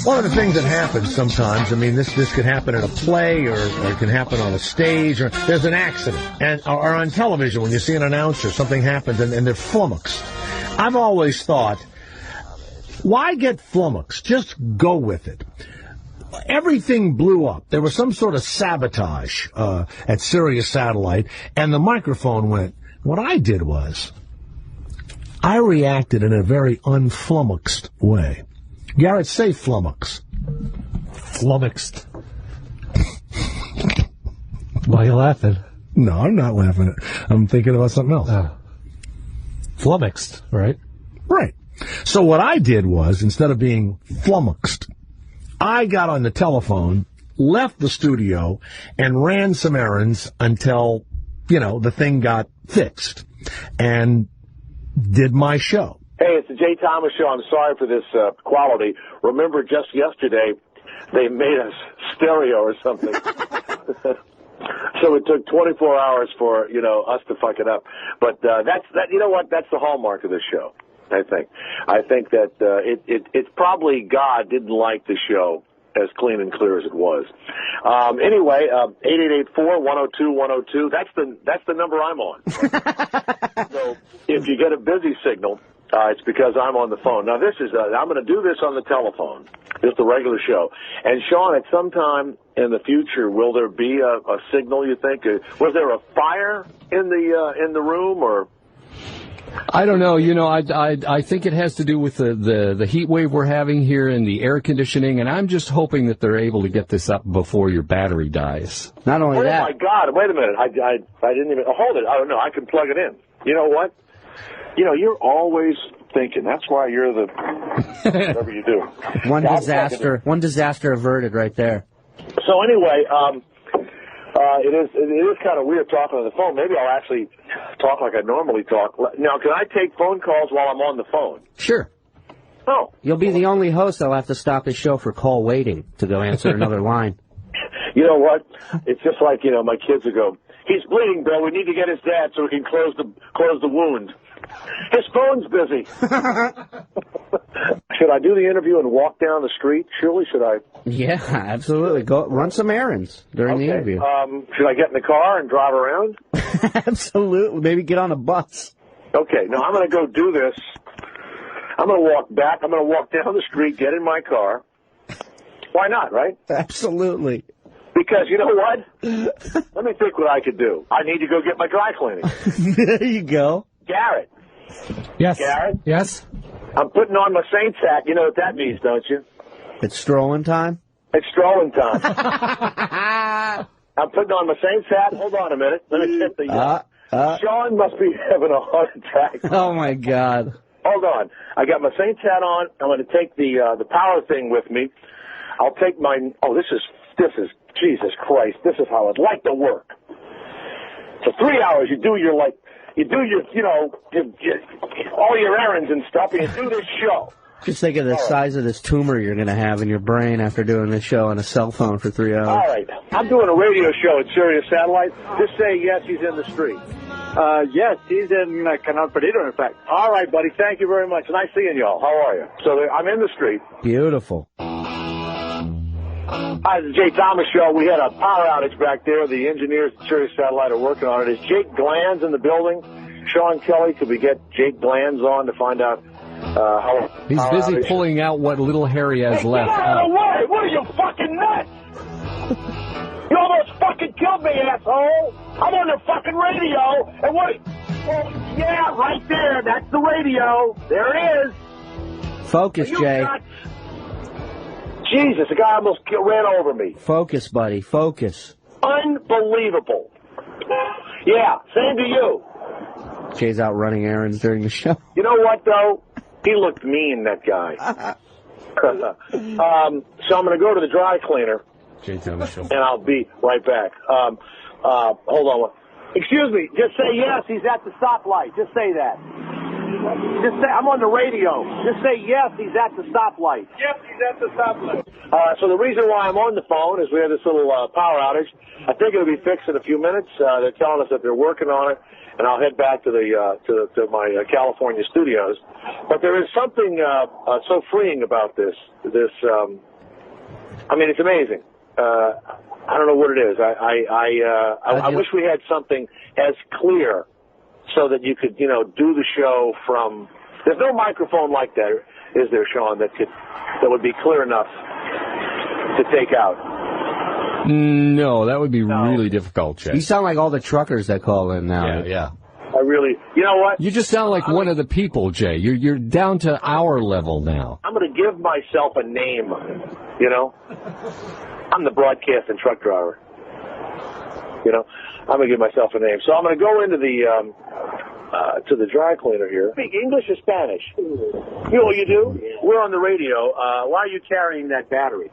One of the things that happens sometimes, I mean, this could happen at a play or it can happen on a stage, or there's an accident. Or on television, when you see an announcer, something happens and they're flummoxed. I've always thought, why get flummoxed? Just go with it. Everything blew up. There was some sort of sabotage at Sirius Satellite, and the microphone went. What I did was, I reacted in a very unflummoxed way. Garrett, say flummox. Flummoxed. Why are you laughing? No, I'm not laughing. I'm thinking about something else. Flummoxed, right? Right. So what I did was, instead of being flummoxed, I got on the telephone, left the studio, and ran some errands until, the thing got fixed, and did my show. Hey, it's the Jay Thomas Show. I'm sorry for this quality. Remember, just yesterday, they made us stereo or something. So it took 24 hours for, us to fuck it up. But that's the hallmark of this show, I think. I think that it's probably God didn't like the show as clean and clear as it was. Anyway, 8884-102-102, that's the number I'm on. So if you get a busy signal, it's because I'm on the phone. Now, I'm going to do this on the telephone, just a regular show. And, Sean, at some time in the future, will there be a signal, you think? Was there a fire in the room, or? I don't know. I think it has to do with the heat wave we're having here and the air conditioning, and I'm just hoping that they're able to get this up before your battery dies. Not only that. Oh, my God. Wait a minute. I didn't even... hold it. I don't know. I can plug it in. You know what? You're always thinking. That's why you're the... whatever you do. One disaster averted right there. So anyway, it is kind of weird talking on the phone. Maybe I'll actually talk like I normally talk. Now, can I take phone calls while I'm on the phone? Sure. Oh. You'll be the only host that'll have to stop his show for call waiting to go answer another line. You know what? It's just like, my kids will go, he's bleeding, Bill. We need to get his dad so we can close the wound. His phone's busy. Should I do the interview and walk down the street? Surely should I? Yeah, absolutely. Go run some errands during the interview. Should I get in the car and drive around? Absolutely. Maybe get on a bus. Okay. Now, I'm going to go do this. I'm going to walk back. I'm going to walk down the street, get in my car. Why not, right? Absolutely. Because you know what? Let me think what I could do. I need to go get my dry cleaning. There you go. Garrett. Yes. Garrett? Yes? I'm putting on my Saints hat. You know what that means, don't you? It's strolling time? It's strolling time. I'm putting on my Saints hat. Hold on a minute. Let me hit the... Sean must be having a heart attack. Oh, my God. Hold on. I got my Saints hat on. I'm going to take the power thing with me. I'll take my... Oh, this is... Jesus Christ. This is how I'd like to work. For 3 hours, you do your, all your errands and stuff, and you do this show. Just think of the size of this tumor you're going to have in your brain after doing this show on a cell phone for 3 hours. All right. I'm doing a radio show at Sirius Satellite. Just say yes, he's in the street. Yes, he's in Canal Perdido, in fact. All right, buddy. Thank you very much. Nice seeing y'all. How are you? So I'm in the street. Beautiful. Hi, this is the Jay Thomas Show. We had a power outage back there. The engineers at Sirius Satellite are working on it. Is Jake Glanz in the building? Sean Kelly, could we get Jake Glanz on to find out how... He's busy pulling out what little Harry has left. Get out of the way! What are you, fucking nuts? You almost fucking killed me, asshole! I'm on the fucking radio, and what... Well, yeah, right there. That's the radio. There it is. Focus, Jay. Nuts? Jesus, the guy almost ran over me. Focus, buddy. Focus. Unbelievable. Yeah, same to you. Jay's out running errands during the show. You know what, though? He looked mean, that guy. So I'm going to go to the dry cleaner, and I'll be right back. Hold on. Excuse me. Just say yes. He's at the stoplight. Just say that. Just say, I'm on the radio. Just say, yes, he's at the stoplight. Yes, he's at the stoplight. So the reason why I'm on the phone is we had this little power outage. I think it'll be fixed in a few minutes. They're telling us that they're working on it, and I'll head back to to my California studios. But there is something so freeing about this. I mean, it's amazing. I don't know what it is. I wish we had something as clear so that you could, do the show from. There's no microphone like that, is there, Sean? That would be clear enough to take out. No, that would be really difficult, Jay. You sound like all the truckers that call in now. Yeah. I really, you know what? You just sound like one of the people, Jay. You're down to our level now. I'm going to give myself a name, I'm the broadcast and truck driver. I'm going to give myself a name. So I'm going to go into to the dry cleaner here. Speak English or Spanish? You do? We're on the radio. Why are you carrying that battery?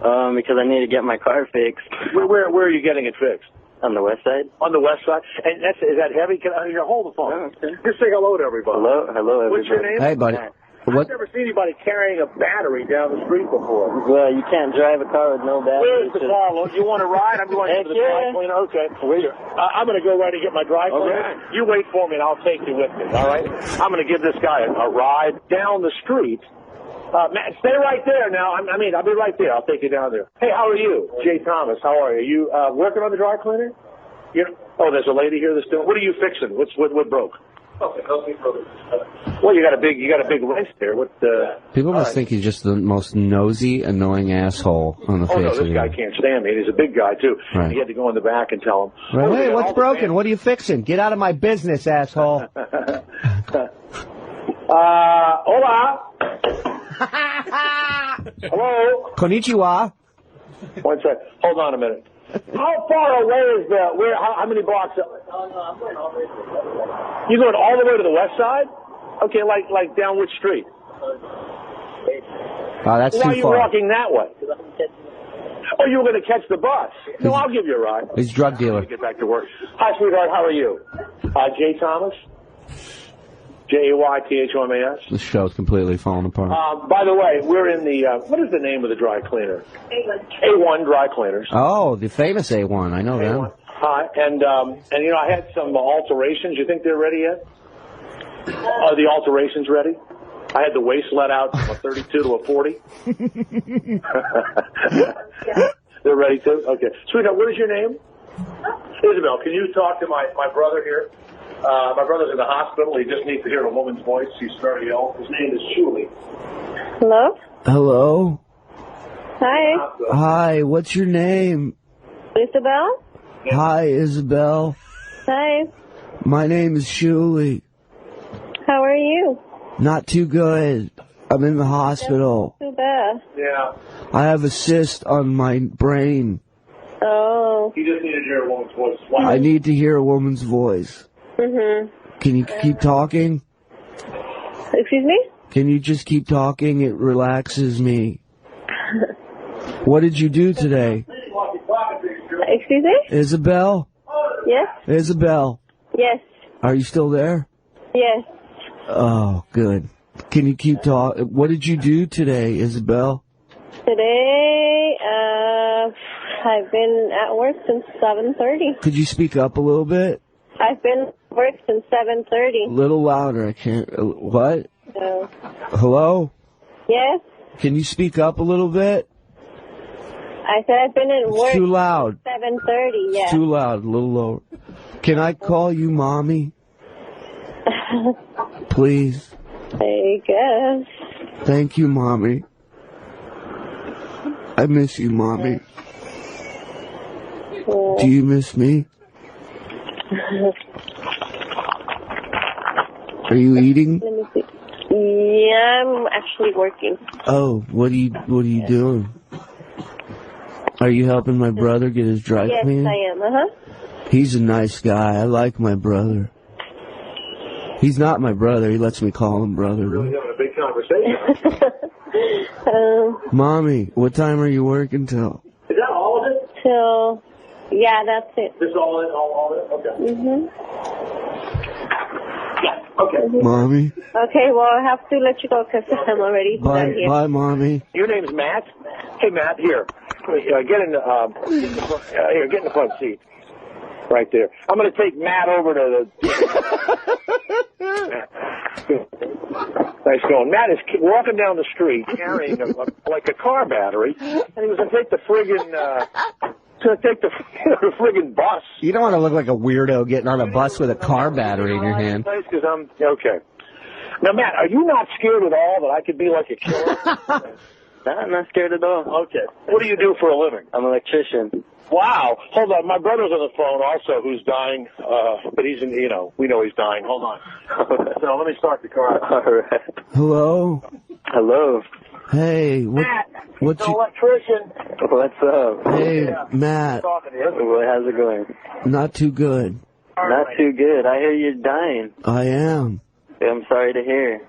Because I need to get my car fixed. Where are you getting it fixed? On the west side. On the west side? And is that heavy? Here, hold the phone. Oh, okay. Just say hello to everybody. Hello, everybody. What's your name? Hey, buddy. I've never seen anybody carrying a battery down the street before. Well, you can't drive a car with no battery. Where's the car? You want to ride? I'm going to the dry cleaner. Okay. I'm going to go right and get my dry cleaner. Okay. You wait for me, and I'll take you with me. All right? I'm going to give this guy a ride down the street. Matt, stay right there now. I'll be right there. I'll take you down there. Hey, how are you? Jay Thomas, how are you? You working on the dry cleaner? There's a lady here that's doing. What are you fixing? What broke? Okay, help me, brother. Well, you got a big wrench there. People must think he's just the most nosy, annoying asshole on the face of the earth. Oh, no, this guy can't stand me. He's a big guy, too. Right. He had to go in the back and tell him. Right. Hey, what's broken? What are you fixing? Get out of my business, asshole. Hola. Hello? Konnichiwa. One sec. Hold on a minute. How far away is how many blocks? No, I'm going all the way to the west side. You going all the way to the west side? Okay, like down which street? Oh, that's Why are too you far. walking that way? Oh, you were going to catch the bus. No, I'll give you a ride. He's a drug dealer. Get back to work. Hi, sweetheart. How are you? Jay Thomas? Jaythomas? This show's completely falling apart. By the way, we're in the, what is the name of the dry cleaner? A1 Dry Cleaners. Oh, the famous A1. I know A1. that. Hi, and I had some alterations. You think they're ready yet? Are the alterations ready? I had the waist let out from a 32 to a 40. They're ready too? Okay. Sweetheart, what is your name? Isabel, can you talk to my brother here? My brother's in the hospital. He just needs to hear a woman's voice. He's very ill. His name is Julie. Hello? Hello? Hi. Hi, what's your name? Isabel? Hi, Isabel. Hi. My name is Shuli. How are you? Not too good. I'm in the hospital. Too bad. Yeah. I have a cyst on my brain. Oh. He just needed to hear a woman's voice. Wow. I need to hear a woman's voice. Mm-hmm. Can you keep talking? Excuse me? Can you just keep talking? It relaxes me. What did you do today? Excuse me? Isabel? Yes? Isabel? Yes. Are you still there? Yes. Oh, good. Can you keep talking? What did you do today, Isabel? Today, I've been at work since 7:30. Could you speak up a little bit? I've been at work since 7:30. A little louder. I can't. What? So. Hello? Yes? Can you speak up a little bit? I said I've been at work It's too loud. since 7:30, yes. It's too loud. A little lower. Can I call you Mommy? Please. I guess. Thank you, Mommy. I miss you, Mommy. Do you miss me? Are you eating? Let me see. Yeah, I'm actually working. Oh, what are you doing? Are you helping my brother get his dry Yes, cleaned? I am. Uh-huh. He's a nice guy. I like my brother. He's not my brother. He lets me call him brother. Really having a big conversation. Mommy, what time are you working till? Is that all of it? So, yeah, that's it. This all it? All it? Okay. Mm-hmm. Yeah. Okay. Mommy. Okay, well, I have to let you go because I'm already done here. Bye, Mommy. Your name's Matt? Hey, Matt, here. Get in the front seat. Right there. I'm going to take Matt over to the... Nice going. Matt is walking down the street carrying like a car battery, and he was going to take the friggin' friggin' bus. You don't want to look like a weirdo getting on a bus with a car battery in your hand. Because I'm okay. Now, Matt, are you not scared at all that I could be like a killer? No, I'm not scared at all. Okay. What do you do for a living? I'm an electrician. Wow. Hold on. My brother's on the phone also who's dying, but he's in, we know he's dying. Hold on. So let me start the car. All right. Hello? Hello. Hey, Matt, what's the electrician. What's up? Hey, Matt. Talking to you. How's it going? Not too good. Not too good. I hear you're dying. I am. I'm sorry to hear.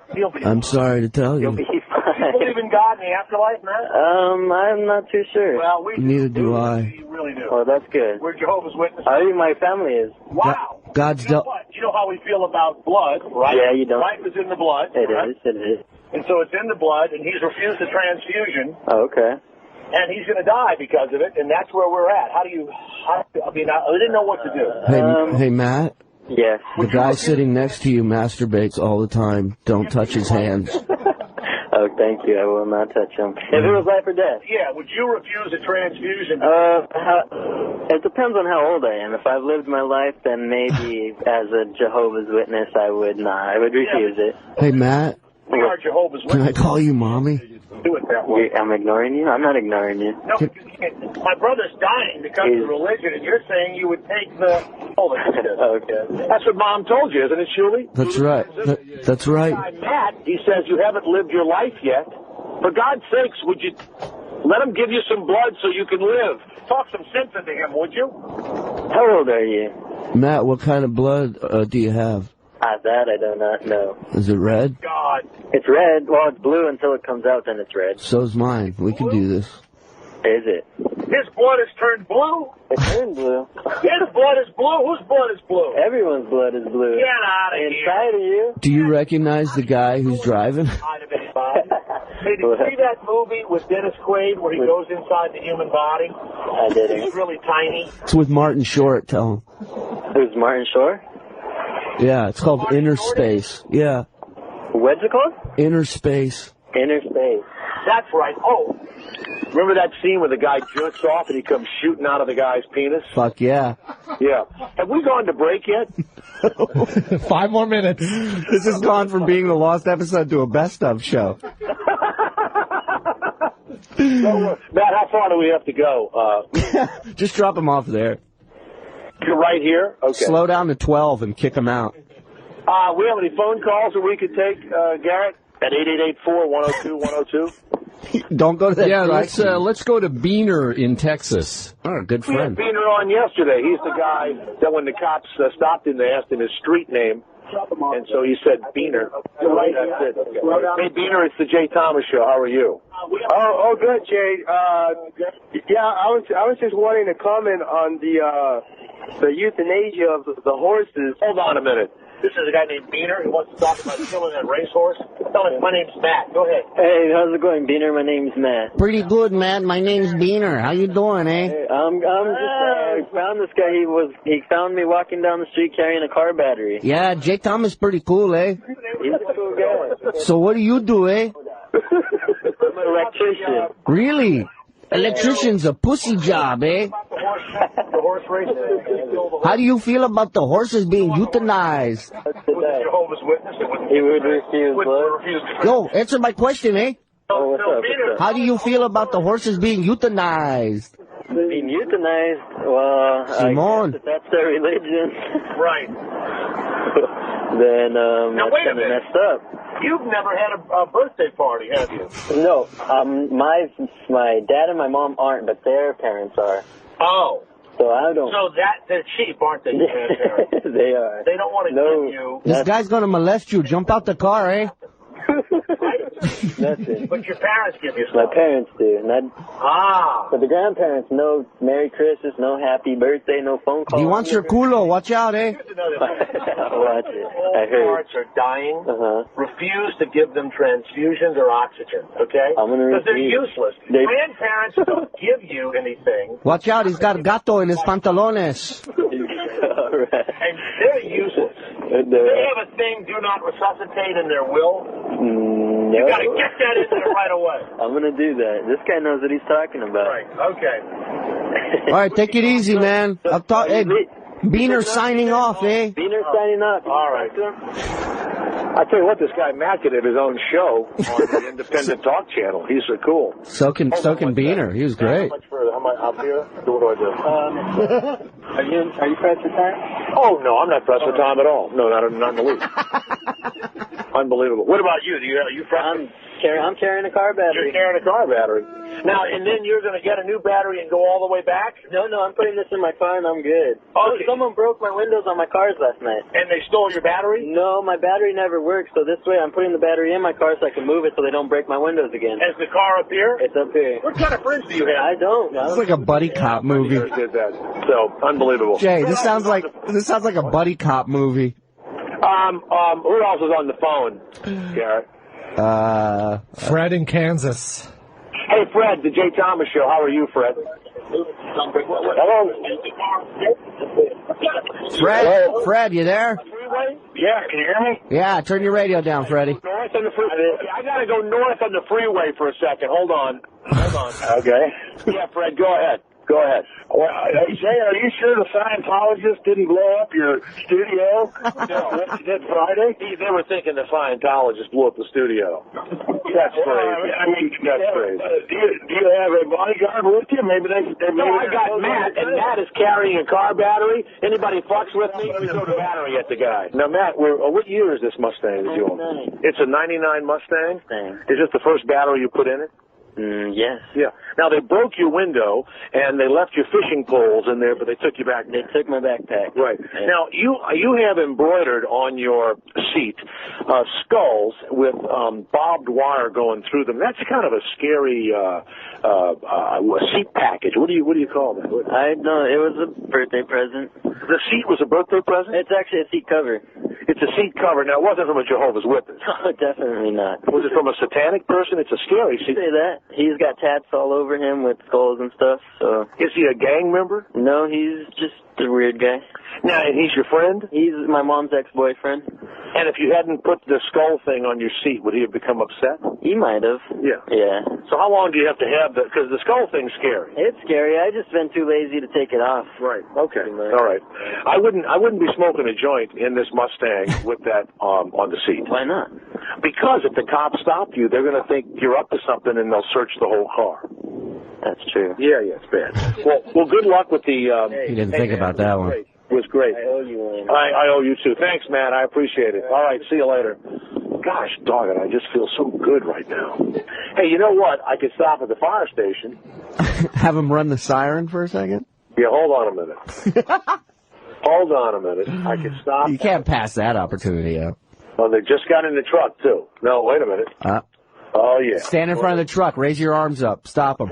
I'm sorry to tell You'll you. be You fine. believe in God in the afterlife, Matt? I'm not too sure. Well, we Neither do I. We really do. Well, that's good. We're Jehovah's Witnesses. I think my family is. Wow. God's You know what? You know how we feel about blood, right? Yeah, you don't. Life is in the blood. It right? is. It is. And so it's in the blood, and he's refused a transfusion, Oh, okay. and he's going to die because of it, and that's where we're at. I didn't know what to do. Hey, Matt. Yes. The guy sitting next to you masturbates all the time. Don't touch his hands. Oh, thank you. I will not touch him. If it was life or death. Yeah, would you refuse a transfusion? It depends on how old I am. If I've lived my life, then maybe as a Jehovah's Witness, I would not. I would refuse it. Hey, Matt. We are Jehovah's Can I Witnesses. call you Mommy? Do it that way. I'm ignoring you? I'm not ignoring you. No, my brother's dying because of religion, and you're saying you would take the... Oh, Okay. that's what Mom told you, isn't it, Shuli? That's right. That's right. Guy Matt, he says you haven't lived your life yet. For God's sakes, would you let him give you some blood so you can live? Talk some sense into him, would you? How old are you? Matt, what kind of blood do you have? That I do not know. Is it red? God. It's red. Well, it's blue until it comes out, then it's red. So's mine. We can do this. Is it? His blood has turned blue? It turned blue. His blood is blue? Whose blood is blue? Everyone's blood is blue. Get out of here. Inside of you? Do you recognize the guy who's driving? Inside of anybody. Hey, did you see that movie with Dennis Quaid where he goes inside the human body? I didn't. He's really tiny. It's with Martin Short, tell him. Who's Martin Short? Yeah, it's called Inner Space. Yeah, What's it called? Inner Space. Inner Space. That's right. Oh, remember that scene where the guy jerks off and he comes shooting out of the guy's penis? Fuck yeah. Yeah. Have we gone to break yet? 5 more minutes. This has gone from being the lost episode to a best of show. Matt, how far do we have to go? Just drop him off there. You're right here? Okay. Slow down to 12 and kick him out. We have any phone calls that we could take, Garrett? At 8884-102-102? Don't go to that. Yeah, let's go to Beaner in Texas. Oh, good We had friend. Beaner on yesterday. He's the guy that when the cops stopped him, they asked him his street name. And so he said Beaner. That's it. Okay. Hey, Beaner, it's the Jay Thomas Show. How are you? Oh, good, Jay. Yeah, I was just wanting to comment on the euthanasia of the horses. Hold on a minute. This is a guy named Beaner who wants to talk about killing that racehorse. Tell him my name's Matt. Go ahead. Hey, how's it going, Beaner? My name's Matt. Pretty good, man. My name's Beaner. How you doing, eh? Hey, I found this guy. He found me walking down the street carrying a car battery. Yeah, Jay Thomas pretty cool, eh? He's a cool guy. So what do you do, eh? I'm an electrician. Really? Electrician's a pussy job, eh? The horse race. How do you feel about the horses being euthanized? Jehovah's Witness. He would refuse blood. Yo, answer my question, eh? Oh, what's up? How do you feel about the horses being euthanized? Being euthanized? Well, Simone. I guess if that's their religion. Right. Then Now, that's wait a kind of minute. messed up. You've never had a birthday party, have you? No, my dad and my mom aren't, but their parents are. Oh. So I don't. So they're cheap, aren't they? They are. They don't want to give you. This guy's gonna molest you. Jump out the car, eh? Nothing. But your parents give you My stuff. parents do. But the grandparents, no Merry Christmas, no Happy Birthday, no phone call. He wants your culo. Watch out, eh? I'll watch it. All I heard. parents are dying. Uh-huh. Refuse to give them transfusions or oxygen, okay? I'm gonna Because they're refuse. useless. Grandparents don't give you anything, Watch out, he's got gato in his pantalones. All right. and they're useless. They have a thing, do not resuscitate, in their will. No. You gotta get that in there right away. I'm gonna do that. This guy knows what he's talking about. Right, okay. All right, take it easy, man. I'll talk. Hey, Beaner signing off, eh? Beaner signing off. All right. I tell you what, this guy Matt could have his own show on the Independent Talk Channel. He's so cool. So can Beaner. He was great. How much further? How much up here? What do I do? Are you pressed for time? Oh no, I'm not pressed for time at all. No, not in the least. Unbelievable. What about you? Are you pressed? I'm carrying a car battery. You're carrying a car battery. Now, and then you're going to get a new battery and go all the way back? No, I'm putting this in my car and I'm good. Okay. Someone broke my windows on my cars last night. And they stole your battery? No, my battery never works, so this way I'm putting the battery in my car so I can move it so they don't break my windows again. Is the car up here? It's up here. What kind of friends do you have? I don't. It's like a buddy cop movie. Did that. So, unbelievable. Jay, this sounds like a buddy cop movie. Who else is on the phone, Garrett? Fred in Kansas. Hey, Fred, the Jay Thomas Show. How are you, Fred? Hello? Fred, you there? Yeah, can you hear me? Yeah, turn your radio down, Freddie. North on the freeway. I gotta go north on the freeway for a second. Hold on. Okay. Yeah, Fred, go ahead. Go ahead. Well, Jay, are you sure the Scientologist didn't blow up your studio? What you did Friday? They were thinking the Scientologist blew up the studio. That's crazy. I mean, That's crazy. Do you have a bodyguard with you? Maybe they. No, I got Matt, and Matt is carrying a car battery. Anybody fucks with me, we throw the battery at the guy. Now, Matt, what year is this Mustang that you own? It's a 99 Mustang? Is this the first battery you put in it? Yes. Yeah. Now, they broke your window, and they left your fishing poles in there, but they took you back. They took my backpack. Right. Yeah. Now, you have embroidered on your seat skulls with barbed wire going through them. That's kind of a scary seat package. What do you call that? I know. It was a birthday present. The seat was a birthday present? It's actually a seat cover. It's a seat cover. Now, it wasn't from a Jehovah's Witness. No, definitely not. Was it from a satanic person? It's a scary seat. Say that. He's got tats all over him with skulls and stuff, so... Is he a gang member? No, he's just a weird guy. Now, and he's your friend? He's my mom's ex-boyfriend. And if you hadn't put the skull thing on your seat, would he have become upset? He might have. Yeah. Yeah. So how long do you have to have that? Because the skull thing's scary. It's scary. I just been too lazy to take it off. Right. Okay. All right. I wouldn't be smoking a joint in this Mustang with that on the seat. Why not? Because if the cops stop you, they're going to think you're up to something and they'll search the whole car. That's true. Yeah, it's bad. Well, good luck with the... He didn't think about that one. It was great. I owe you one. I owe you too. Thanks, man. I appreciate it. All right, see you later. Gosh, dog it, I just feel so good right now. Hey, you know what? I could stop at the fire station. Have him run the siren for a second? Yeah, hold on a minute. Hold on a minute. I could stop. You can't pass that opportunity up. Oh, they just got in the truck, too. No, wait a minute. Oh, yeah. Stand in front of the truck. Raise your arms up. Stop them.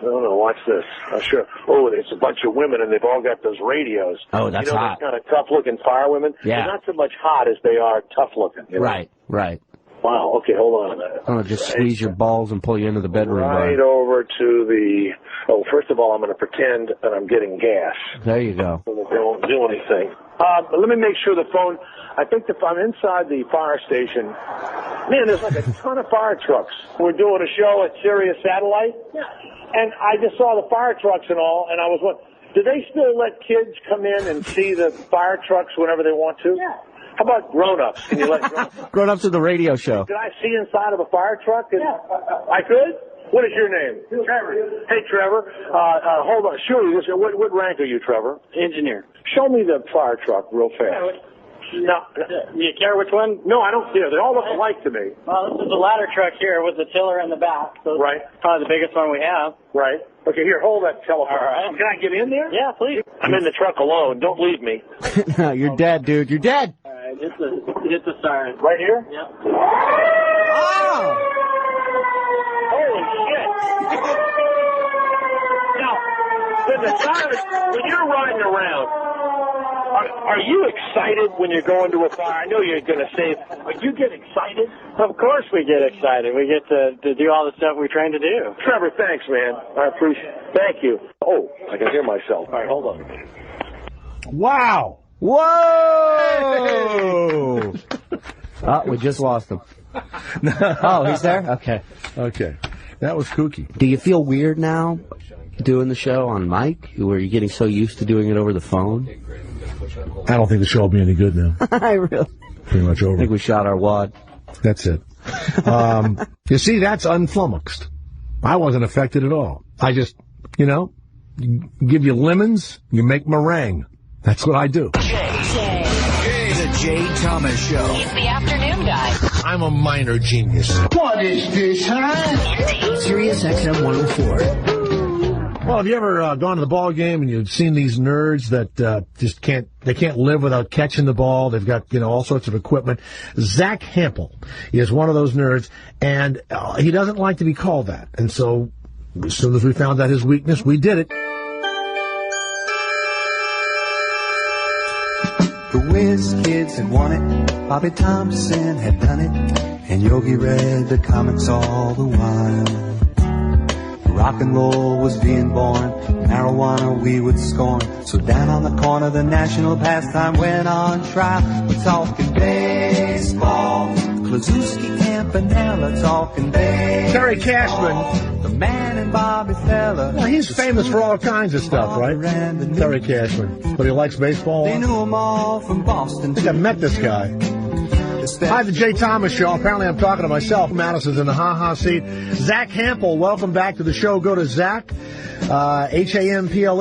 No, watch this. Sure. Oh, it's a bunch of women, and they've all got those radios. Oh, that's hot. Those kind of tough-looking firewomen? Yeah. They're not so much hot as they are tough-looking. You know? Right. Wow, okay, hold on a minute. I'm going to just squeeze your balls and pull you into the bedroom. Right over to the... Oh, first of all, I'm going to pretend that I'm getting gas. There you go. So that they won't do anything. Let me make sure the phone... I think if I'm inside the fire station... Man, there's like a ton of fire trucks. We're doing a show at Sirius Satellite. Yeah. And I just saw the fire trucks and all, and I was wondering, do they still let kids come in and see the fire trucks whenever they want to? Yeah. How about grown-ups? Can you let grown-ups? Grown-ups to the radio show. Did I see inside of a fire truck? Yeah. I could? What is your name? Trevor. Hey, Trevor. Hold on. Sure. What rank are you, Trevor? Engineer. Show me the fire truck real fast. No. You care which one? No, I don't care. They all look alike to me. Well, this is the ladder truck here with the tiller in the back. So right. Probably the biggest one we have. Right. Okay, here, hold that telephone. All right. Can I get in there? Yeah, please. I'm in the truck alone. Don't leave me. You're dead, dude. You're dead. All right, hit the siren. Right here? Yep. Holy shit! Now, when you're riding around, are you excited when you're going to a fire? I know you're going to say, but you get excited? Of course we get excited. We get to do all the stuff we train to do. Trevor, thanks, man. I appreciate it. Thank you. Oh, I can hear myself. All right, hold on. Wow. Whoa! We just lost him. Oh, he's there? Okay. Okay. That was kooky. Do you feel weird now doing the show on mic? Where you're getting so used to doing it over the phone? I don't think the show will be any good now. I really. Pretty much over. I think we shot our wad. That's it. You see, that's unflummoxed. I wasn't affected at all. I just, give you lemons, you make meringue. That's what I do. The Jay Thomas Show. He's the afternoon guy. I'm a minor genius. What is this, huh? Sirius XM 104. Well, have you ever gone to the ball game and you've seen these nerds that just can't live without catching the ball? They've got, all sorts of equipment. Zach Hampel is one of those nerds, and he doesn't like to be called that. And so as soon as we found out his weakness, we did it. The Whiz Kids had won it, Bobby Thompson had done it, and Yogi read the comics all the while. Rock and roll was being born, marijuana we would scorn. So down on the corner the national pastime went on trial. We're talking baseball, Klazuski, Campanella, talking baseball. Terry Cashman. The man and Bobby Feller. Well, he's famous for all kinds of stuff, right? Terry Cashman. But he likes baseball. They knew him all from Boston. I think I met this guy. Hi, the Jay Thomas Show. Apparently I'm talking to myself. Madison's in the ha-ha seat. Zach Hampel, welcome back to the show. Go to Zach, HAMPLE.com.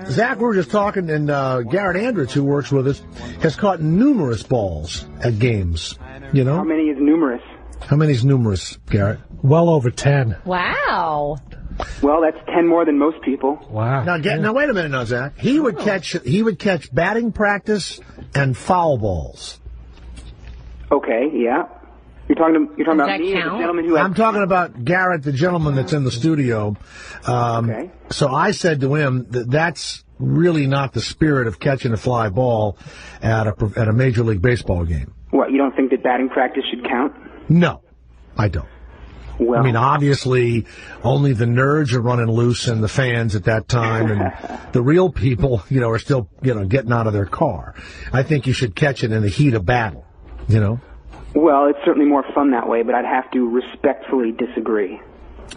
Zach, we were just talking, and Garrett Andritz, who works with us, has caught numerous balls at games. How many is numerous? How many is numerous, Garrett? Well over 10. Wow. Well, that's 10 more than most people. Wow. Now wait a minute now, Zach. He would catch batting practice and foul balls. Okay, yeah. You're talking about me, the gentleman who. I'm talking about Garrett, the gentleman that's in the studio. Okay. So I said to him that's really not the spirit of catching a fly ball at a Major League Baseball game. What? You don't think that batting practice should count? No, I don't. Well, I mean, obviously, only the nerds are running loose and the fans at that time, and the real people, are still, getting out of their car. I think you should catch it in the heat of battle. Well, it's certainly more fun that way, but I'd have to respectfully disagree.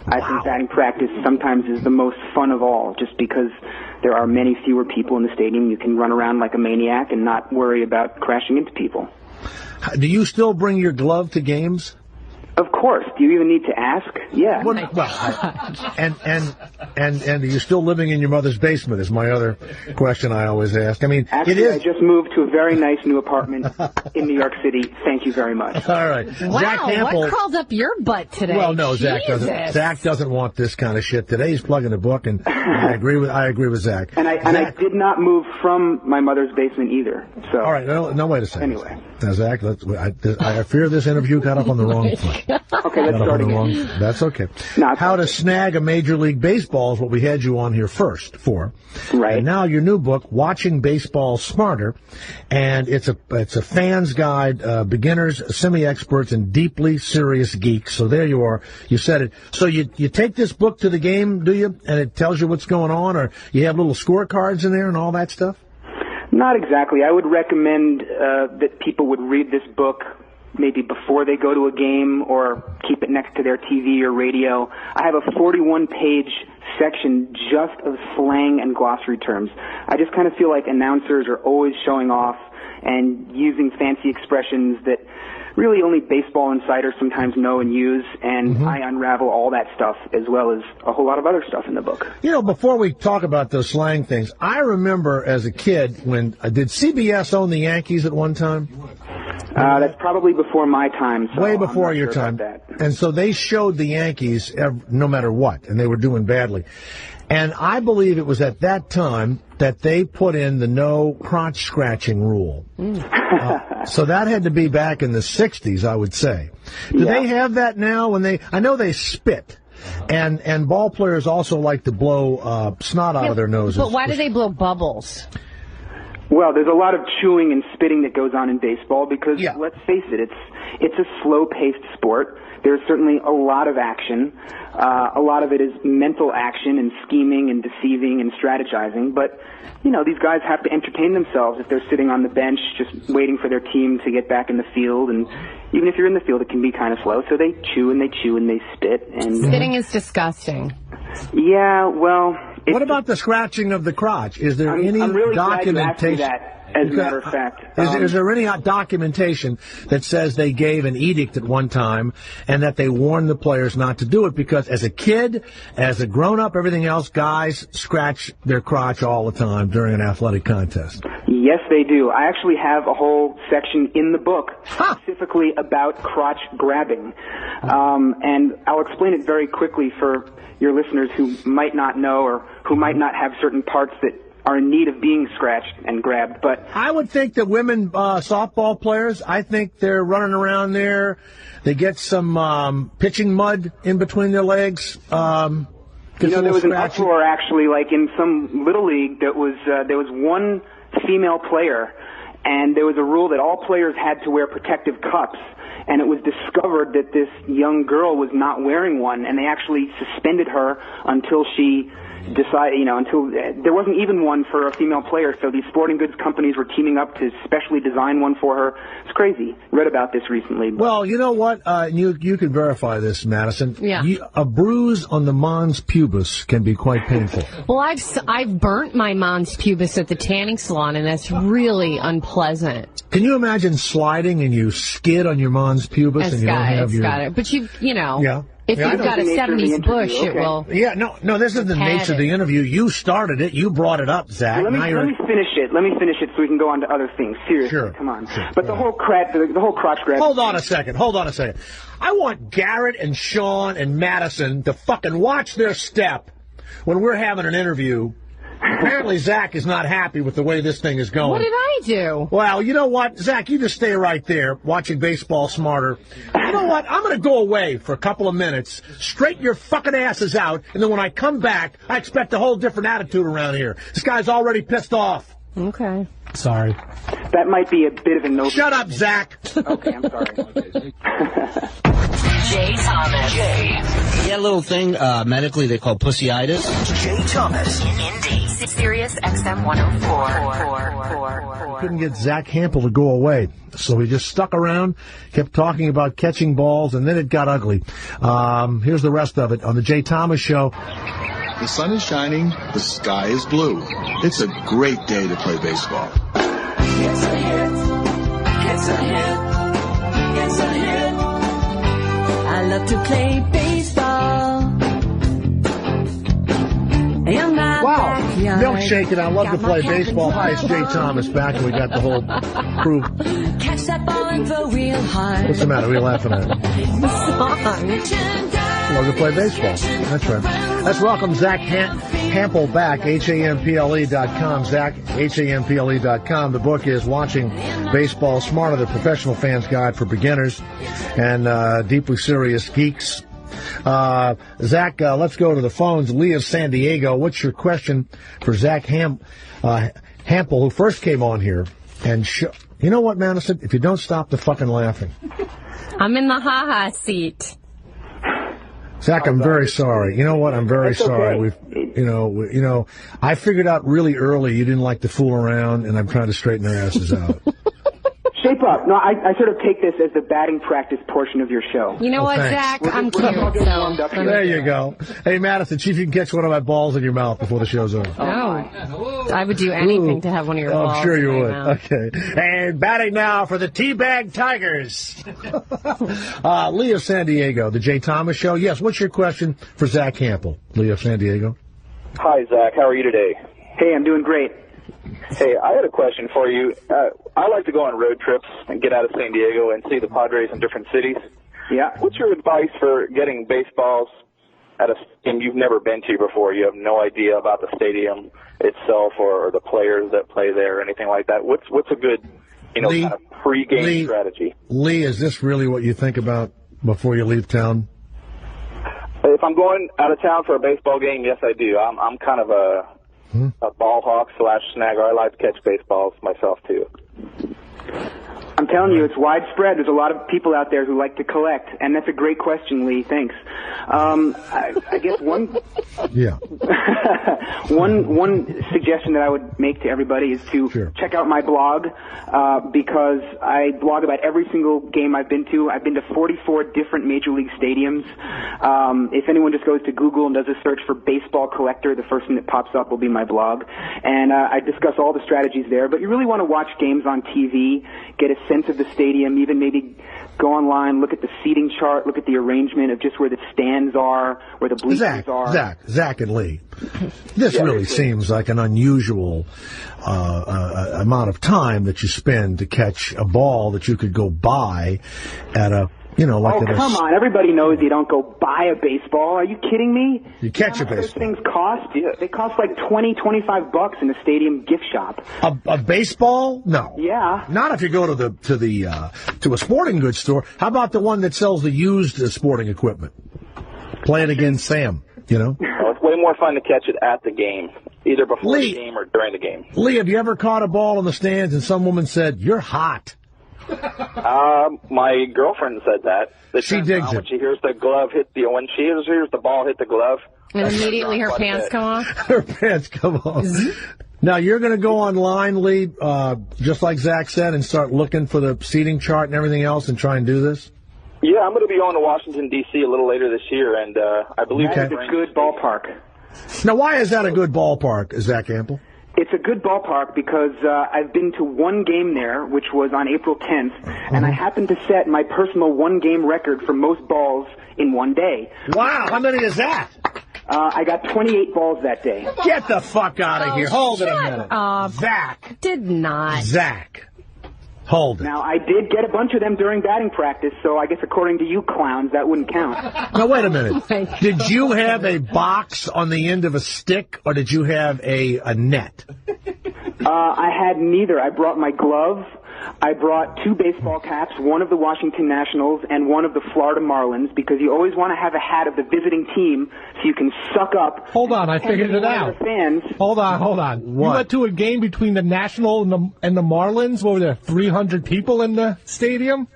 I think batting practice sometimes is the most fun of all, just because there are many fewer people in the stadium. You can run around like a maniac and not worry about crashing into people. Do you still bring your glove to games? Of course. Do you even need to ask? Yeah. Well, and are you still living in your mother's basement is my other question I always ask. I mean, actually, I just moved to a very nice new apartment in New York City. Thank you very much. All right. Wow, Zach Hampel, what crawled up your butt today? Well, no, Jesus. Zach doesn't want this kind of shit today. He's plugging a book, and I agree with Zach. And I did not move from my mother's basement either. So. All right. No, wait a second. Anyway. Now, Zach, I fear this interview got up on the wrong foot. Okay, let's start again. That's okay. How to snag a Major League Baseball is what we had you on here first for. Right. And now your new book, Watching Baseball Smarter, and it's a fan's guide, beginners, semi-experts, and deeply serious geeks. So there you are. You said it. So you take this book to the game, do you? And it tells you what's going on, or you have little scorecards in there and all that stuff? Not exactly. I would recommend that people would read this book maybe before they go to a game or keep it next to their TV or radio. I have a 41-page section just of slang and glossary terms. I just kind of feel like announcers are always showing off and using fancy expressions that really only baseball insiders sometimes know and use, and I unravel all that stuff as well as a whole lot of other stuff in the book. Before we talk about those slang things, I remember as a kid when did CBS own the Yankees at one time? That's probably before my time. So way before your time. And so they showed the Yankees no matter what, and they were doing badly. And I believe it was at that time that they put in the no crotch scratching rule. So that had to be back in the 60s, I would say. Do they have that now when I know they spit. And ball players also like to blow snot out of their noses. But why do they blow bubbles? Well, there's a lot of chewing and spitting that goes on in baseball because, let's face it, it's a slow-paced sport. There's certainly a lot of action. A lot of it is mental action and scheming and deceiving and strategizing. But, these guys have to entertain themselves if they're sitting on the bench just waiting for their team to get back in the field. And even if you're in the field, it can be kind of slow. So they chew and they chew and they spit. And spitting is disgusing. Yeah, well... What about the scratching of the crotch? Is there any I'm really documentation? Glad you asked me that. As a matter of fact. Is there any documentation that says they gave an edict at one time and that they warned the players not to do it? Because as a kid, as a grown-up, everything else, guys scratch their crotch all the time during an athletic contest. Yes, they do. I actually have a whole section in the book specifically about crotch grabbing. And I'll explain it very quickly for your listeners who might not know or who might not have certain parts that are in need of being scratched and grabbed. But I would think that women softball players, I think they're running around there. They get some pitching mud in between their legs. There was an uproar actually, like in some little league. There was one female player, and there was a rule that all players had to wear protective cups. And it was discovered that this young girl was not wearing one, and they actually suspended her until she decided, until there wasn't even one for a female player. So these sporting goods companies were teaming up to specially design one for her. It's crazy. Read about this recently. Well, you know what? You can verify this, Madison. Yeah. A bruise on the mons pubis can be quite painful. Well, I've burnt my mons pubis at the tanning salon, and that's really unpleasant. Can you imagine sliding and you skid on your mons pubis and you don't have your... Got it. But Yeah. If you've got a 70s bush, it will... Yeah, no, this is the nature of the interview. You started it. You brought it up, Zach. Let me finish it. Let me finish it so we can go on to other things. Seriously, sure. Come on. Sure. But the whole crotch grab... Hold on a second. I want Garrett and Sean and Madison to fucking watch their step when we're having an interview. Apparently, Zach is not happy with the way this thing is going. What did I do? Well, you know what? Zach, you just stay right there watching Baseball Smarter. You know what? I'm going to go away for a couple of minutes, straighten your fucking asses out, and then when I come back, I expect a whole different attitude around here. This guy's already pissed off. Okay. Sorry. That might be a bit of a no. Shut up, Zach. Okay, I'm sorry. Jay Thomas. Yeah, little thing medically they call pussyitis. Jay Thomas. In Indy. Sirius XM 104. Couldn't get Zach Hampel to go away, so he just stuck around, kept talking about catching balls, and then it got ugly. Here's the rest of it on the Jay Thomas Show. The sun is shining, the sky is blue. It's a great day to play baseball. It's a hit. It's a hit. It's a hit. I love to play baseball. Wow, milkshake, and I love to play baseball. Hi, it's Jay Thomas back, and we got the whole crew. Catch that ball and throw real hard. What's the matter? What are you laughing at? Love to play baseball. That's right. Let's welcome Zach Hampel back, HAMPLE.com. Zach, HAMPLE.com. The book is Watching Baseball Smarter, the Professional Fan's Guide for Beginners and Deeply Serious Geeks. Zach, let's go to the phones. Lee of San Diego, what's your question for Zach Hampel, who first came on here? And you know what, Madison? If you don't stop the fucking laughing. I'm in the ha-ha seat. Zach, I'm very sorry. You know what? I'm very sorry. Okay. I figured out really early you didn't like to fool around, and I'm trying to straighten their asses out. Shape up. No, I sort of take this as the batting practice portion of your show. You know what, thanks. Zach? I'm cute. There you go. Hey, Madison, see if you can catch one of my balls in your mouth before the show's over. Oh, I would do anything to have one of your balls. I'm sure you would. Mouth. Okay. And batting now for the Teabag Tigers. Lee of San Diego, the Jay Thomas Show. Yes, what's your question for Zach Hampel? Lee of San Diego. Hi, Zach. How are you today? Hey, I'm doing great. Hey, I had a question for you. I like to go on road trips and get out of San Diego and see the Padres in different cities. Yeah. What's your advice for getting baseballs at a stadium you've never been to before? You have no idea about the stadium itself or the players that play there or anything like that. What's a good, Lee, kind of pre-game strategy? Lee, is this really what you think about before you leave town? If I'm going out of town for a baseball game, yes, I do. I'm kind of a ball hawk / snagger. I like to catch baseballs myself, too. I'm telling you, it's widespread. There's a lot of people out there who like to collect, and that's a great question, Lee. Thanks. I guess one suggestion that I would make to everybody is to check out my blog, because I blog about every single game I've been to. I've been to 44 different major league stadiums. If anyone just goes to Google and does a search for baseball collector, the first thing that pops up will be my blog, and I discuss all the strategies there. But you really want to watch games on TV, get a sense of the stadium, even maybe go online, look at the seating chart, look at the arrangement of just where the stands are, where the bleachers are. Zach and Lee, this really seems like an unusual amount of time that you spend to catch a ball that you could go buy at a, come on. Everybody knows you don't go buy a baseball. Are you kidding me? You catch a baseball. Those things cost? They cost like $20-25 in a stadium gift shop. A baseball? No. Yeah. Not if you go to a sporting goods store. How about the one that sells the used sporting equipment? Play it against Sam, Well, it's way more fun to catch it at the game, either before the game or during the game. Lee, have you ever caught a ball in the stands and some woman said, "You're hot"? My girlfriend said that. She digs it. When she hears the glove hit when she hears the ball hit the glove. And immediately her pants come off? Her pants come off. Now, you're going to go online, Lee, just like Zach said, and start looking for the seating chart and everything else and try and do this? Yeah, I'm going to be going to Washington, D.C. a little later this year, and I believe it's a good ballpark. Now, why is that a good ballpark, Zach Ample? It's a good ballpark because I've been to one game there, which was on April 10th, and I happened to set my personal one-game record for most balls in one day. Wow, how many is that? I got 28 balls that day. Get the fuck out of here. Hold it a minute. Zach. Did not. Zach. Hold it. Now, I did get a bunch of them during batting practice, so I guess according to you clowns, that wouldn't count. Now, wait a minute. Did you have a box on the end of a stick, or did you have a net? I had neither. I brought my glove. I brought 2 baseball caps, one of the Washington Nationals and one of the Florida Marlins, because you always want to have a hat of the visiting team so you can suck up. Hold on, I figured it out. Fans. Hold on. What? You went to a game between the National and the Marlins? What were there, 300 people in the stadium?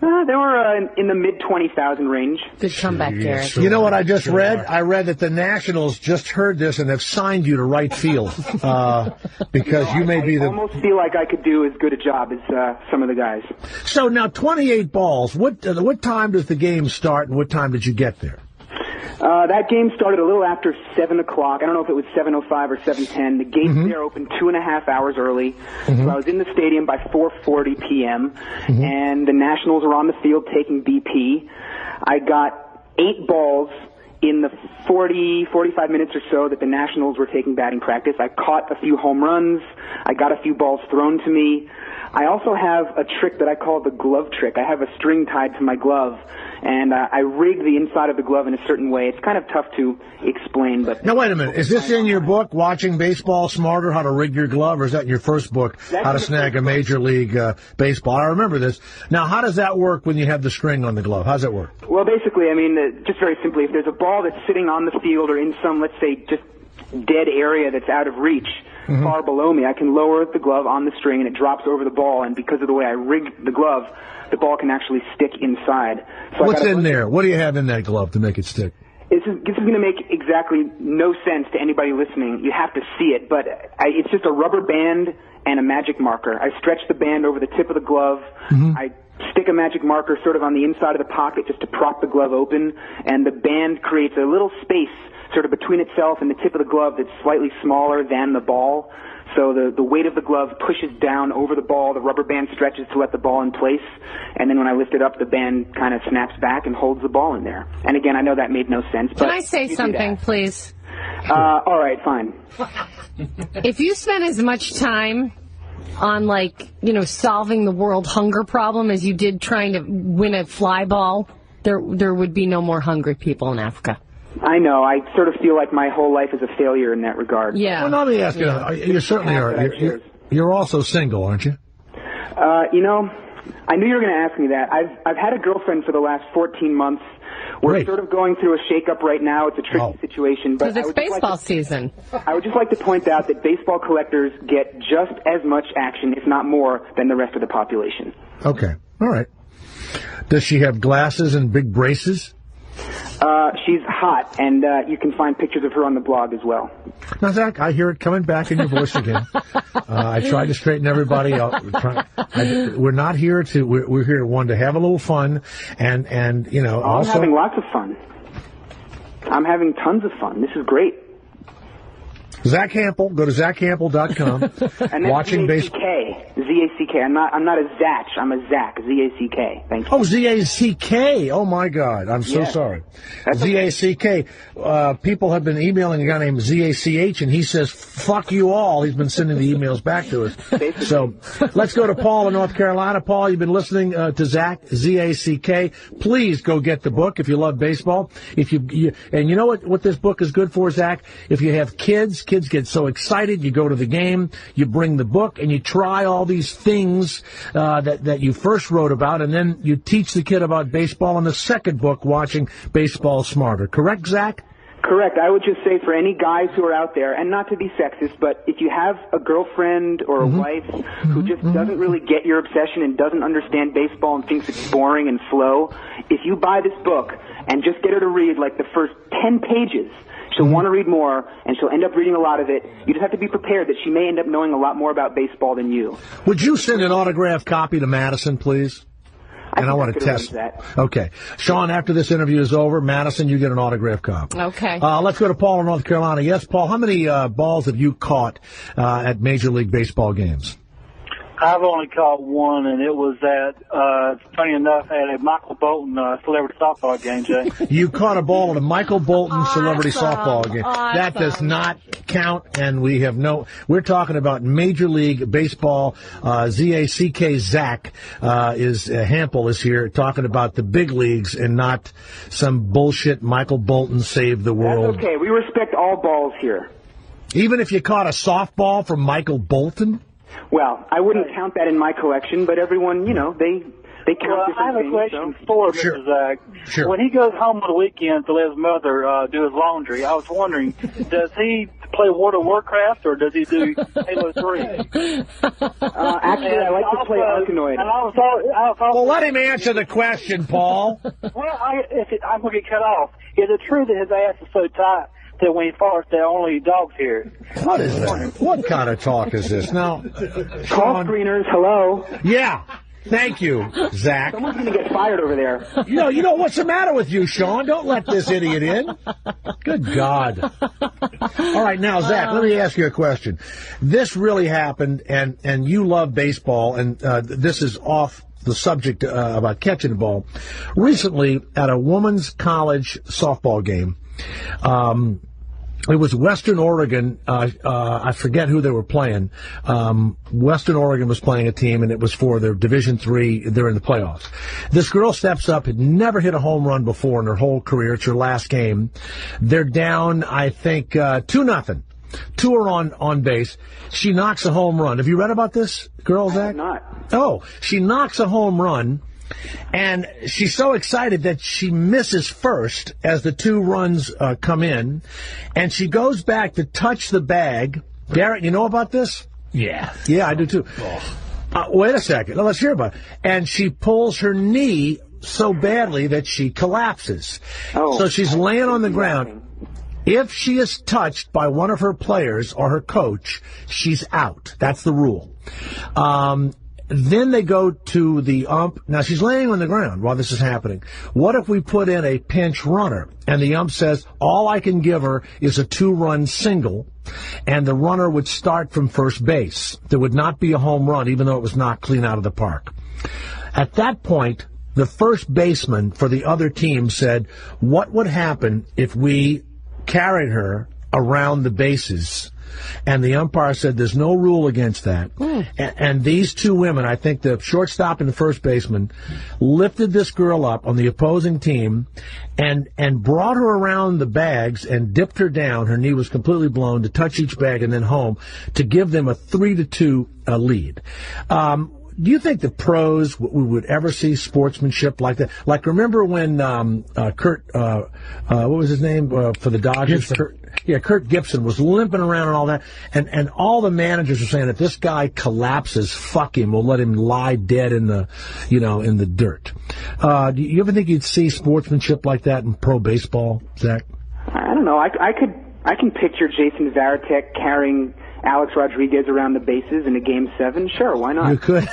They were in the mid-20,000 range. Good comeback, Garrett. You know what I just read? I read that the Nationals just heard this and have signed you to right field because you may be the... I almost feel like I could do as good a job as some of the guys. So now, 28 balls. What time does the game start, and what time did you get there? That game started a little after 7 o'clock. I don't know if it was 7:05 or 7:10. The gates there opened 2.5 hours early. So I was in the stadium by 4:40 p.m., and the Nationals were on the field taking BP. I got 8 balls in the 45 minutes or so that the Nationals were taking batting practice. I caught a few home runs. I got a few balls thrown to me. I also have a trick that I call the glove trick. I have a string tied to my glove, and I rig the inside of the glove in a certain way. It's kind of tough to explain, but... Now, wait a minute. Is this in your book, Watching Baseball Smarter, How to Rig Your Glove, or is that in your first book, How to Snag a Major League Baseball? I remember this. Now, how does that work when you have the string on the glove? How does it work? Well, basically, I mean, just very simply, if there's a ball that's sitting on the field or in some, let's say, just dead area that's out of reach, far below me, I can lower the glove on the string and it drops over the ball, and because of the way I rig the glove, the ball can actually stick inside. So what's in there? What do you have in that glove to make it stick? This is going to make exactly no sense to anybody listening. You have to see it, but it's just a rubber band and a magic marker. I stretch the band over the tip of the glove. I stick a magic marker sort of on the inside of the pocket just to prop the glove open, and the band creates a little space sort of between itself and the tip of the glove that's slightly smaller than the ball. So the weight of the glove pushes down over the ball, the rubber band stretches to let the ball in place, and then when I lift it up, the band kind of snaps back and holds the ball in there. And again, I know that made no sense, but... Can I say something, please? All right, fine. If you spend as much time on, solving the world hunger problem as you did trying to win a fly ball, there would be no more hungry people in Africa. I know. I sort of feel like my whole life is a failure in that regard. Yeah. Well, let me ask you. You certainly are. You're also single, aren't you? I knew you were going to ask me that. I've had a girlfriend for the last 14 months. We're sort of going through a shakeup right now. It's a tricky situation. Because it's baseball season. I would just like to point out that baseball collectors get just as much action, if not more, than the rest of the population. Okay. All right. Does she have glasses and big braces? She's hot, and you can find pictures of her on the blog as well. Now, Zach, I hear it coming back in your voice again. I tried to straighten everybody out. We're not here to. We're here to have a little fun, and you know. I'm also having lots of fun. I'm having tons of fun. This is great. Zach Hampel. Go to ZachHampel.com. And watching baseball. Z-A-C-K. I'm not a Zach. I'm a Zach. Z-A-C-K. Thank you. Oh, Z-A-C-K. Oh, my God. I'm so sorry. Z-A-C-K. People have been emailing a guy named Z-A-C-H, and he says, fuck you all. He's been sending the emails back to us. So let's go to Paul in North Carolina. Paul, you've been listening to Zach, Z-A-C-K. Please go get the book if you love baseball. And you know what this book is good for, Zach? If you have kids get so excited, you go to the game, you bring the book, and you try all these things that you first wrote about, and then you teach the kid about baseball in the second book, Watching Baseball Smarter. Correct, Zach? Correct. I would just say for any guys who are out there, and not to be sexist, but if you have a girlfriend or a wife who just doesn't really get your obsession and doesn't understand baseball and thinks it's boring and slow, if you buy this book and just get her to read like the first 10 pages, she'll want to read more, and she'll end up reading a lot of it. You just have to be prepared that she may end up knowing a lot more about baseball than you. Would you send an autographed copy to Madison, please? And I want to test that. Okay. Sean, after this interview is over, Madison, you get an autographed copy. Okay. Let's go to Paul in North Carolina. Yes, Paul, how many balls have you caught at Major League Baseball games? I've only caught one, and it was funny enough, at a Michael Bolton celebrity softball game, Jay. You caught a ball at a Michael Bolton celebrity softball game. Awesome. That does not count, and we're talking about Major League Baseball. Z-A-C-K Zach Hampel is here talking about the big leagues and not some bullshit Michael Bolton saved the world. That's okay. We respect all balls here. Even if you caught a softball from Michael Bolton? Well, I wouldn't count that in my collection, but everyone, they count different I have a things, question for Mr. Zach. Sure. When he goes home on the weekend to let his mother do his laundry, I was wondering, does he play World of Warcraft or does he do Halo 3? Actually, I like to play Arkanoid. Well, let him answer the question, Paul. Well, I'm going to get cut off. Is it true that his ass is so tight that when he farts, there are only dogs here? What is that? What kind of talk is this? Now, call screeners, hello. Yeah. Thank you, Zach. Someone's going to get fired over there. You know what's the matter with you, Sean? Don't let this idiot in. Good God. All right, now, Zach, let me ask you a question. This really happened, and you love baseball, and this is off the subject about catching the ball. Recently, at a women's college softball game, it was Western Oregon. I forget who they were playing. Western Oregon was playing a team, and it was for their Division III. They're in the playoffs. This girl steps up, had never hit a home run before in her whole career. It's her last game. They're down, I think, 2-0. Two are on base. She knocks a home run. Have you read about this girl, Zach? I have not. Oh, she knocks a home run. And she's so excited that she misses first as the two runs come in. And she goes back to touch the bag. Garrett, you know about this? Yeah. Yeah, I do too. Wait a second. Let's hear about it. And she pulls her knee so badly that she collapses. So she's laying on the ground. If she is touched by one of her players or her coach, she's out. That's the rule. Then they go to the ump. Now, she's laying on the ground while this is happening. What if we put in a pinch runner? And the ump says, all I can give her is a 2-run single, and the runner would start from first base. There would not be a home run, even though it was knocked clean out of the park. At that point, the first baseman for the other team said, what would happen if we carried her around the bases? And the umpire said there's no rule against that. And these two women, I think the shortstop and the first baseman, lifted this girl up on the opposing team and brought her around the bags and dipped her down. Her knee was completely blown, to touch each bag and then home, to give them a 3-2 lead. do you think the pros we would ever see sportsmanship like that? Like, remember when Kurt, what was his name for the Dodgers? Kurt Gibson was limping around and all that, and all the managers were saying, if this guy collapses, fuck him, we'll let him lie dead in the, in the dirt. Do you ever think you'd see sportsmanship like that in pro baseball, Zach? I don't know. I can picture Jason Varitek carrying Alex Rodriguez around the bases in a Game 7? Sure, why not? You could.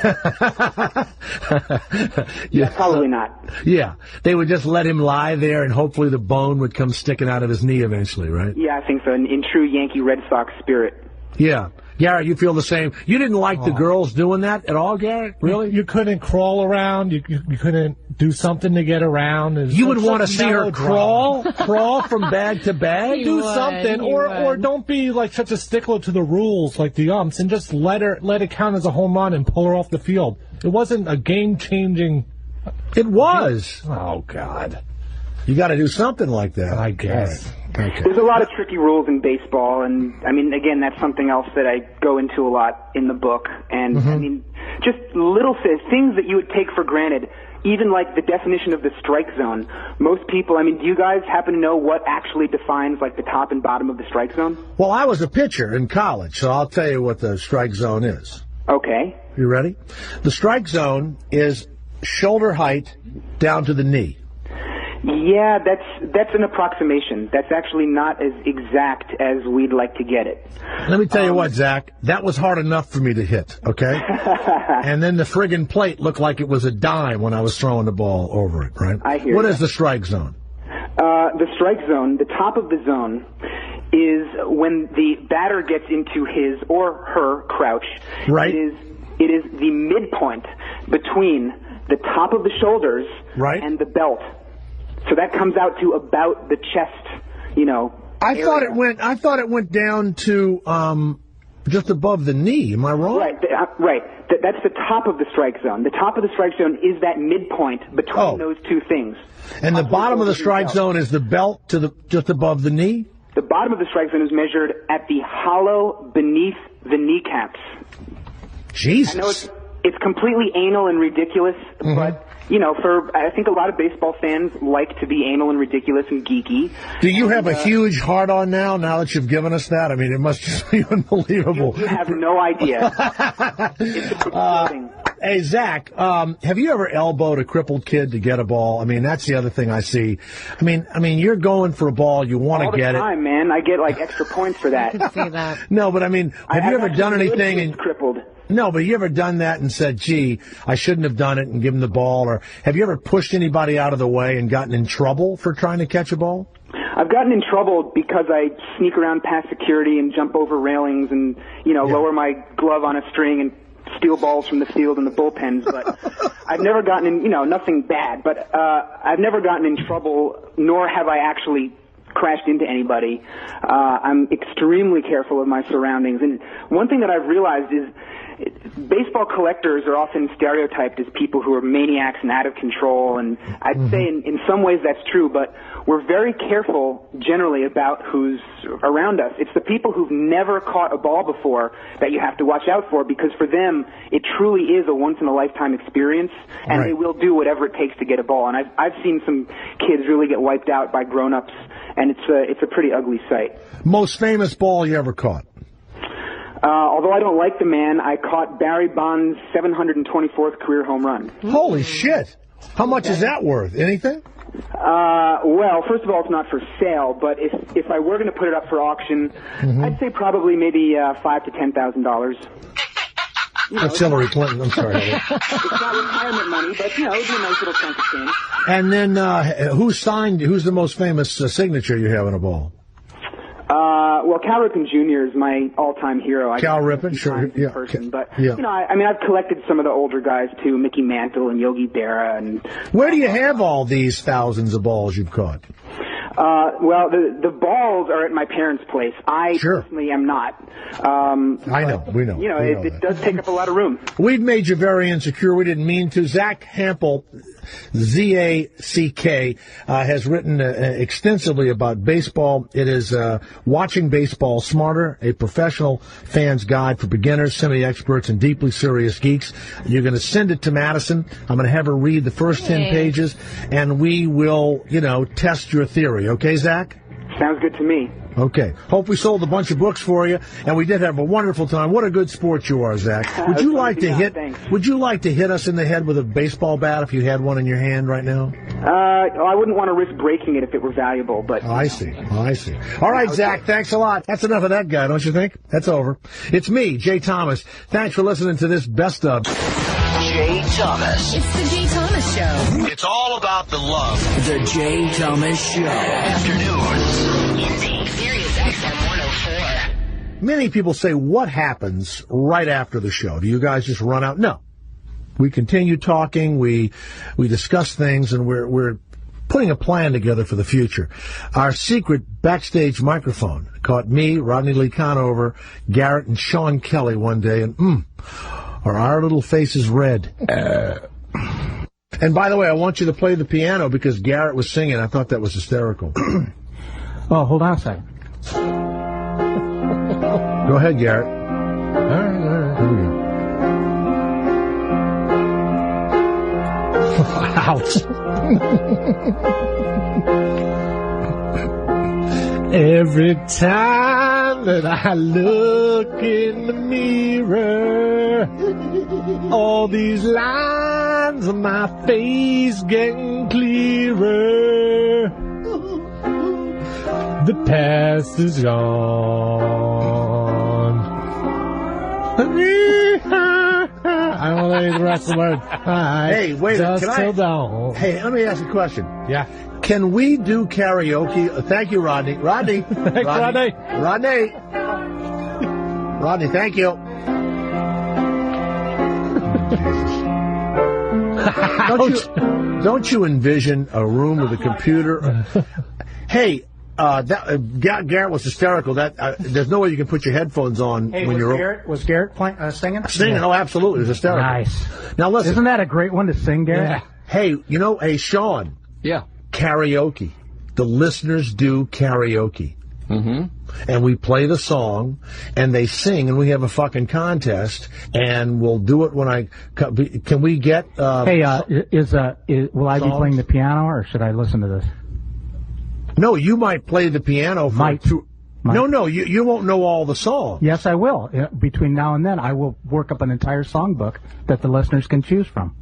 Yeah, probably not. Yeah, they would just let him lie there, and hopefully the bone would come sticking out of his knee eventually, right? Yeah, I think so, in true Yankee Red Sox spirit. Yeah. Garrett, you feel the same? You didn't like the girls doing that at all, Garrett? Really? You couldn't crawl around. You couldn't do something to get around. You would want to see her crawl from bag to bag? Do something, or don't be like such a stickler to the rules like the umps, and just let it count as a home run and pull her off the field. It wasn't a game-changing... It was. Oh, God. You got to do something like that. I guess. Okay. There's a lot of tricky rules in baseball, and I mean, again, that's something else that I go into a lot in the book. And I mean, just little things that you would take for granted, even like the definition of the strike zone. Most people, I mean, do you guys happen to know what actually defines like the top and bottom of the strike zone? Well, I was a pitcher in college, so I'll tell you what the strike zone is. Okay. You ready? The strike zone is shoulder height down to the knee. Yeah, that's an approximation. That's actually not as exact as we'd like to get it. Let me tell you what, Zach, that was hard enough for me to hit, okay? And then the friggin' plate looked like it was a dime when I was throwing the ball over it, right? I hear What that. is the strike zone? The strike zone, the top of the zone, is when the batter gets into his or her crouch. Right. It is the midpoint between the top of the shoulders and the belt. So that comes out to about the chest, I thought it went down to just above the knee. Am I wrong? Right. That's the top of the strike zone. The top of the strike zone is that midpoint between those two things. And the bottom of the strike zone is the belt to just above the knee? The bottom of the strike zone is measured at the hollow beneath the kneecaps. Jesus. I know it's completely anal and ridiculous, but I think a lot of baseball fans like to be anal and ridiculous and geeky. Do you have a huge heart-on now that you've given us that? I mean, it must just be unbelievable. You have no idea. It's exploding. Hey, Zach, have you ever elbowed a crippled kid to get a ball? I mean, that's the other thing I see. I mean, you're going for a ball, you want to get it. All the time, man. I get, extra points for that. See that. No, but I mean, have you ever done anything and crippled? No, but you ever done that and said, gee, I shouldn't have done it and given the ball? Or have you ever pushed anybody out of the way and gotten in trouble for trying to catch a ball? I've gotten in trouble because I sneak around past security and jump over railings and, lower my glove on a string and steal balls from the field and the bullpens. But I've never gotten in, nothing bad. But I've never gotten in trouble, nor have I actually crashed into anybody. I'm extremely careful of my surroundings. And one thing that I've realized is baseball collectors are often stereotyped as people who are maniacs and out of control, and I'd say in some ways that's true, but we're very careful generally about who's around us. It's the people who've never caught a ball before that you have to watch out for, because for them it truly is a once-in-a-lifetime experience, and they will do whatever it takes to get a ball. And I've seen some kids really get wiped out by grown-ups, and it's a pretty ugly sight. Most famous ball you ever caught? Although I don't like the man, I caught Barry Bonds' 724th career home run. Holy shit! How much is that worth? Anything? Well, first of all, it's not for sale, but if I were going to put it up for auction, I'd say probably maybe $5,000 to $10,000. That's Hillary Clinton. I'm sorry. It's not retirement money, but it'd be a nice little chunk of change. And then who's the most famous signature you have in a ball? Well, Cal Ripken Jr. is my all-time hero. Cal Ripken, sure, yeah. Person, but I've collected some of the older guys too, Mickey Mantle and Yogi Berra. And where do you have all these thousands of balls you've caught? Well, the balls are at my parents' place. I personally am not. I know, we know. It does take up a lot of room. We've made you very insecure. We didn't mean to. Zach Hampel, Z-A-C-K, has written extensively about baseball. It is Watching Baseball Smarter, a professional fan's guide for beginners, semi-experts, and deeply serious geeks. You're going to send it to Madison. I'm going to have her read the first 10 pages, and we will, test your theory. Okay, Zach? Sounds good to me. Okay. Hope we sold a bunch of books for you, and we did have a wonderful time. What a good sport you are, Zach. Would you like to hit? Would you like to hit us in the head with a baseball bat if you had one in your hand right now? I wouldn't want to risk breaking it if it were valuable, but... I see. All right, Zach, thanks a lot. That's enough of that guy, don't you think? That's over. It's me, Jay Thomas. Thanks for listening to this best of... Jay Thomas. It's the Jay Thomas Show. It's all about the love. The Jay Thomas Show. Afternoons. Sirius XM 104. Many people say, what happens right after the show? Do you guys just run out? No. We continue talking, we discuss things, and we're putting a plan together for the future. Our secret backstage microphone caught me, Rodney Lee Conover, Garrett, and Sean Kelly one day, and are our little faces red. And by the way, I want you to play the piano because Garrett was singing. I thought that was hysterical. Oh, hold on a second. Go ahead, Garrett. All right. Here we go. Ouch. Every time that I look in the mirror, all these lines on my face getting clearer. The past is gone. I don't know the rest of the words. Hey, wait a minute. Hey, let me ask you a question. Yeah. Can we do karaoke? Thank you, Rodney. Rodney. Thanks, Rodney. Rodney. Rodney, thank you. Don't you envision a room with a computer? Hey, Garrett was hysterical. There's no way you can put your headphones on when you're. Was Garrett singing? Singing? Oh, absolutely. It was hysterical. Nice. Now listen. Isn't that a great one to sing, Garrett? Yeah. Hey, hey, Sean. Yeah. Karaoke. The listeners do karaoke. Mm-hmm. And we play the song, and they sing, and we have a fucking contest, and we'll do it when I... Can we get... Hey, will I be playing the piano, or should I listen to this? No, you might play the piano. No, you won't know all the songs. Yes, I will. Between now and then, I will work up an entire songbook that the listeners can choose from.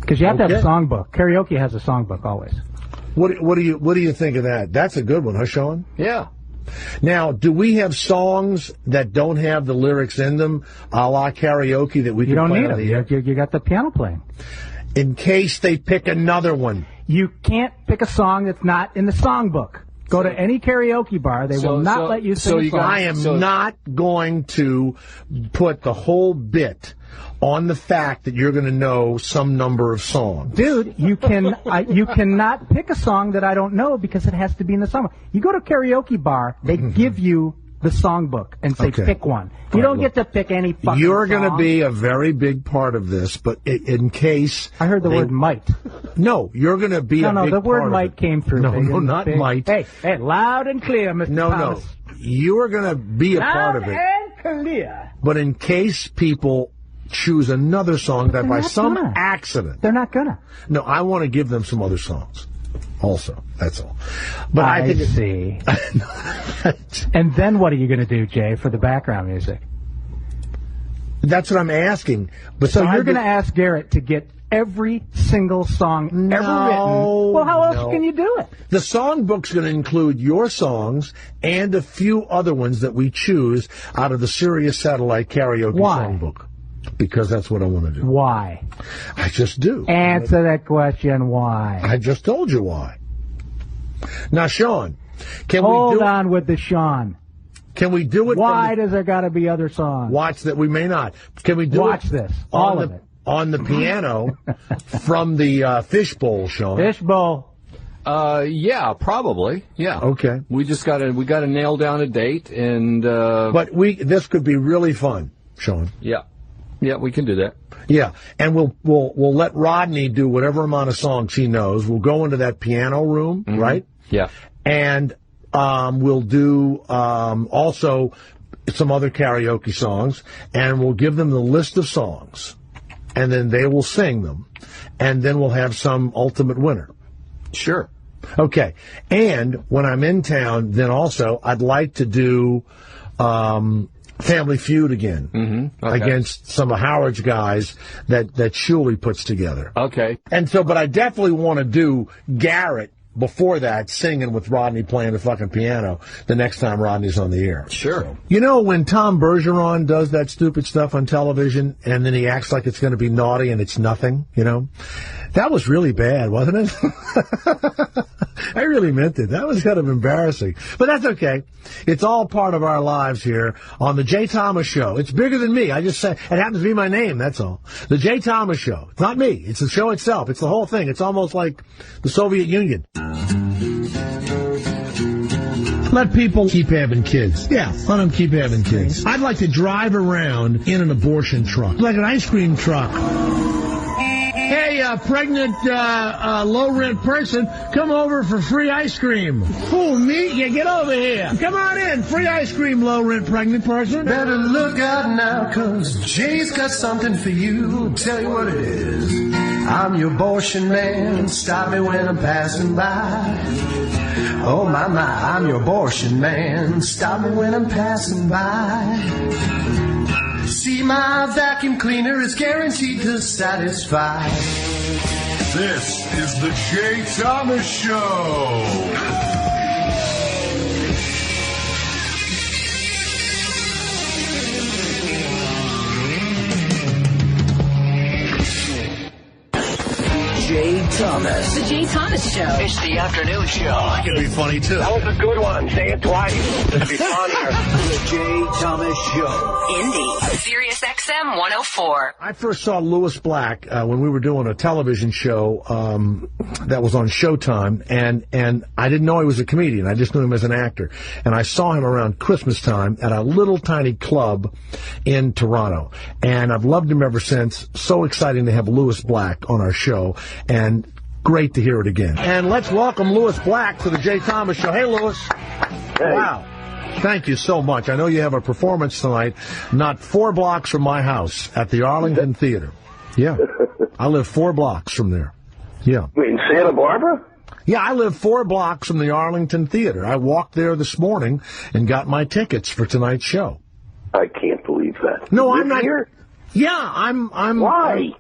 Because you have to have a songbook. Karaoke has a songbook always. What do you think of that? That's a good one, huh, Sean? Yeah. Now, do we have songs that don't have the lyrics in them, a la karaoke, that we can play on the air? You got the piano playing. In case they pick another one. You can't pick a song that's not in the songbook. Go to any karaoke bar. They will not let you sing a song. I am not going to put the whole bit on the fact that you're going to know some number of songs. Dude, you cannot pick a song that I don't know because it has to be in the songbook. You go to a karaoke bar, they give you the songbook and say pick one. You don't get to pick any fucking You're song. going to be a very big part of this, but in case... I heard the word might. No, you're going to be a big part of it. No, the word might came through. No, not might. Hey, loud and clear, Mr. Thomas. No. You are going to be a part of it. Loud and clear. But in case people choose another song that by some accident... They're not going to. No, I want to give them some other songs. Also, that's all. But I think see. And then what are you going to do, Jay, for the background music? That's what I'm asking. But so you're going to ask Garrett to get every single song ever written. Well, how else can you do it? The songbook's going to include your songs and a few other ones that we choose out of the Sirius Satellite Karaoke Songbook. Because that's what I want to do. Why? I just do. Answer that question, why? I just told you why. Now, Sean, can Hold on with the Sean. Can we do it? Why does there got to be other songs? Watch that. We may not. Can we do Watch this. All of it. On the piano from the fishbowl, Sean. Fishbowl. Yeah, probably. Yeah. Okay. We gotta nail down a date and. But this could be really fun, Sean. Yeah. Yeah, we can do that. Yeah, and we'll let Rodney do whatever amount of songs he knows. We'll go into that piano room, right? Yeah. And we'll do also some other karaoke songs, and we'll give them the list of songs, and then they will sing them, and then we'll have some ultimate winner. Sure. Okay. And when I'm in town, then also I'd like to do Family Feud again against some of Howard's guys that Shuley puts together. Okay. And so, but I definitely want to do Garrett before that, singing with Rodney playing the fucking piano the next time Rodney's on the air. Sure. You know, when Tom Bergeron does that stupid stuff on television and then he acts like it's going to be naughty and it's nothing, you know? That was really bad, wasn't it? I really meant it. That was kind of embarrassing. But that's okay. It's all part of our lives here on The Jay Thomas Show. It's bigger than me. I just say it happens to be my name, that's all. The Jay Thomas Show. It's not me. It's the show itself. It's the whole thing. It's almost like the Soviet Union. Let people keep having kids. Yeah, let them keep having kids. I'd like to drive around in an abortion truck, like an ice cream truck. Hey, pregnant, low-rent person, come over for free ice cream. Who, me? Yeah, get over here. Come on in. Free ice cream, low-rent pregnant person. Better look out now, 'cause Jay's got something for you. Tell you what it is. I'm your abortion man. Stop me when I'm passing by. Oh, my, I'm your abortion man. Stop me when I'm passing by. See, my vacuum cleaner is guaranteed to satisfy. This is the Jay Thomas Show. Jay Thomas. The Jay Thomas Show. It's the afternoon show. That could be funny, too. That was a good one. Say it twice. It'll be funnier. The Jay Thomas Show. Indy. Sirius XM 104. I first saw Lewis Black when we were doing a television show that was on Showtime, and I didn't know he was a comedian. I just knew him as an actor. And I saw him around Christmas time at a little tiny club in Toronto. And I've loved him ever since. So exciting to have Lewis Black on our show. And great to hear it again. And let's welcome Lewis Black to the Jay Thomas Show. Hey, Lewis. Hey. Wow. Thank you so much. I know you have a performance tonight, not 4 blocks from my house at the Arlington Theater. Yeah. I live 4 blocks from there. Yeah. Wait, in Santa Barbara? Yeah, I live 4 blocks from the Arlington Theater. I walked there this morning and got my tickets for tonight's show. I can't believe that. No, You I'm live not. Here? Yeah, I'm. Why?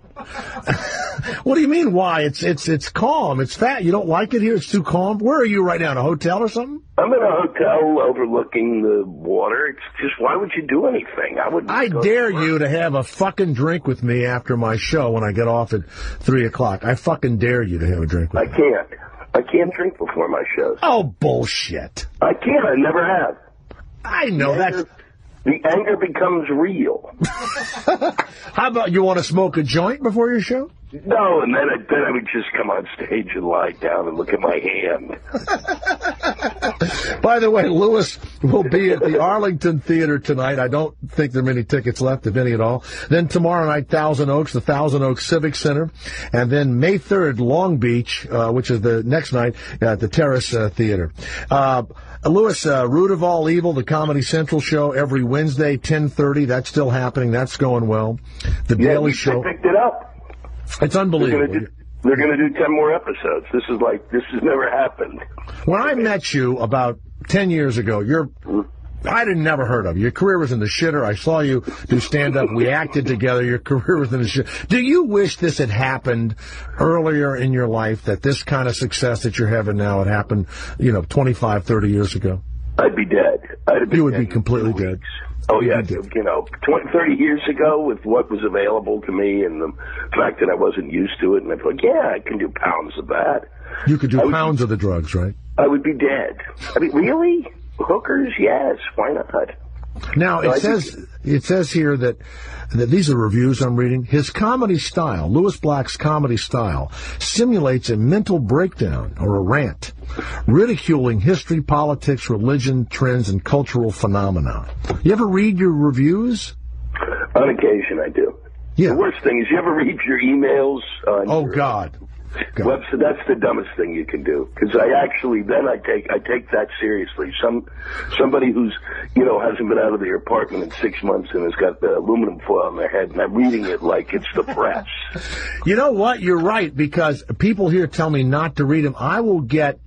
What do you mean? Why? It's calm. It's fat. You don't like it here? It's too calm. Where are you right now? In a hotel or something? I'm in a hotel overlooking the water. It's just, why would you do anything? I dare you to have a fucking drink with me after my show when I get off at 3 o'clock. I fucking dare you to have a drink with me. I can't drink before my shows. Oh, bullshit. I can't. I never have. I know that. The anger becomes real. How about you want to smoke a joint before your show? No, and then I would just come on stage and lie down and look at my hand. By the way, Lewis will be at the Arlington Theater tonight. I don't think there are many tickets left, if any at all. Then tomorrow night, Thousand Oaks, the Thousand Oaks Civic Center. And then May 3rd, Long Beach, which is the next night at the Terrace Theater. Lewis, Root of All Evil, the Comedy Central show every Wednesday, 10:30. That's still happening. That's going well. The Daily Show. I picked it up. It's unbelievable. They're going to do 10 more episodes. This has never happened. When I met you about 10 years ago, I didn't never heard of you. Your career was in the shitter. I saw you do stand-up. We acted together. Your career was in the shitter. Do you wish this had happened earlier in your life, that this kind of success that you're having now had happened, 25, 30 years ago? I'd be dead. You would be completely dead. Oh, yeah. 20, 30 years ago, with what was available to me and the fact that I wasn't used to it, and I thought, yeah, I can do pounds of that. You could do pounds of the drugs, right? I would be dead. I mean, really? Hookers? Yes. Why not? Now, it says here that these are reviews I'm reading. His comedy style, Lewis Black's comedy style, simulates a mental breakdown or a rant, ridiculing history, politics, religion, trends, and cultural phenomena. You ever read your reviews? On occasion, I do. Yeah. The worst thing is you ever read your emails on Oh, God. website? That's the dumbest thing you can do. Because I take that seriously. Somebody who's, hasn't been out of their apartment in 6 months and has got the aluminum foil on their head, and I'm reading it like it's the press. You know what? You're right, because people here tell me not to read them. I will get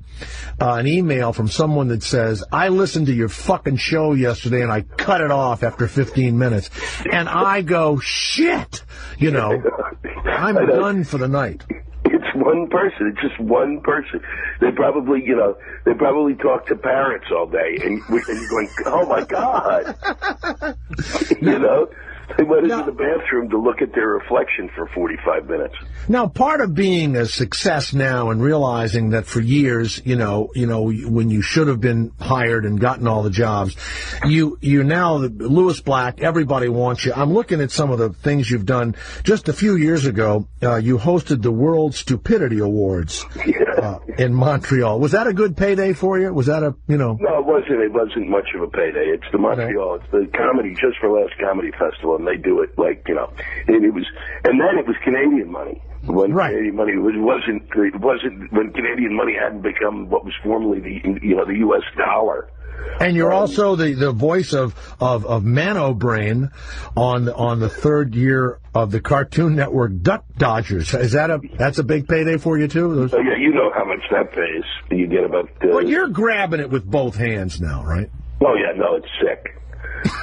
an email from someone that says, I listened to your fucking show yesterday and I cut it off after 15 minutes. And I go, shit! I'm done for the night. It's one person. It's just one person. They probably talk to parents all day, and you're going, oh my God. They went into the bathroom to look at their reflection for 45 minutes. Now, part of being a success now and realizing that for years, when you should have been hired and gotten all the jobs, you now, Lewis Black, everybody wants you. I'm looking at some of the things you've done. Just a few years ago, you hosted the World Stupidity Awards in Montreal. Was that a good payday for you? Was that No, it wasn't. It wasn't much of a payday. It's the Montreal. It's the comedy, Just for Laughs Comedy Festival. And they do it and it was Canadian money. When Canadian money wasn't when Canadian money hadn't become what was formerly the U.S. dollar. And you're also the voice of Mano Brain on the third year of the Cartoon Network Duck Dodgers. That's a big payday for you too? Oh, yeah, you know how much that pays. You get about. Well, you're grabbing it with both hands now, right? Oh yeah, no, it's sick.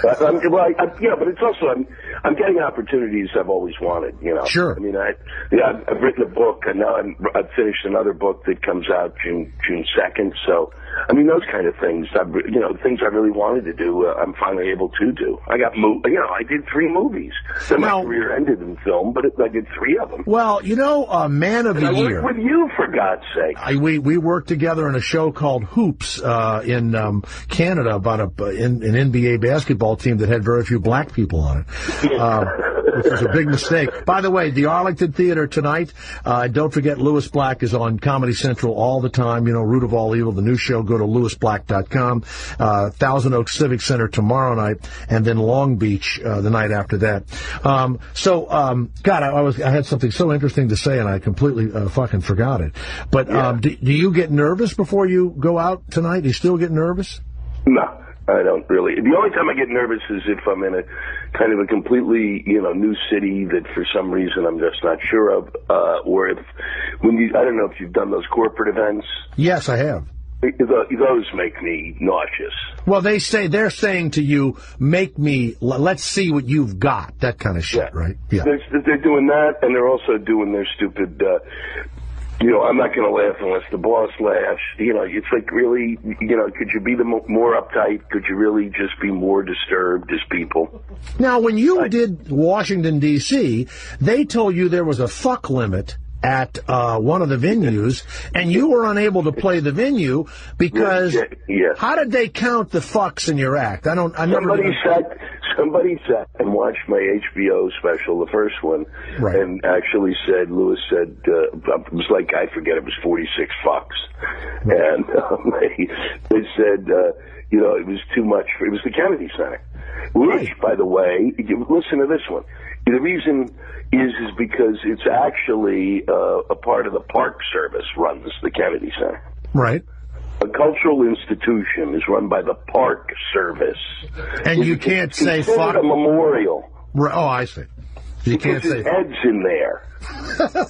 But it's also I'm getting opportunities I've always wanted. Sure. I mean, I've written a book, and now I've finished another book that comes out June 2nd. So, I mean, those kind of things. Things I really wanted to do. I'm finally able to do. I did 3 movies. Then my career ended in film, but I did 3 of them. Well, Man of the Year. I worked with you, for God's sake. We worked together in a show called Hoops in Canada about an NBA basketball team that had very few black people on it, which was a big mistake. By the way, the Arlington Theater tonight. Don't forget, Lewis Black is on Comedy Central all the time. Root of All Evil, the new show. Go to lewisblack.com. Thousand Oaks Civic Center tomorrow night, and then Long Beach the night after that. God, I had something so interesting to say, and I completely fucking forgot it. But do you get nervous before you go out tonight? Do you still get nervous? No, I don't really. The only time I get nervous is if I'm in a kind of a completely, new city that for some reason I'm just not sure of, or I don't know if you've done those corporate events. Yes, I have. Those make me nauseous. Well, they're saying to you, let's see what you've got, that kind of shit, right? Yeah. They're doing that, and they're also doing their stupid, I'm not going to laugh unless the boss laughs. It's like, really, could you be more uptight? Could you really just be more disturbed as people? Now, when you did Washington, D.C., they told you there was a fuck limit at one of the venues, and you were unable to play the venue because how did they count the fucks in your act? Somebody sat and watched my HBO special, the first one, and actually said, Lewis said, it was like, I forget, it was 46 fucks. And they said, it was too much. It was the Kennedy Center, which, by the way, listen to this one. The reason is because it's actually a part of the Park Service runs the Kennedy Center. Right. A cultural institution is run by the Park Service. And you can't say fuck. It's a memorial. Right. Oh, I see. You can't say. His head's in there.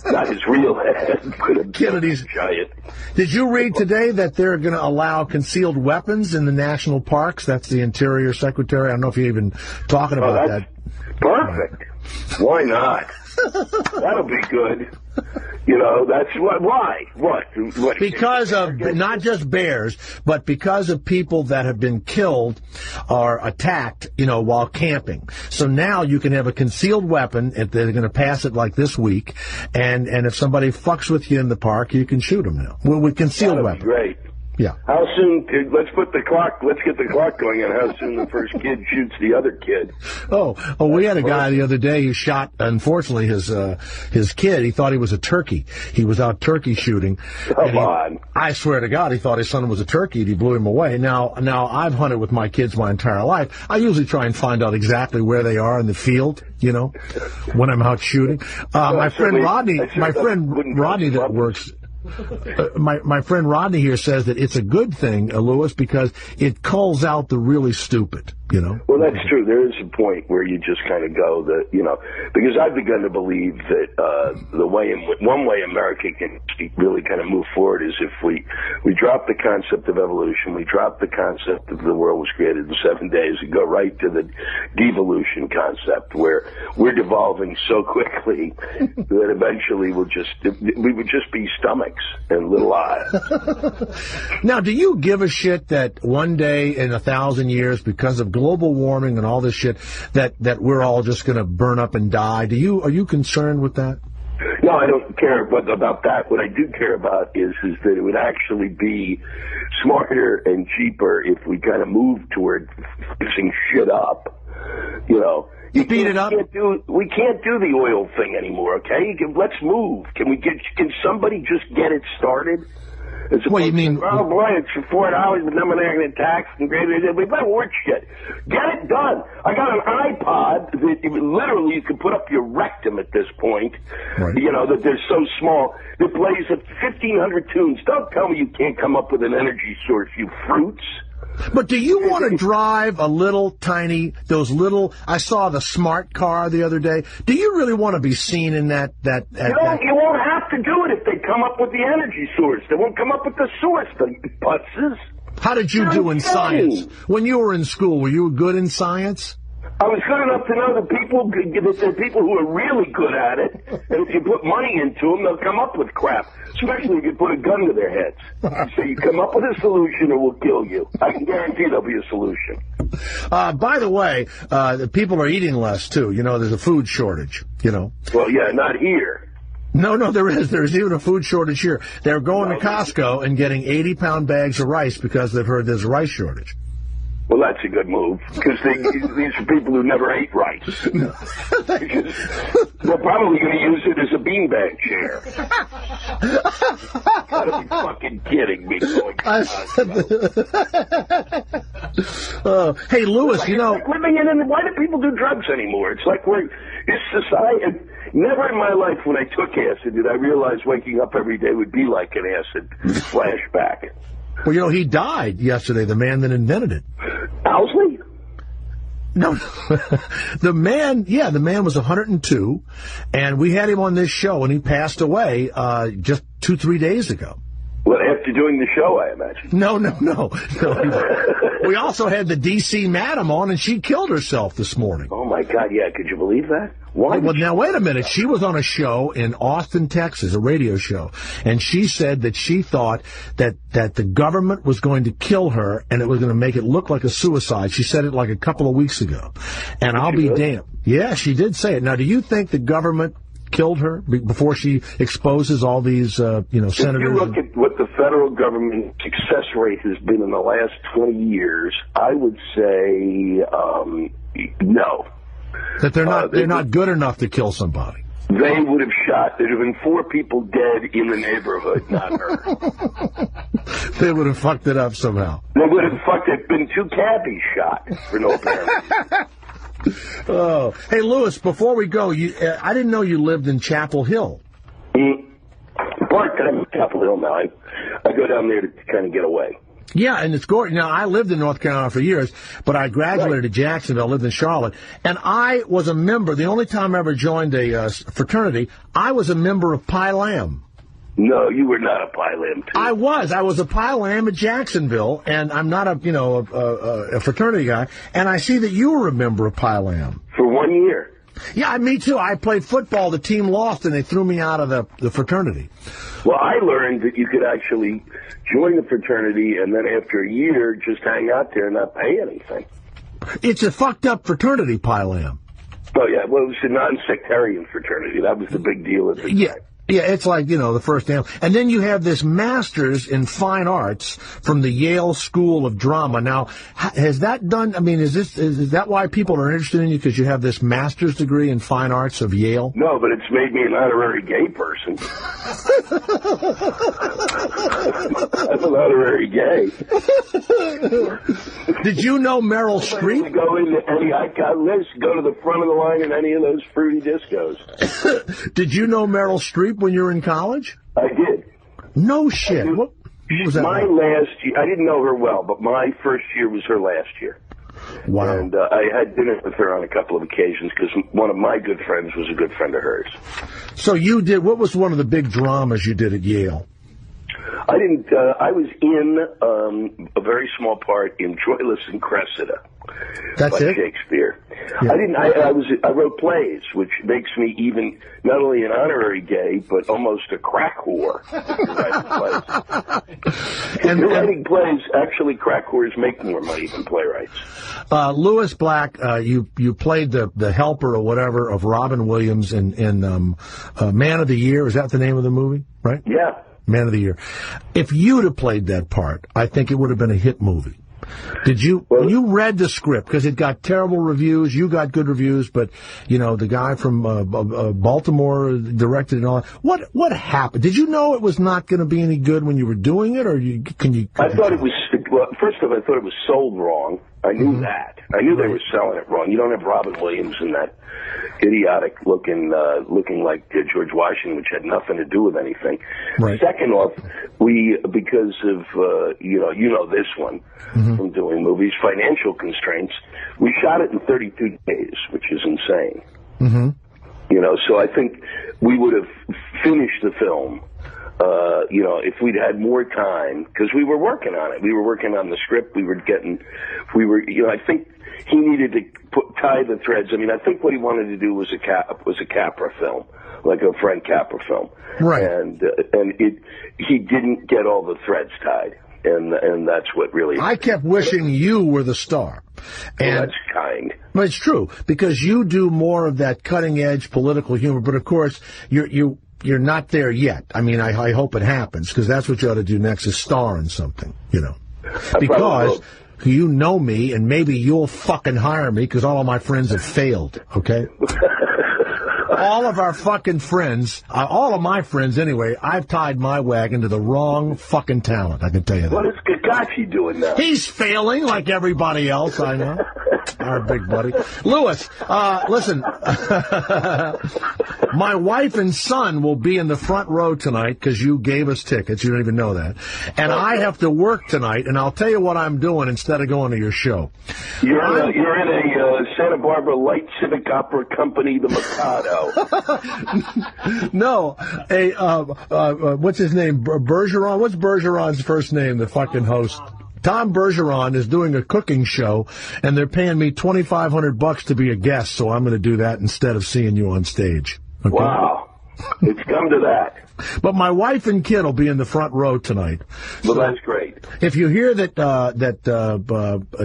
Not his real head. Kennedy's giant. Did you read today that they're going to allow concealed weapons in the national parks? That's the Interior Secretary. I don't know if you're even talking about that. Perfect. Why not? That'll be good. That's why. What? Because of not just bears, but because of people that have been killed or attacked, while camping. So now you can have a concealed weapon, and they're going to pass it like this week, and if somebody fucks with you in the park, you can shoot them now with concealed weapon. Great. Yeah. How soon? Let's get the clock going on how soon the first kid shoots the other kid. Oh, we had a guy the other day who shot, unfortunately, his kid. He thought he was a turkey. He was out turkey shooting. Come on. I swear to God, he thought his son was a turkey, and he blew him away. Now I've hunted with my kids my entire life. I usually try and find out exactly where they are in the field, when I'm out shooting. My friend Rodney that works. My friend Rodney here says that it's a good thing, Lewis, because it culls out the really stupid, Well, that's true. There is a point where you just kind of go because I've begun to believe that one way America can really kind of move forward is if we drop the concept of evolution, we drop the concept of the world was created in 7 days, and go right to the devolution concept, where we're devolving so quickly that eventually we would just be stomachs and little eyes. Now, do you give a shit that one day in 1,000 years, because of global warming and all this shit, that we're all just going to burn up and die? Are you concerned with that? No, I don't care about that. What I do care about is that it would actually be smarter and cheaper if we kind of move toward fixing shit up. You beat it up. We can't do the oil thing anymore. Okay, let's move. Can somebody just get it started? What you mean? Oh boy, it's for $4, but then we're going to tax and we better work shit. Get it done. I got an iPod that literally you can put up your rectum at this point. Right. That they're so small. That plays 1,500 tunes. Don't tell me you can't come up with an energy source, you fruits. But do you want to drive a I saw the smart car the other day. Do you really want to be seen in that? You won't have to do it if they come up with the energy source. They won't come up with the source, the putzes. How did you do in science? When you were in school, were you good in science? I was good enough to know that there are people who are really good at it, and if you put money into them, they'll come up with crap, especially if you put a gun to their heads. So you come up with a solution or we'll kill you. I can guarantee there'll be a solution. By the way, the people are eating less, too. There's a food shortage, Well, yeah, not here. No, there is. There's even a food shortage here. They're going to Costco and getting 80-pound bags of rice because they've heard there's a rice shortage. Well, that's a good move, because these are people who never ate rice. They're probably going to use it as a beanbag chair. Gotta be fucking kidding me. Hey, Lewis, it's like living why do people do drugs anymore? It's like it's society. Never in my life when I took acid did I realize waking up every day would be like an acid flashback. Well, he died yesterday, the man that invented it. Owsley? No. The man was 102, and we had him on this show, and he passed away just 2-3 days ago. Well, after doing the show, I imagine. No. We also had the D.C. Madam on, and she killed herself this morning. Oh, my God, yeah. Could you believe that? Why? Well, now, wait a minute. She was on a show in Austin, Texas, a radio show, and she said that she thought that the government was going to kill her, and it was going to make it look like a suicide. She said it like a couple of weeks ago. And I'll be damned. Yeah, she did say it. Now, do you think the government killed her before she exposes all these, senators? If you look at what the federal government success rate has been in the last 20 years, I would say no. That they're not good enough to kill somebody. They would have shot. There'd have been 4 people dead in the neighborhood, not her. They would have fucked it up somehow. They would have been 2 cabbies shot for no apparent reason. Oh, hey, Lewis, before we go, I didn't know you lived in Chapel Hill. Part-time in Chapel Hill now. I go down there to kind of get away. Yeah, and it's gorgeous. Now, I lived in North Carolina for years, but I graduated at Jacksonville, lived in Charlotte, and I was a member. The only time I ever joined a fraternity, I was a member of Pi Lam. No, you were not a Pi Lam, too. I was a Pi Lam at Jacksonville, and I'm not a fraternity guy, and I see that you were a member of Pi Lam. For 1 year. Yeah, me too. I played football. The team lost, and they threw me out of the fraternity. Well, I learned that you could actually join the fraternity and then after a year just hang out there and not pay anything. It's a fucked up fraternity, Pi Lam. Oh, yeah. Well, it was a non-sectarian fraternity. That was the big deal at the time. Yeah, it's like, the first day. And then you have this master's in fine arts from the Yale School of Drama. Now, has that done, is that why people are interested in you, because you have this master's degree in fine arts of Yale? No, but it's made me an honorary gay person. I'm an honorary gay. Did you know Meryl Streep? Go into go to the front of the line in any of those fruity discos. Did you know Meryl Streep when you were in college? I did. No shit. What was that? My last year, I didn't know her well, but my first year was her last year. Wow. And I had dinner with her on a couple of occasions because one of my good friends was a good friend of hers. So what was one of the big dramas you did at Yale? I didn't, I was in a very small part in Troilus and Cressida. That's by it? Shakespeare. Yeah. I wrote plays, which makes me even not only an honorary gay, but almost a crack whore. And writing plays, actually, crack whores make more money than playwrights. Lewis Black, you played the helper or whatever of Robin Williams in Man of the Year. Is that the name of the movie? Right? Yeah. Man of the Year. If you'd have played that part, I think it would have been a hit movie. Did you, when you read the script, because it got terrible reviews, you got good reviews, but, the guy from Baltimore directed it all. What happened? Did you know it was not going to be any good when you were doing it, or I thought it was, first of all, I thought it was sold wrong. I knew that. I knew they were selling it wrong. You don't have Robin Williams in that idiotic looking like George Washington, which had nothing to do with anything. Right. Second off, because of this one from doing movies, financial constraints, we shot it in 32 days, which is insane. Mm-hmm. So I think we would have finished the film. If we'd had more time, because we were working on it. We were working on the script. I think he needed to tie the threads. I think what he wanted to do was a Capra film, like a Frank Capra film. Right. And he didn't get all the threads tied. And that's what really... I kept wishing you were the star. And that's kind. But it's true, because you do more of that cutting-edge political humor, but of course, you're not there yet. I hope it happens, because that's what you ought to do next, is star in something, Because you know me, and maybe you'll fucking hire me, because all of my friends have failed, okay? All of our fucking friends, all of my friends anyway, I've tied my wagon to the wrong fucking talent, I can tell you that. What is Kakashi doing now? He's failing like everybody else, I know. Our big buddy. Lewis, listen, my wife and son will be in the front row tonight because you gave us tickets. You don't even know that. And I have to work tonight, and I'll tell you what I'm doing instead of going to your show. You're in a Santa Barbara Light Civic Opera Company, the Mikado. No. What's his name? Bergeron? What's Bergeron's first name, the fucking host? Tom Bergeron is doing a cooking show, and they're paying me $2,500 to be a guest, so I'm going to do that instead of seeing you on stage. Okay? Wow. It's come to that. But my wife and kid will be in the front row tonight. Well, that's great. If you hear that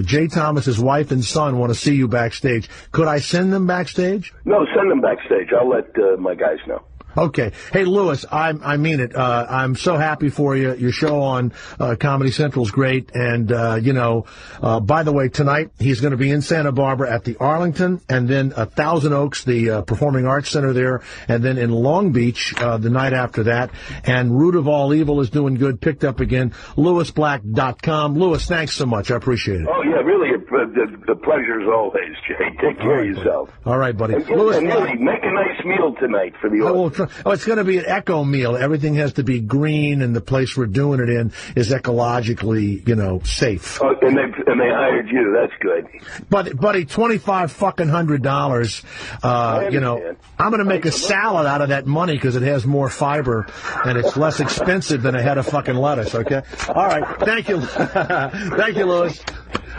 Jay Thomas's wife and son want to see you backstage, could I send them backstage? No, send them backstage. I'll let my guys know. Okay. Hey, Lewis, I mean it. I'm so happy for you. Your show on Comedy Central is great. And, by the way, tonight he's going to be in Santa Barbara at the Arlington, and then Thousand Oaks, the Performing Arts Center there, and then in Long Beach the night after that. And Root of All Evil is doing good, picked up again. LewisBlack.com. Lewis, thanks so much. I appreciate it. Oh, yeah, really. The pleasure is always, Jay. Take care of yourself. All right, buddy. Lewis, make a nice meal tonight for the audience. Oh, it's going to be an eco meal. Everything has to be green, and the place we're doing it in is ecologically, safe. Oh, and they hired you. That's good. Buddy, $2,500. I'm going to make a salad out of that money because it has more fiber and it's less expensive than a head of fucking lettuce. Okay. All right. Thank you. Thank you, Lewis.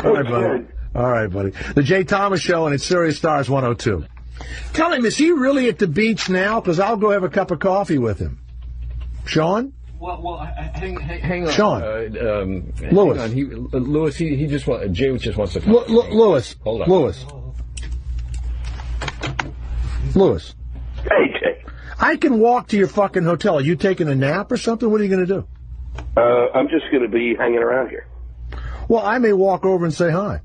All right, buddy. All right, buddy. The Jay Thomas Show, and it's Sirius Stars 102. Tell him, is he really at the beach now? Because I'll go have a cup of coffee with him. Sean? Well, hang on. Sean. Lewis. Hang on. Lewis, he just Jay just wants to talk. Lewis. Hold on. Lewis. Hey, Jay. I can walk to your fucking hotel. Are you taking a nap or something? What are you going to do? I'm just going to be hanging around here. Well, I may walk over and say hi.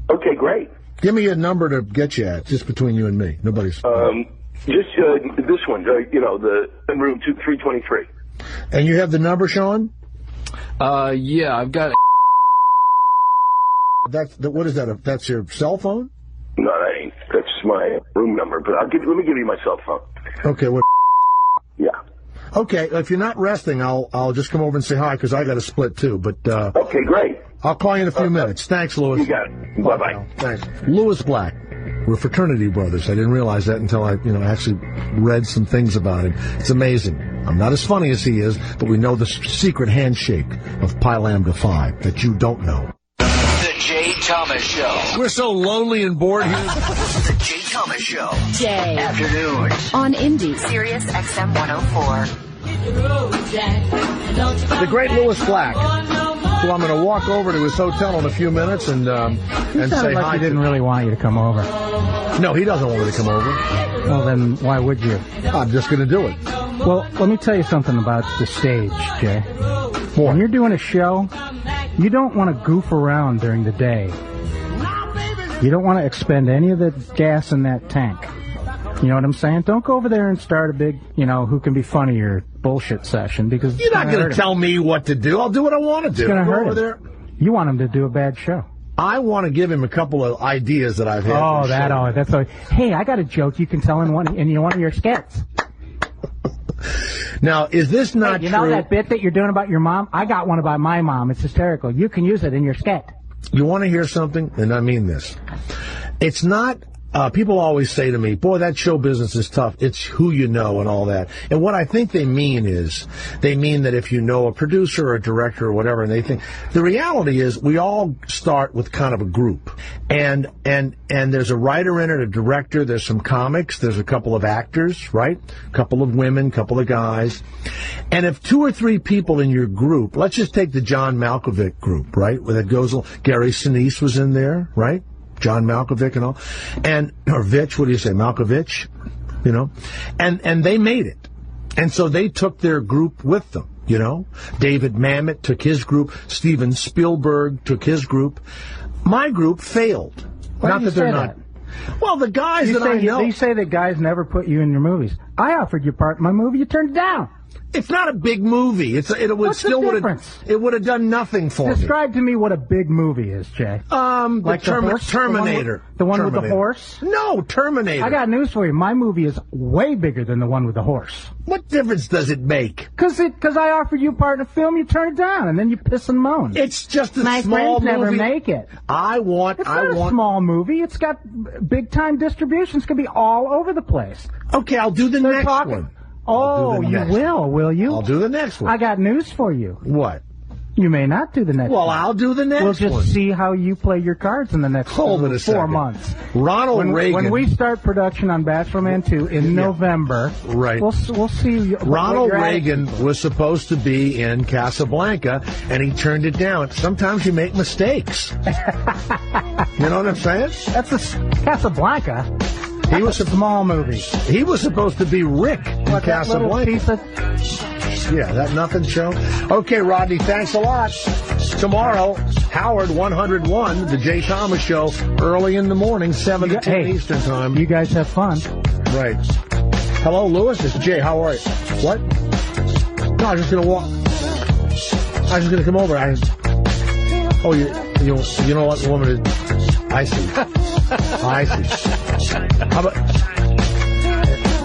Okay, great. Give me a number to get you at, just between you and me. Nobody's... Just this one, the room 323. And you have the number, Sean? Yeah, I've got... What is that? That's your cell phone? No, that ain't. That's my room number, but let me give you my cell phone. Okay, what? Yeah. Okay, if you're not resting, I'll just come over and say hi, because I got to split, too. But okay, great. I'll call you in a few minutes. Thanks, Louis. You got it. Bye-bye. Thanks. Louis Black. We're fraternity brothers. I didn't realize that until I actually read some things about him. It's amazing. I'm not as funny as he is, but we know the secret handshake of Pi Lambda Phi that you don't know. The Jay Thomas Show. We're so lonely and bored here. The Jay Thomas Show. Jay. Afternoons. On Indy. Sirius XM 104. The great Louis Black, who I'm going to walk over to his hotel in a few minutes and say hi. He didn't really want you to come over. No, he doesn't want me to come over. Well, then why would you? I'm just going to do it. Well, let me tell you something about the stage, Jay. When you're doing a show, you don't want to goof around during the day. You don't want to expend any of the gas in that tank. You know what I'm saying? Don't go over there and start a big, who can be funnier bullshit session, because you're not going to tell me what to do. I'll do what I want to do. It's going to hurt him. There. You want him to do a bad show. I want to give him a couple of ideas that I've had. That's all. Hey, I got a joke you can tell in one of your skits. Now, is this not true? You know that bit that you're doing about your mom? I got one about my mom. It's hysterical. You can use it in your skit. You want to hear something? And I mean this. It's not... people always say to me, boy, that show business is tough. It's who you know and all that. And what I think they mean that if you know a producer or a director or whatever, and they think, the reality is we all start with kind of a group. And there's a writer in it, a director, there's some comics, there's a couple of actors, right? A couple of women, couple of guys. And if 2 or 3 people in your group, let's just take the John Malkovich group, right? Where that goes, Gary Sinise was in there, right? John Malkovich and all, or Vitch, what do you say, Malkovich, and they made it, and so they took their group with them, David Mamet took his group, Steven Spielberg took his group. My group failed. Not that they're not. Well, the guys that I know. You say that guys never put you in your movies. I offered you part in my movie, you turned it down. It's not a big movie. It would have done nothing for me. Describe to me what a big movie is, Jay. Like Terminator. The one with the horse? No, Terminator. I got news for you. My movie is way bigger than the one with the horse. What difference does it make? Because I offered you part in a film, you turn it down, and then you piss and moan. It's just a small movie. My friends never make it. It's not a small movie. It's got big time distribution. It's going to be all over the place. Okay, I'll do the next one. Oh, you will you? I'll do the next one. I got news for you. What? You may not do the next one. Well, I'll do the next one. We'll just see how you play your cards in the next 4 months. Ronald Reagan. When we start production on Bachelor Man 2 in November, right? We'll see. Ronald Reagan was supposed to be in Casablanca, and he turned it down. Sometimes you make mistakes. You know what I'm saying? That's Casablanca. He was a small movie. He was supposed to be Rick in Casablanca. That nothing show. Okay, Rodney, thanks a lot. Tomorrow, Howard 101, the Jay Thomas Show, early in the morning, 7 to 10 Eastern Time. You guys have fun. Right. Hello, Lewis. It's Jay. How are you? What? No, I was just going to walk. I was just going to come over. You know what the woman is? I see. I see. How about...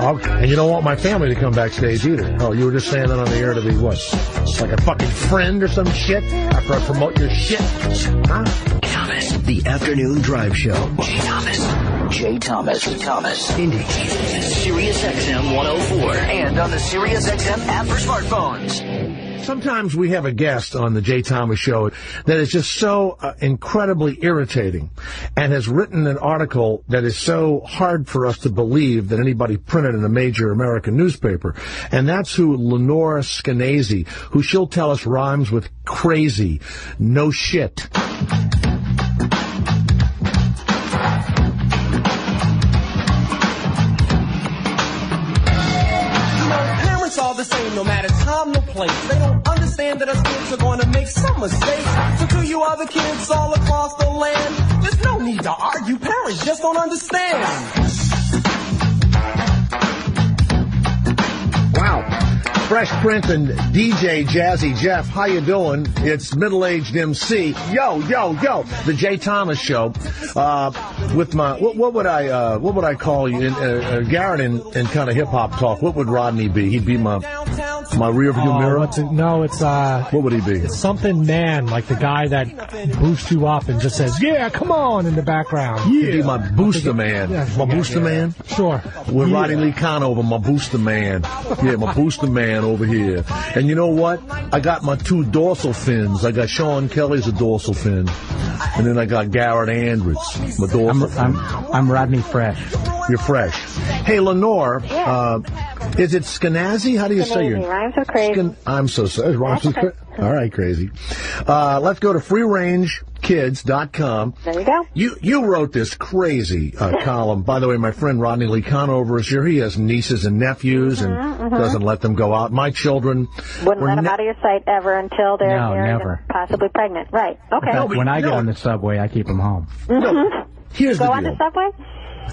And you don't want my family to come backstage either. Oh, you were just saying that on the air to be what? Like a fucking friend or some shit? After I promote your shit? Huh? Thomas, the afternoon drive show. Jay Thomas. Indy. Sirius XM 104. And on the Sirius XM app for smartphones. Sometimes we have a guest on the Jay Thomas Show that is just so incredibly irritating and has written an article that is so hard for us to believe that anybody printed in a major American newspaper. And that's who Lenore Skenazy, who she'll tell us rhymes with crazy. No shit. the same, no matter time, no place. They don't understand that us kids are going to make some mistakes. So to you other kids all across the land, there's no need to argue. Parents just don't understand. Wow. Fresh Prince and DJ Jazzy Jeff, how you doing? It's middle-aged MC. Yo, the Jay Thomas Show. With my what would I call you? Garrett in kind of hip hop talk. What would Rodney be? He'd be my rearview mirror. What would he be? It's something man, like the guy that boosts you up and just says, "Yeah, come on" in the background. He'd be my booster man. My booster man. Sure. With Rodney Lee Conover, my booster man. Yeah, my booster man over here. And you know what? I got my 2 dorsal fins. I got Sean Kelly's a dorsal fin. And then I got Garrett Andrews, my dorsal fin. I'm Rodney Fresh. You're fresh. Hey, Lenore, is it Skenazy? How do you say your name? Rhymes with crazy. I'm so sorry. Rhymes with crazy. All right, crazy. Let's go to freerangekids.com. There you go. You wrote this crazy column. By the way, my friend Rodney Lee Conover is here. He has nieces and nephews and doesn't let them go out. My children wouldn't let them out of your sight ever until they're married never. and possibly pregnant. Right. Okay. In fact, when I get on the subway, I keep them home. Here's go the on deal. the subway?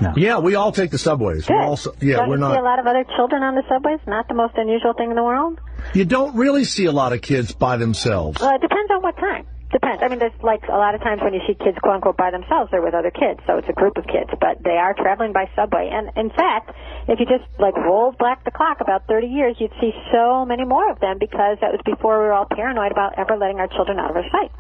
No. Yeah, we all take the subways. Good. Don't you see a lot of other children on the subways? Not the most unusual thing in the world? You don't really see a lot of kids by themselves. Well, it depends on what time. Depends. I mean, there's like a lot of times when you see kids, quote unquote, by themselves, they're with other kids, so it's a group of kids. But they are traveling by subway. And in fact, if you just like rolled back the clock about 30 years, you'd see so many more of them because that was before we were all paranoid about ever letting our children out of our sight.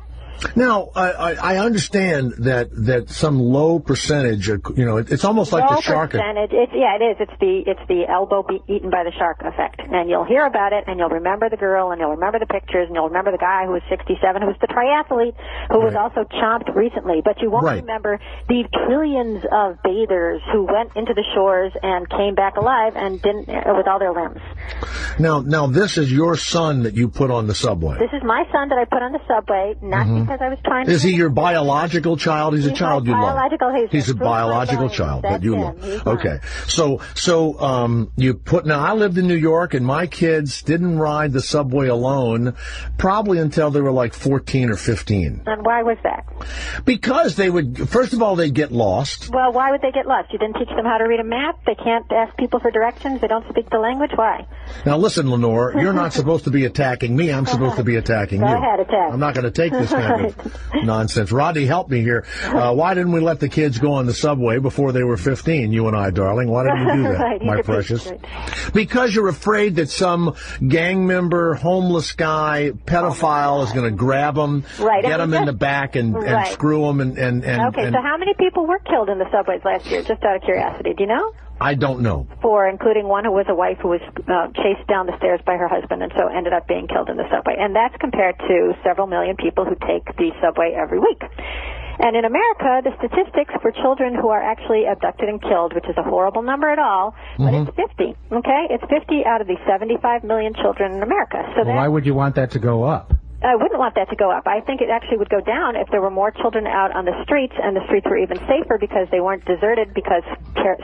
Now, I understand that some low percentage, it's almost like the shark. Percentage. It is. It's the elbow eaten by the shark effect. And you'll hear about it, and you'll remember the girl, and you'll remember the pictures, and you'll remember the guy who was 67, who was the triathlete, who was also chomped recently. But you won't remember the trillions of bathers who went into the shores and came back alive and didn't with all their limbs. Now, this is your son that you put on the subway. This is my son that I put on the subway, not because I was trying to... Is he your biological child? He's a child you love. He's a biological child that you love. Okay. So you put... Now, I lived in New York, and my kids didn't ride the subway alone probably until they were like 14 or 15. And why was that? Because they would... First of all, they'd get lost. Well, why would they get lost? You didn't teach them how to read a map? They can't ask people for directions? They don't speak the language? Why? Now, listen, Lenore, you're not supposed to be attacking me. I'm supposed to be attacking you. Go ahead, attack. I'm not going to take this kind of nonsense. Rodney, help me here. Why didn't we let the kids go on the subway before they were 15, you and I, darling? Why didn't we do that, my precious? Because you're afraid that some gang member, homeless guy, pedophile is going to grab them, get them in the back, and screw them. Okay, so how many people were killed in the subways last year, just out of curiosity? Do you know? I don't know. 4, including one who was a wife who was chased down the stairs by her husband and so ended up being killed in the subway. And that's compared to several million people who take the subway every week. And in America, the statistics for children who are actually abducted and killed, which is a horrible number at all, but it's 50, okay? It's 50 out of the 75 million children in America. So why would you want that to go up? I wouldn't want that to go up. I think it actually would go down if there were more children out on the streets, and the streets were even safer because they weren't deserted because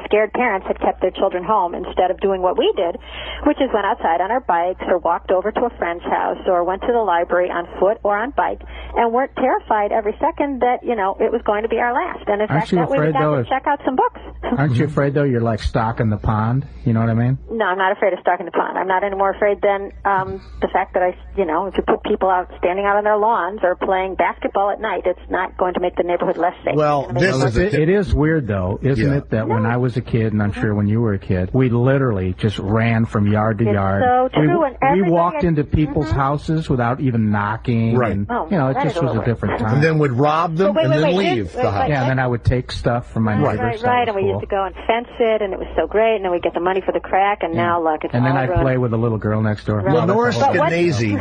scared parents had kept their children home instead of doing what we did, which is went outside on our bikes or walked over to a friend's house or went to the library on foot or on bike and weren't terrified every second that, it was going to be our last. And in fact, that way we got to check out some books. Aren't you afraid, though, you're like stocking the pond? You know what I mean? No, I'm not afraid of stocking the pond. I'm not any more afraid than the fact that if you put people out standing out on their lawns or playing basketball at night, it's not going to make the neighborhood less safe. Well, it is weird, though, isn't it, that when I was a kid, and I'm sure when you were a kid, we literally just ran from yard to yard. So true. We walked into people's houses without even knocking. Right. And, it just was a different time. And then would rob them and then leave the house. Yeah, and then I would take stuff from my neighbors. Right, and we used to go and fence it, and it was so great, and then we'd get the money for the crack, and now, look, it's and all then I'd ruined. Play with a little girl next door. Lenore Skenazy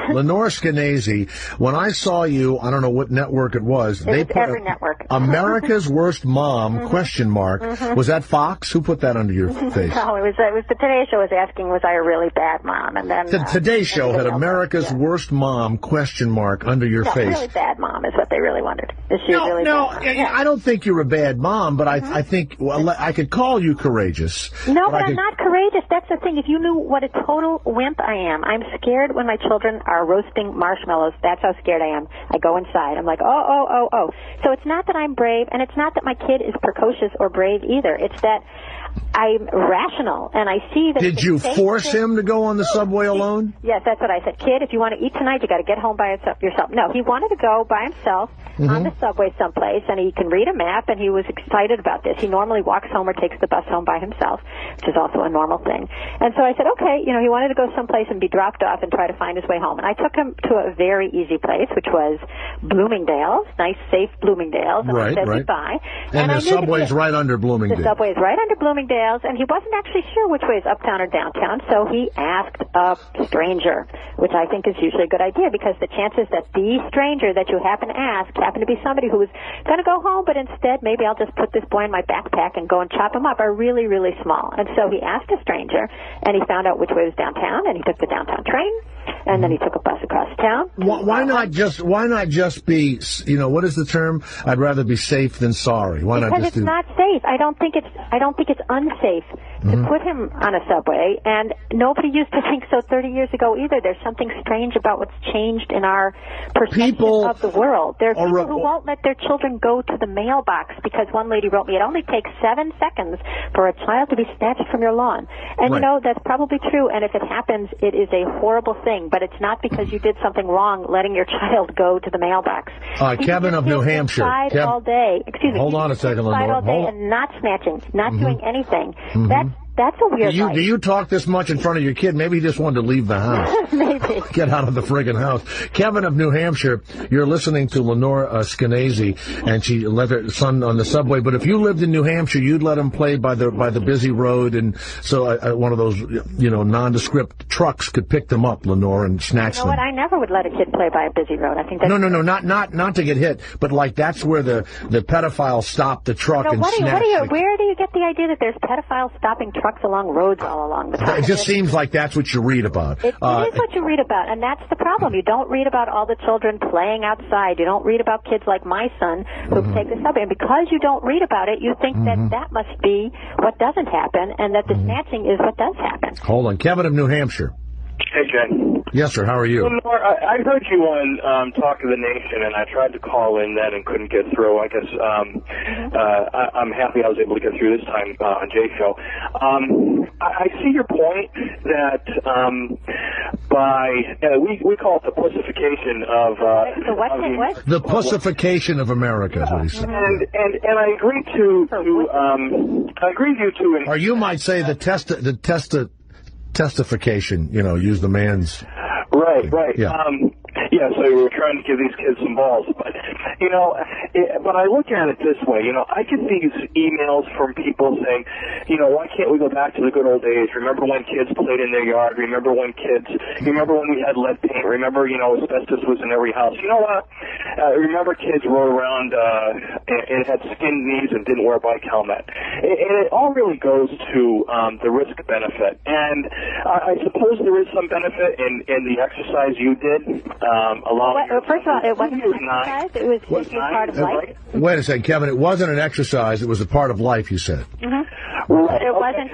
crazy. When I saw you, I don't know what network it was. They put every network. America's Worst Mom, question mark. Was that Fox? Who put that under your face? No, it was the Today Show was asking, was I a really bad mom? And then The Today Show had America's Worst Mom, question mark, under your face. Really bad mom is what they really wondered. Is she really bad mom? I don't think you're a bad mom, but I think, well, I could call you courageous. No, but I'm not courageous. That's the thing. If you knew what a total wimp I am, I'm scared when my children are roasting marshmallows. That's how scared I am. I go inside. I'm like, oh. So it's not that I'm brave, and it's not that my kid is precocious or brave either. It's that I'm rational, and I see that... Did you force him to go on the subway alone? Yes, that's what I said. Kid, if you want to eat tonight, you got to get home by yourself. No, he wanted to go by himself on the subway someplace, and he can read a map, and he was excited about this. He normally walks home or takes the bus home by himself, which is also a normal thing. And so I said, okay, he wanted to go someplace and be dropped off and try to find his way home. And I took him to a very easy place, which was Bloomingdale's, nice, safe Bloomingdale's. And I said goodbye. And the subway's right under Bloomingdale's. The subway's right under Bloomingdale's, and he wasn't actually sure which way is uptown or downtown, so he asked a stranger, which I think is usually a good idea, because the chances that the stranger that you happen to ask happen to be somebody who was going to go home, but instead maybe I'll just put this boy in my backpack and go and chop him up, are really, really small. And so he asked a stranger, and he found out which way was downtown, and he took the downtown train, and then he took a bus across town. Why not just be, what is the term? I'd rather be safe than sorry. Why not just it's not safe. I don't think it's unsafe to put him on a subway, and nobody used to think so 30 years ago either. There's something strange about what's changed in our perception of the world. There are people who won't let their children go to the mailbox because one lady wrote me, it only takes 7 seconds for a child to be snatched from your lawn. And that's probably true, and if it happens, it is a horrible thing, but it's not because you did something wrong letting your child go to the mailbox. Kevin of New Hampshire. All day. Excuse me. Hold on a second, Lenore. All day and not snatching, not doing anything. That's a weird life. Do you talk this much in front of your kid? Maybe he just wanted to leave the house. Maybe. Get out of the friggin' house. Kevin of New Hampshire, you're listening to Lenore Skenazy, and she let her son on the subway. But if you lived in New Hampshire, you'd let him play by the busy road, and so one of those nondescript trucks could pick them up, Lenore, and snatch them. You know what? I never would let a kid play by a busy road. I think that's... No, not to get hit, but like that's where the pedophiles stop the truck and snatch. Where do you get the idea that there's pedophiles stopping trucks along roads all along the time? It just seems like that's what you read about. It is what you read about, and that's the problem. You don't read about all the children playing outside. You don't read about kids like my son who take the subway. And because you don't read about it, you think that must be what doesn't happen, and that the snatching is what does happen. Hold on. Kevin of New Hampshire. Hey, Jay. Yes, sir. How are you? Lenore, I heard you on Talk of the Nation, and I tried to call in then and couldn't get through. I guess I'm happy I was able to get through this time on Jay's show. I see your point that we call it the pussification of what? The pussification of America, is what he said. And I agree I agree with you too. Or you might say the testification, use the man's... Right. Yeah. So we were trying to give these kids some balls. But, but I look at it this way. I get these emails from people saying, why can't we go back to the good old days? Remember when kids played in their yard? Remember when we had lead paint? Remember, asbestos was in every house? You know what? Remember kids rode around and had skinned knees and didn't wear a bike helmet. And it all really goes to the risk benefit. And I suppose there is some benefit in the exercise you did. First of all, it wasn't an exercise. It was part of life. Wait a second, Kevin. It wasn't an exercise. It was a part of life, you said. It wasn't,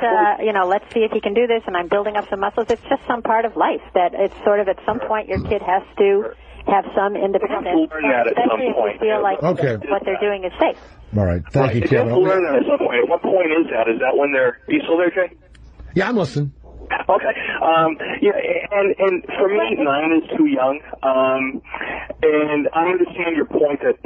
let's see if he can do this, and I'm building up some muscles. It's just some part of life that it's sort of at some point your kid has to have some independence, especially if you feel like what they're doing is safe. All right. Thank you, Kevin. Learn that at some point. At what point is that? Is that when they're... Are you still there, Jay? Yeah, I'm listening. Okay. And for me, 9 is too young. And I understand your point that,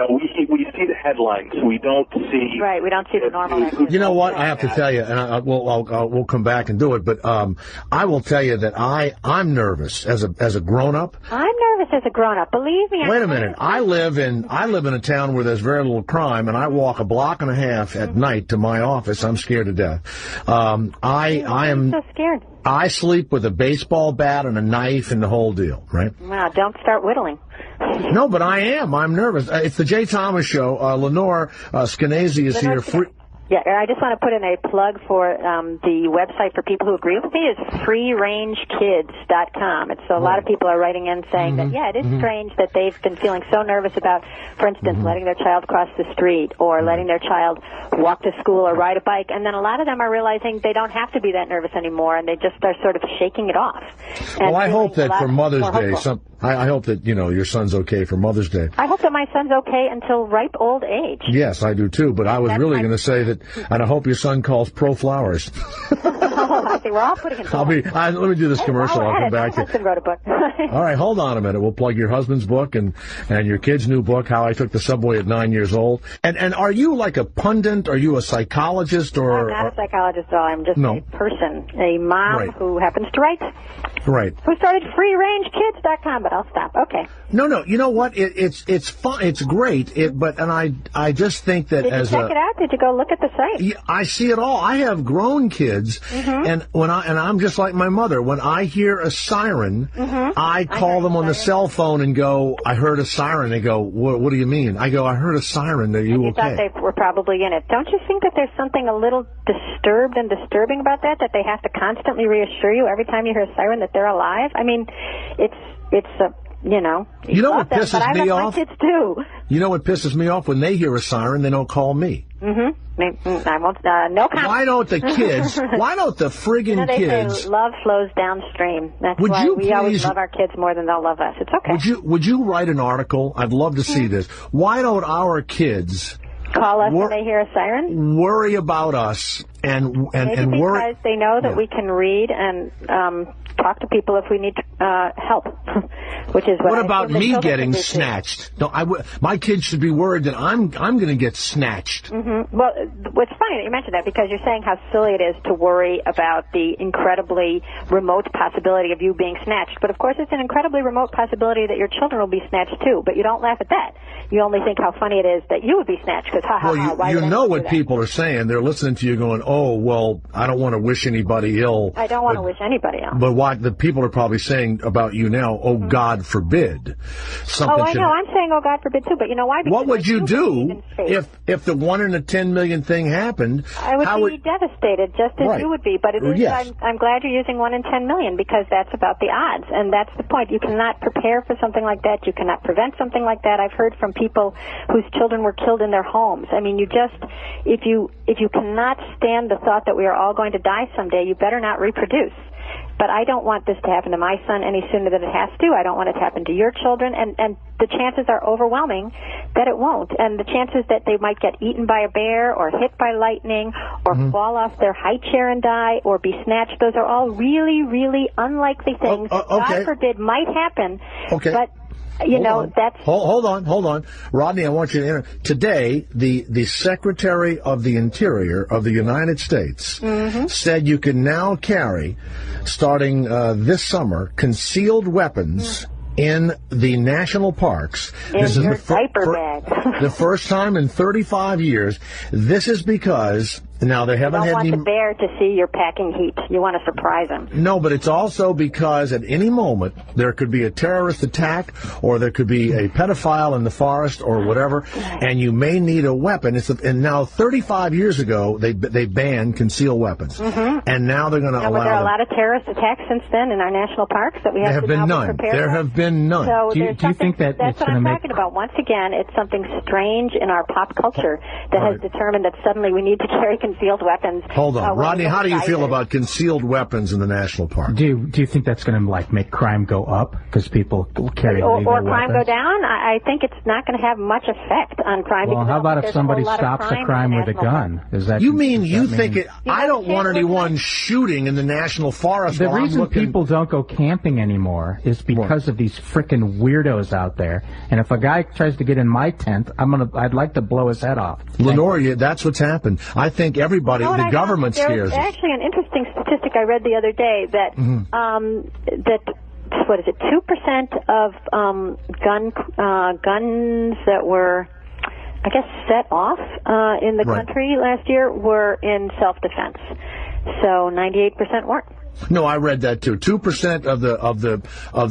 we see the headlines. We don't see... Right, we don't see the normal headlines. You know what? I have to tell you, and we'll come back and do it, but I will tell you that I'm nervous as a grown-up. I'm nervous this as a grown-up. Believe me. Wait a minute. I live in a town where there's very little crime, and I walk a block and a half at night to my office. I'm scared to death. I am so scared. I sleep with a baseball bat and a knife and the whole deal, right? Wow, don't start whittling. No, but I am. I'm nervous. It's the Jay Thomas Show. Lenore Skenazy is here. Yeah, I just want to put in a plug for the website for people who agree with me is freerangekids.com. It's so a lot of people are writing in saying that, yeah, it is strange that they've been feeling so nervous about, for instance, letting their child cross the street or letting their child walk to school or ride a bike. And then a lot of them are realizing they don't have to be that nervous anymore, and they just are sort of shaking it off. Well, I hope that for Mother's Day, I hope that, your son's okay for Mother's Day. I hope that my son's okay until ripe old age. Yes, I do too, but I was really going to say that, and I hope your son calls Pro Flowers. I think we're all putting it let me do this commercial. I'll come back to you. My husband wrote a book. All right, hold on a minute. We'll plug your husband's book and your kid's new book, How I Took the Subway at 9 years old. And are you like a pundit? Are you a psychologist? I'm not a psychologist at all. I'm just a person, a mom who happens to write. Right. Who started freerangekids.com, but I'll stop. Okay. No. You know what? It's fun. It's great. I just think that Did you check it out? Did you go look at the site? Yeah, I see it all. I have grown kids, and I'm just like my mother. When I hear a siren, I call them on the cell phone and go, "I heard a siren." They go, "What do you mean?" I go, "I heard a siren. Are you okay?" Thought they were probably in it. Don't you think that there's something a little disturbed and disturbing about that? That they have to constantly reassure you every time you hear a siren that they're alive? I mean, it's a You know what pisses me off? My kids too. You know what pisses me off? When they hear a siren, they don't call me. I won't. No comment. Why don't the kids? Why don't the friggin' kids? Say love flows downstream. That's why we always love our kids more than they'll love us. It's okay. Would you write an article? I'd love to see this. Why don't our kids call us when they hear a siren? Worry about us and worry because they know that we can read and talk to people if we need help. Which is what about me getting snatched? No, my kids should be worried that I'm going to get snatched. Well, it's funny that you mentioned that because you're saying how silly it is to worry about the incredibly remote possibility of you being snatched. But of course, it's an incredibly remote possibility that your children will be snatched too. But you don't laugh at that. You only think how funny it is that you would be snatched because why you know what people are saying. They're listening to you going, "Oh, well, I don't want to wish anybody ill." I don't want to wish anybody ill. But what the people are probably saying about you now, "Oh, God forbid." I know. I'm saying, "Oh, God forbid," too. But you know why? Because what would you do if the 1 in a 10 million thing happened? I would be devastated, just as you would be. But it is. Yes. I'm glad you're using 1 in 10 million because that's about the odds, and that's the point. You cannot prepare for something like that. You cannot prevent something like that. I've heard from people whose children were killed in their homes. I mean, if you cannot stand the thought that we are all going to die someday, you better not reproduce. But I don't want this to happen to my son any sooner than it has to. I don't want it to happen to your children. And the chances are overwhelming that it won't. And the chances that they might get eaten by a bear or hit by lightning or fall off their high chair and die or be snatched, those are all really, really unlikely things that, God forbid, might happen. Okay. But that's... Hold on. Rodney, I want you to enter. Today, the Secretary of the Interior of the United States said you can now carry, starting this summer, concealed weapons in the national parks. This is the first time in 35 years. This is because... Now, they haven't had any... You don't want the bear to see your packing heat. You want to surprise him. No, but it's also because at any moment there could be a terrorist attack or there could be a pedophile in the forest or whatever, and you may need a weapon. And now, 35 years ago, they banned concealed weapons. And now they're going to allow... Were there a lot of terrorist attacks since then in our national parks that we have to now be prepared for? There have been none. So do you think that that's what I'm talking about? Once again, it's something strange in our pop culture that has determined that suddenly we need to carry concealed weapons. Hold on. Rodney, how do you feel about concealed weapons in the national park? Do you think that's going to make crime go up because people carry illegal weapons? Or crime go down? I think it's not going to have much effect on crime. Well, how about if somebody stops a crime with a gun? You think it? I don't want anyone shooting in the national forest. The reason people don't go camping anymore is because of these frickin' weirdos out there. And if a guy tries to get in my tent, I'd like to blow his head off. Lenore, that's what's happened. I think everybody, the government scares us. There's actually an interesting statistic I read the other day that that what is it, 2% of guns that were, I guess, set off in the country last year were in self-defense. So 98% weren't. No, I read that too. 2% of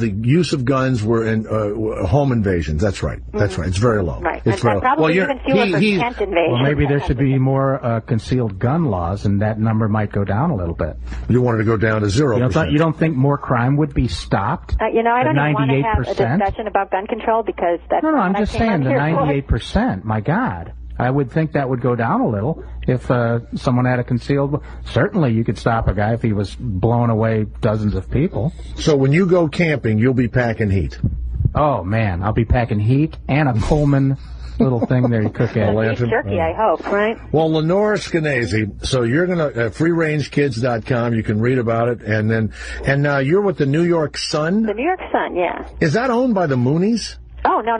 the use of guns were in home invasions. That's right. That's right. It's very low. Right. It's very low. Probably even fewer for tent invasions. Well, maybe there should be more concealed gun laws, and that number might go down a little bit. You wanted to go down to 0%. You don't think more crime would be stopped? I don't even want to have a discussion about gun control because that's No, I'm just saying the 98%. My God. I would think that would go down a little if someone had a concealed... Certainly you could stop a guy if he was blowing away dozens of people. So when you go camping, you'll be packing heat. Oh, man. I'll be packing heat and a Coleman little thing there you cook at. Beef jerky, I hope, right? Well, Lenore Skenazy, so you're going to... freerangekids.com, you can read about it. And you're with the New York Sun? The New York Sun, yeah. Is that owned by the Moonies? Oh, no.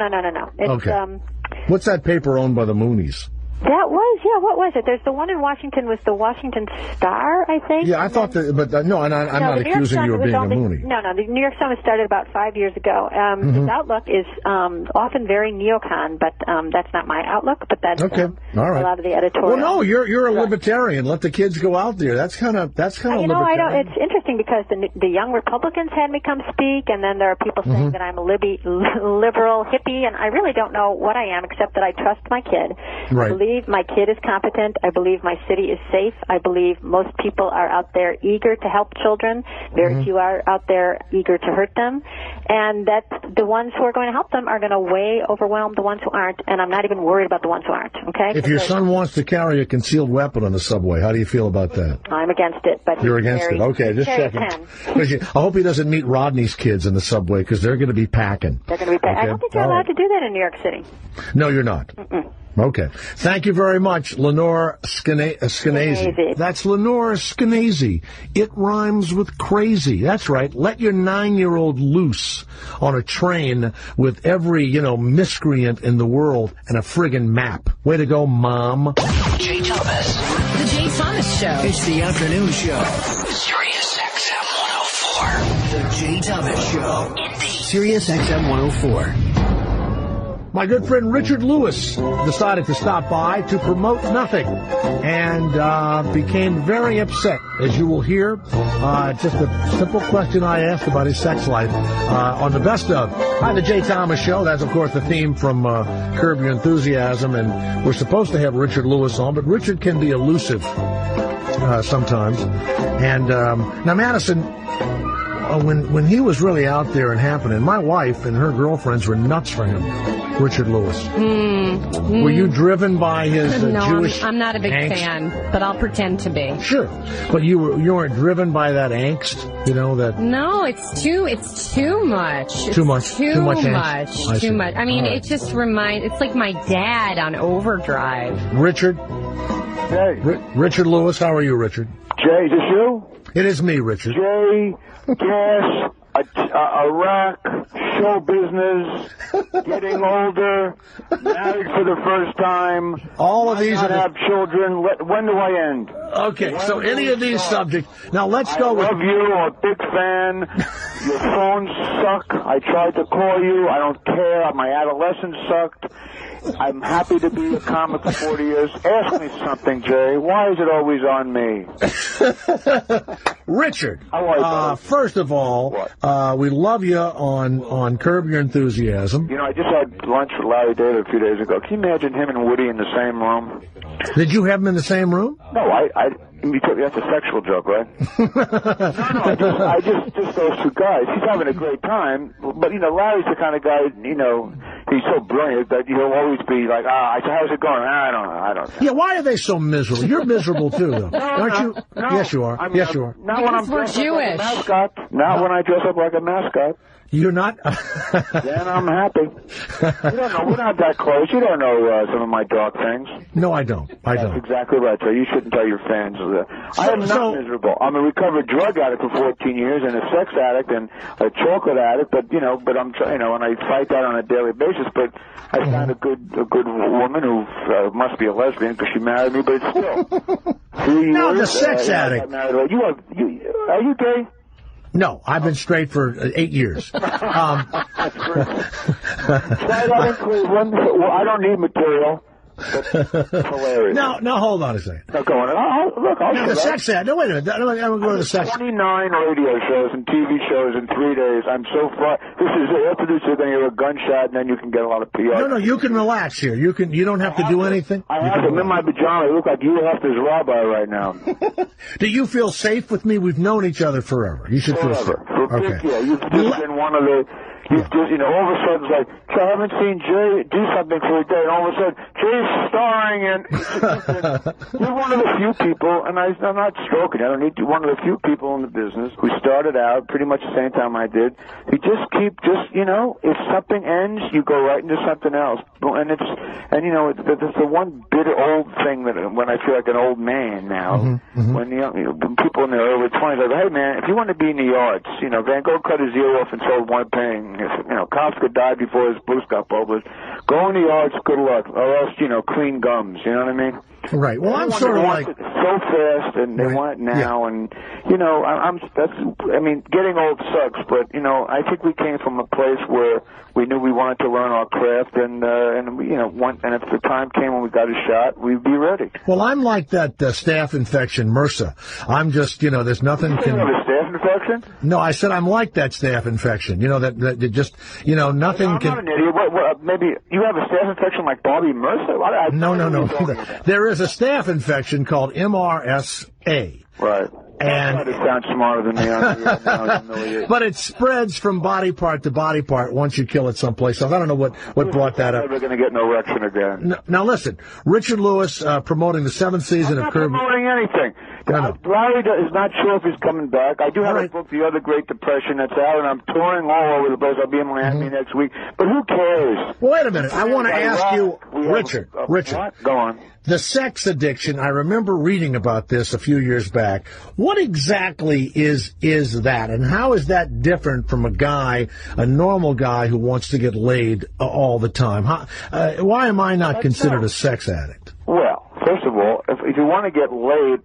It's, okay. What's that paper owned by the Moonies? That was, what was it? There's the one in Washington was the Washington Star, I think. Yeah, I thought that, but no, I'm not accusing you of being a Moonie. No, the New York Sun was started about 5 years ago. Its outlook is often very neocon, but that's not my outlook, but that's okay. All right. A lot of the editorial. Well, no, you're a libertarian. Let the kids go out there. That's kind of You know, it's interesting because the young Republicans had me come speak, and then there are people saying that I'm a liberal hippie, and I really don't know what I am except that I trust my kid. Right. I believe my kid is competent. I believe my city is safe. I believe most people are out there eager to help children. Very few are out there eager to hurt them. And that the ones who are going to help them are going to way overwhelm the ones who aren't, and I'm not even worried about the ones who aren't, okay? If your son wants to carry a concealed weapon on the subway, how do you feel about that? I'm against it, but you're against it. Okay, just checking. I hope he doesn't meet Rodney's kids in the subway because they're going to be packing. They're going to be packing. Okay? I don't think you're allowed to do that in New York City. No, you're not. Okay. Thank you very much, Lenore Skenazy. That's Lenore Skenazy. It rhymes with crazy. That's right. Let your 9-year-old loose on a train with every, miscreant in the world and a friggin' map. Way to go, Mom. Jay Thomas. The Jay Thomas Show. It's the afternoon show. Sirius XM 104. The Jay Thomas Show. Sirius XM 104. My good friend Richard Lewis decided to stop by to promote nothing and became very upset, as you will hear. Just a simple question I asked about his sex life on the best of. Hi, the Jay Thomas Show. That's, of course, the theme from Curb Your Enthusiasm, and we're supposed to have Richard Lewis on, but Richard can be elusive sometimes. And now, Madison, when he was really out there and happening, my wife and her girlfriends were nuts for him. Richard Lewis. Were you driven by his Jewish I'm not a big angst? fan, but I'll pretend to be. Sure, but you weren't driven by that angst, that. No, it's too much. Too much. Too much. Angst. Too much. I mean, it just it's like my dad on overdrive. Richard. Hey. Richard Lewis, how are you, Richard? Jay, is this you? It is me, Richard. Jay, gas, Iraq, show business, getting older, married for the first time. All of these have children. When do I end? Okay, so any of these subjects. Now let's go with. I love you. I'm a big fan. Your phones suck. I tried to call you. I don't care. My adolescence sucked. I'm happy to be a comic for 40 years. Ask me something, Jay. Why is it always on me? Richard, first of all, we love you on Curb Your Enthusiasm. I just had lunch with Larry David a few days ago. Can you imagine him and Woody in the same room? Did you have them in the same room? No, that's a sexual joke, right? No, I just those two guys. He's having a great time, but Larry's the kind of guy, he's so brilliant that he'll always be like, how's it going? I don't know. Yeah, why are they so miserable? You're miserable too, though, aren't you? No. Yes, you are. Yes, you are. Not when I'm dressed up like a mascot. Not when I dress up like a mascot. You're not? Then I'm happy. You don't know. We're not that close. You don't know some of my dark things. No, I don't. That's exactly right, so you shouldn't tell your fans that. I am not miserable. I'm a recovered drug addict for 14 years and a sex addict and a chocolate addict, but I'm trying, and I fight that on a daily basis, but I found a good woman who must be a lesbian because she married me, but it's still 3 years. No, the sex addict. Are you gay? No, I've been straight for 8 years. Try that in Cleveland. Well, I don't need material. That's hilarious. Now, hold on a second. No, go on. Now, the sex ad. No, wait a minute. I'm going to go to the sex. 29 radio shows and TV shows in 3 days. I'm so far. This is after this. You're going to hear a gunshot, and then you can get a lot of PR. No, you can relax here. You don't have to do anything. I'm in my pajamas. I look like you have this rabbi right now. Do you feel safe with me? We've known each other forever. You should feel safe. Okay. Yeah, you've just been one of the. Just, all of a sudden it's like, I haven't seen Jay do something for a day, and all of a sudden, Jay's starring in. You're one of the few people, and I'm not stroking. I don't need to. One of the few people in the business who started out pretty much the same time I did. You just keep, if something ends, you go right into something else. And it's the one bitter old thing that when I feel like an old man now, when people in their early 20s are like, hey man, if you want to be in the arts, Van Gogh cut his ear off and sold one thing. If Kafka died before his books got published, go in the arts, good luck, or else clean gums. You know what I mean? Right. Well, I'm sort of like it so fast, and they want it now, and getting old sucks, but I think we came from a place where we knew we wanted to learn our craft, and if the time came when we got a shot, we'd be ready. Well, I'm like that staph infection, MRSA. I'm just, there's nothing You have a staph infection? No, I said I'm like that staph infection. That just, nothing I'm not an idiot. Maybe you have a staph infection like Bobby MRSA? No. There is a staph infection called MRSA. Right. And it sounds smarter than me on here. But it spreads from body part to body part once you kill it someplace else. I don't know what brought that up. We're going to get an erection again. Now listen, Richard Lewis promoting the 7th season of Curb. I'm not promoting anything. Larry is not sure if he's coming back. I do have a book, The Other Great Depression, that's out, and I'm touring all over the place. I'll be in Miami next week. But who cares? Well, wait a minute. I want to ask you, Richard. What? Go on. The sex addiction, I remember reading about this a few years back. What exactly is that, and how is that different from a normal guy who wants to get laid all the time? Why am I not considered a sex addict? Well, first of all, if you want to get laid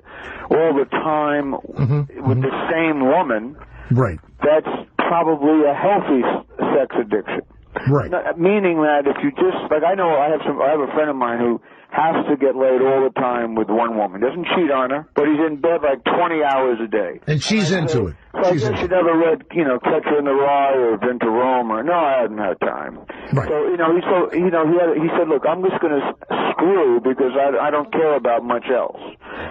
all the time with the same woman, right, that's probably a healthy sex addiction. Right. Meaning that if you just, like I have a friend of mine who has to get laid all the time with one woman. Doesn't cheat on her, but he's in bed like 20 hours a day. And she's into it. So I guess you never read, Catcher in the Rye or Been to Rome, or no, I hadn't had time. Right. So he said, look, I'm just going to screw because I don't care about much else.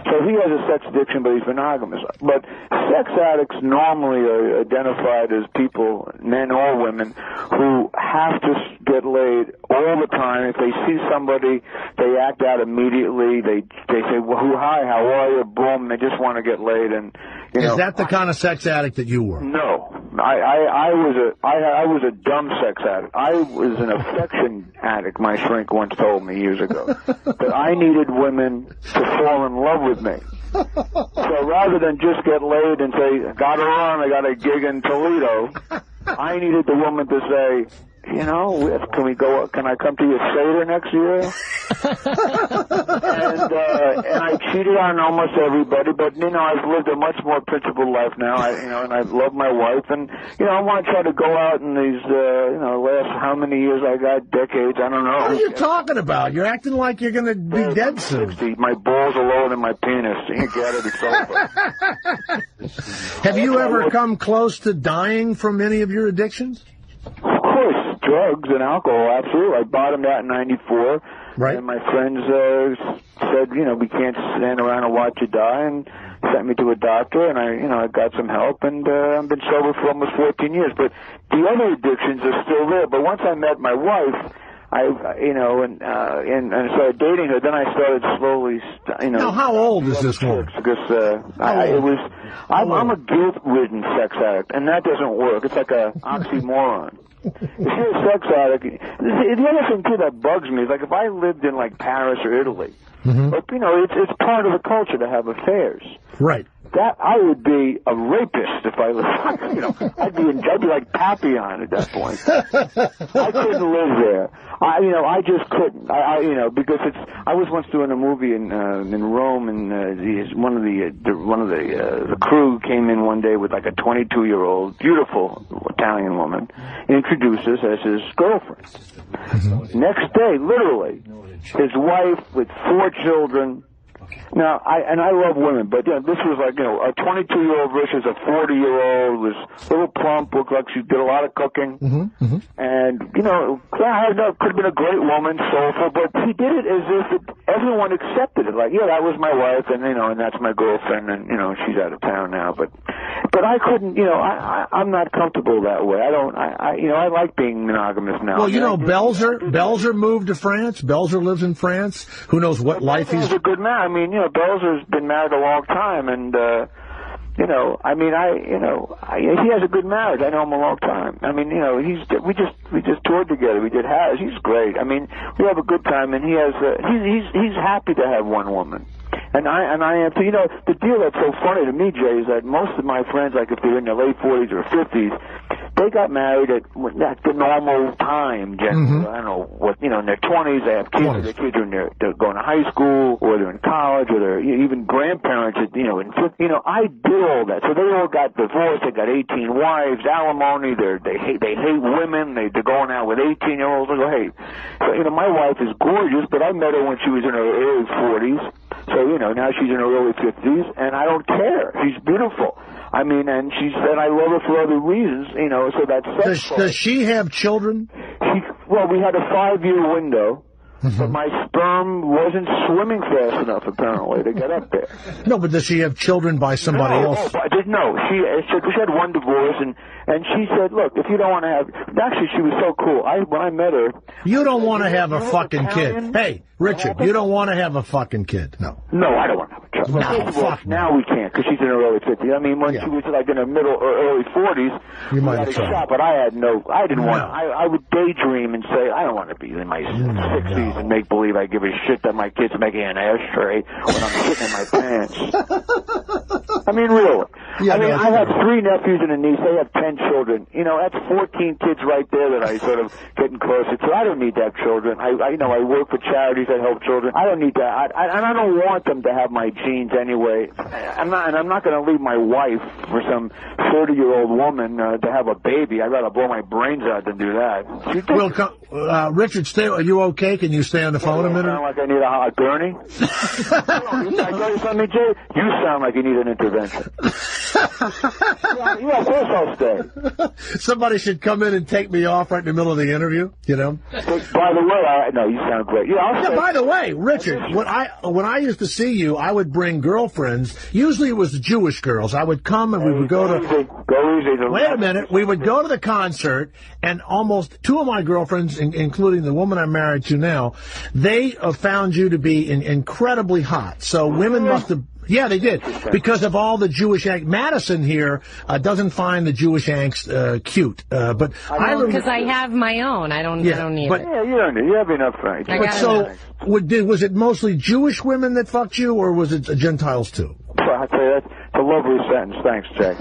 So he has a sex addiction, but he's monogamous. But sex addicts normally are identified as people, men or women, who have to get laid all the time. If they see somebody, they act out immediately. They say, well, hi, how are you? Boom, they just want to get laid. And is that the kind of sex addict that you were? No, I was a dumb sex addict. I was an affection addict. My shrink once told me years ago that I needed women to fall in love with me. So rather than just get laid and say, got to run, I got a gig in Toledo, I needed the woman to say, can I come to your Seder next year? and I cheated on almost everybody, but, I've lived a much more principled life now, and I love my wife, and, I want to try to go out in these, last how many years I got, decades, I don't know. What are you talking about? You're acting like you're going to be dead soon. 60. My balls are lower than my penis. You get it, it's over. Have you ever come close to dying from any of your addictions? Of course, drugs and alcohol, absolutely. I bottomed out in '94, right? And my friends said, we can't stand around and watch you die, and sent me to a doctor, and I got some help, and I've been sober for almost 14 years. But the other addictions are still there. But once I met my wife, and started dating her, then I started slowly, Now, how old is this woman? Because I'm a guilt-ridden sex addict, and that doesn't work. It's like a oxymoron. If you're a sex addict, the other thing too that bugs me is like if I lived in like Paris or Italy, but it's part of the culture to have affairs. Right. that I would be a rapist if I was, you know, I'd be like Papillon at that point. I couldn't live there. I just couldn't. Because I was once doing a movie in Rome, and one of the crew came in one day with like a 22-year-old beautiful Italian woman, introduced us as his girlfriend. Mm-hmm. Next day, literally, his wife with 4 children. Now, I love women, but this was like, a 22-year-old versus a 40-year-old, was a little plump, looked like she did a lot of cooking. Mm-hmm, mm-hmm. And, could have been a great woman, soulful, but he did it as if everyone accepted it. Like, yeah, that was my wife, and, and that's my girlfriend, and, she's out of town now. But I couldn't, I'm not comfortable that way. I like being monogamous now. Well, Belzer moved to France. Belzer lives in France. Who knows what life he's... He's a good man. Belzer's been married a long time, and, he has a good marriage. I know him a long time. We just toured together. We did Harris. He's great. We have a good time, and he's happy to have one woman. And I am too. The deal that's so funny to me, Jay, is that most of my friends, like if they're in their late 40s or 50s, they got married at the normal time, generally. Mm-hmm. I don't know what, in their 20s, they have kids, or their kids are they're going to high school, or they're in college, or they're even grandparents, I did all that. So they all got divorced, they got 18 wives, alimony, they hate women, they're going out with 18-year-olds. I go, hey, so, my wife is gorgeous, but I met her when she was in her early 40s. So, now she's in her early 50s, and I don't care. She's beautiful. And she said I love her for other reasons, so that's... Does she have children? We had a 5-year window, but my sperm wasn't swimming fast enough, apparently, to get up there. No, but does she have children by somebody else? No, she had one divorce, and she said, look, if you don't want to have... Actually, she was so cool. When I met her... You don't want to have a fucking kid. Hey, Richard, you don't want to have a fucking kid. No. No, I don't want to have a child. No, now we can't, because she's in her early 50s. When she was like in her middle or early 40s, you might have tried. But I didn't want... I would daydream and say, I don't want to be in my 60s and make believe I give a shit that my kid's making an ashtray when I'm sitting in my pants. Really. Yeah, I have 3 nephews and a niece. They have 10 children. That's 14 kids right there that I sort of getting closer to. I don't need to have children. I work for charities that help children. I don't need that. And I don't want them to have my genes anyway. I'm not going to leave my wife for some 30-year-old woman to have a baby. I'd rather blow my brains out than do that. Well, Richard, are you okay? Can you stay on the phone a minute? Sound like I need a gurney? I tell you something, Jay? You sound like you need an intervention. Yeah, of course I'll stay. Somebody should come in and take me off right in the middle of the interview, By the way, no, you sound great. Yeah, by the way, Richard, when I used to see you, I would bring girlfriends. Usually it was Jewish girls. I would come and we would go to... Go easy. Wait a minute. We would go to the concert, and almost 2 of my girlfriends, including the woman I'm married to now, they found you to be incredibly hot. So women must have... Yeah, they did. Because of all the Jewish angst. Madison here doesn't find the Jewish angst cute. But because I have my own. I don't need it. Yeah, you don't need it. You have enough right. But so, was it mostly Jewish women that fucked you, or was it Gentiles too? I tell you, that's a lovely sentence. Thanks, Jay.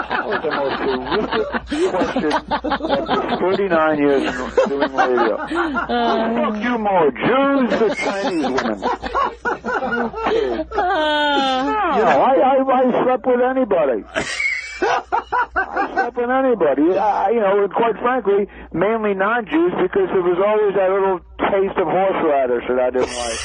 That was the most horrific question after 39 years doing radio. Fuck you more, Jews or Chinese women? I slept with anybody. I slept with anybody. And quite frankly, mainly non-Jews, because there was always that little taste of horseradish that I didn't like.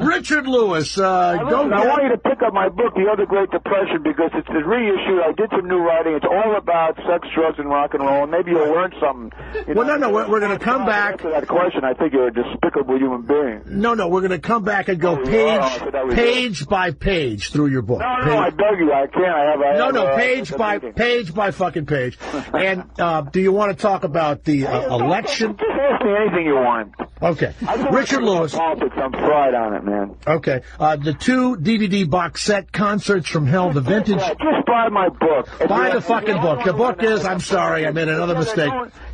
Richard Lewis, I want you to pick up my book, The Other Great Depression, because it's a reissue. I did some new writing. It's all about sex, drugs, and rock and roll, and maybe you'll learn something. No, we're going to come back. To that question, I think you're a despicable human being. No, we're going to come back and go page by page through your book. No, I beg you, I can't. Page by fucking page. And do you want to talk about the election? Just ask me anything you want. Okay. Richard Lewis. Politics, I'm fried on it, man. Okay. The 2 DVD box set, Concerts from Hell, the vintage. Just buy my book. Buy the fucking book. The book is, I'm sorry, I made another mistake.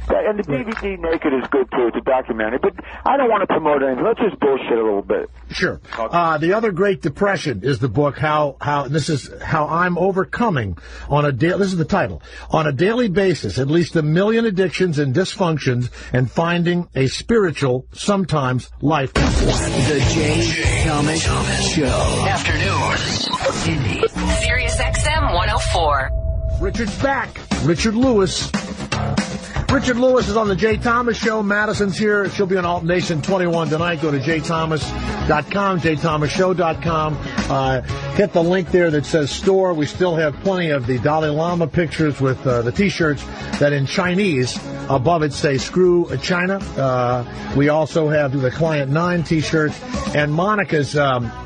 And the DVD Naked is good too. It's a documentary, but I don't want to promote anything. Let's just bullshit a little bit. Sure. The other Great Depression is the book. How this is how I'm overcoming on a daily. This is the title. On a daily basis, at least 1 million addictions and dysfunctions, and finding a spiritual, sometimes life. The Jay Thomas Show. Afternoons. Indy. Sirius XM 104. Richard's back. Richard Lewis. Richard Lewis is on the Jay Thomas Show. Madison's here. She'll be on Alt Nation 21 tonight. Go to jthomas.com, jthomasshow.com. Hit the link there that says store. We still have plenty of the Dalai Lama pictures with the T-shirts that in Chinese above it say screw China. We also have the Client 9 T-shirts and Monica's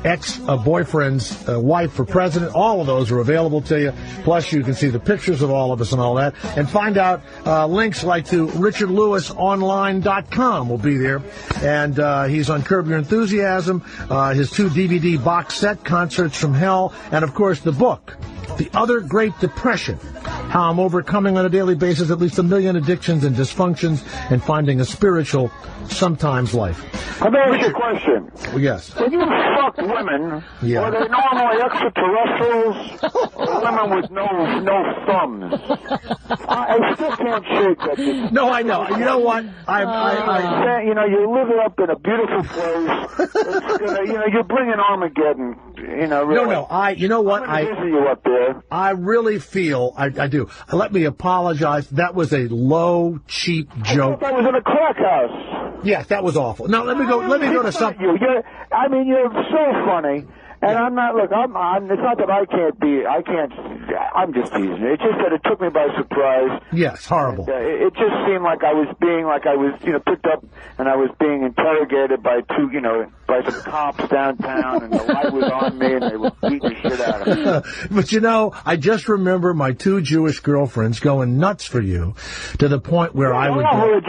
ex-boyfriend's wife for president. All of those are available to you. Plus, you can see the pictures of all of us and all that. And find out links like to richardlewisonline.com will be there. And he's on Curb Your Enthusiasm, his 2 DVD box set, Concerts from Hell, and, of course, the book, The Other Great Depression, How I'm Overcoming on a Daily Basis at least 1 million addictions and dysfunctions and finding a spiritual, sometimes life. Let me ask you a question. Yes. When you fuck women, are they normally extraterrestrials or women with no thumbs? I still can't shake that. No, I know. You know what? You live up in a beautiful place. It's gonna, you're bringing Armageddon. Really. No. You know what? You up there. I really feel I do. Let me apologize. That was a low, cheap joke. That was in a crack house. Yes, that was awful. Now let me go to something. You're so funny. And I'm not, look, it's not that I'm just teasing. It's just that it took me by surprise. Yes, horrible. And, it just seemed like I was picked up and I was being interrogated by by some cops downtown, and the light was on me and they were beating the shit out of me. But I just remember my 2 Jewish girlfriends going nuts for you to the point where I would go.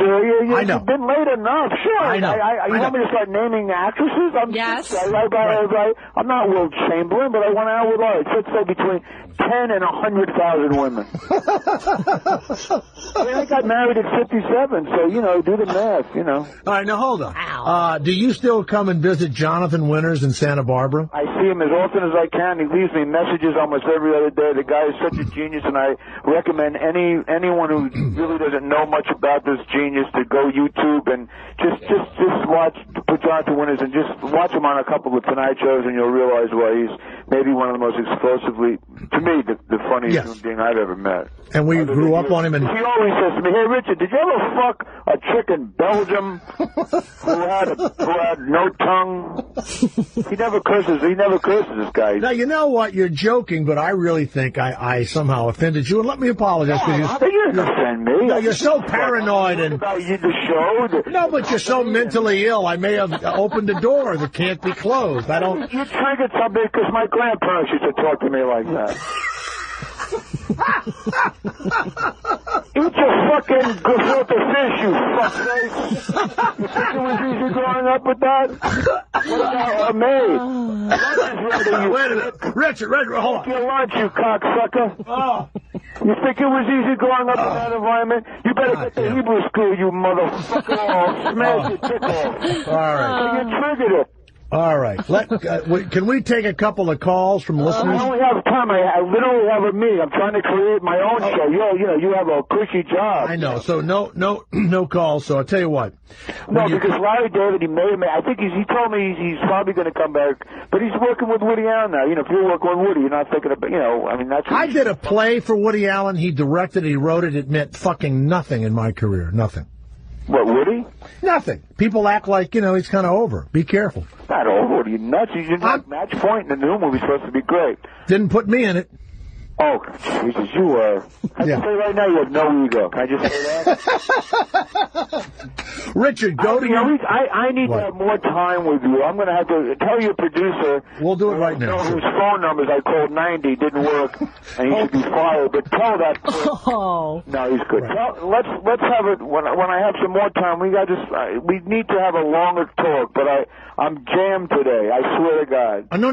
I know. You've been late enough. Sure. I know. You want me to start naming actresses? Yes. I'm not Will Chamberlain, but I went out with all. Let's say between 10 and 100,000 women. I got married at 57, so, do the math, All right, now hold on. Do you still come and visit Jonathan Winters in Santa Barbara? I see him as often as I can. He leaves me messages almost every other day. The guy is such a genius, and I recommend anyone who really doesn't know much about this genius to go YouTube and just put Jonathan Winters and just watch him on a couple of Tonight shows, and you'll realize why he's maybe one of the most explosively, to me, the funniest human being I've ever met. And we grew up on him. And he always says to me, "Hey, Richard, did you ever fuck a chick in Belgium who had no tongue?" He never curses. This guy. Now, you know what? You're joking, but I really think I somehow offended you. And let me apologize. You didn't offend me. No, you're so paranoid and about you, the show. No, but you're so mentally ill. I may have opened a door that can't be closed. I don't. You triggered something because my grandparents used to talk to me like that. Eat your fucking gefilte fish, you fuckface. You think it was easy growing up with that? What about me? Wait a minute. Richard, hold on. Take your lunch, you cocksucker. You think it was easy growing up in that environment? You better get to Hebrew school, you motherfucker. Smash your dick off. All right. You triggered it. All right. Can we take a couple of calls from listeners? I don't have time. I literally have a meeting. I'm trying to create my own show. You have a cushy job. I know. So no calls. So I'll tell you what. Because Larry David, I think he told me he's probably going to come back, but he's working with Woody Allen now. If you're working with Woody, you're not thinking about, that's. I did a play for Woody Allen. He directed it. He wrote it. It meant fucking nothing in my career. Nothing. What, Woody? Nothing. People act like, he's kind of over. Be careful. Not over. Are you nuts? You didn't like Match Point, and the new movie's supposed to be great. Didn't put me in it. Oh, Jesus, you are. I can say right now you have no ego. Can I just say that? Richard, go to your... I need to have more time with you. I'm going to have to tell your producer... We'll do it right now. Whose phone numbers I called 90 didn't work, and he should be fired. But tell that... Oh. No, he's good. Right. Let's have it... When I have some more time, we need to have a longer talk, but I'm jammed today. I swear to God. No,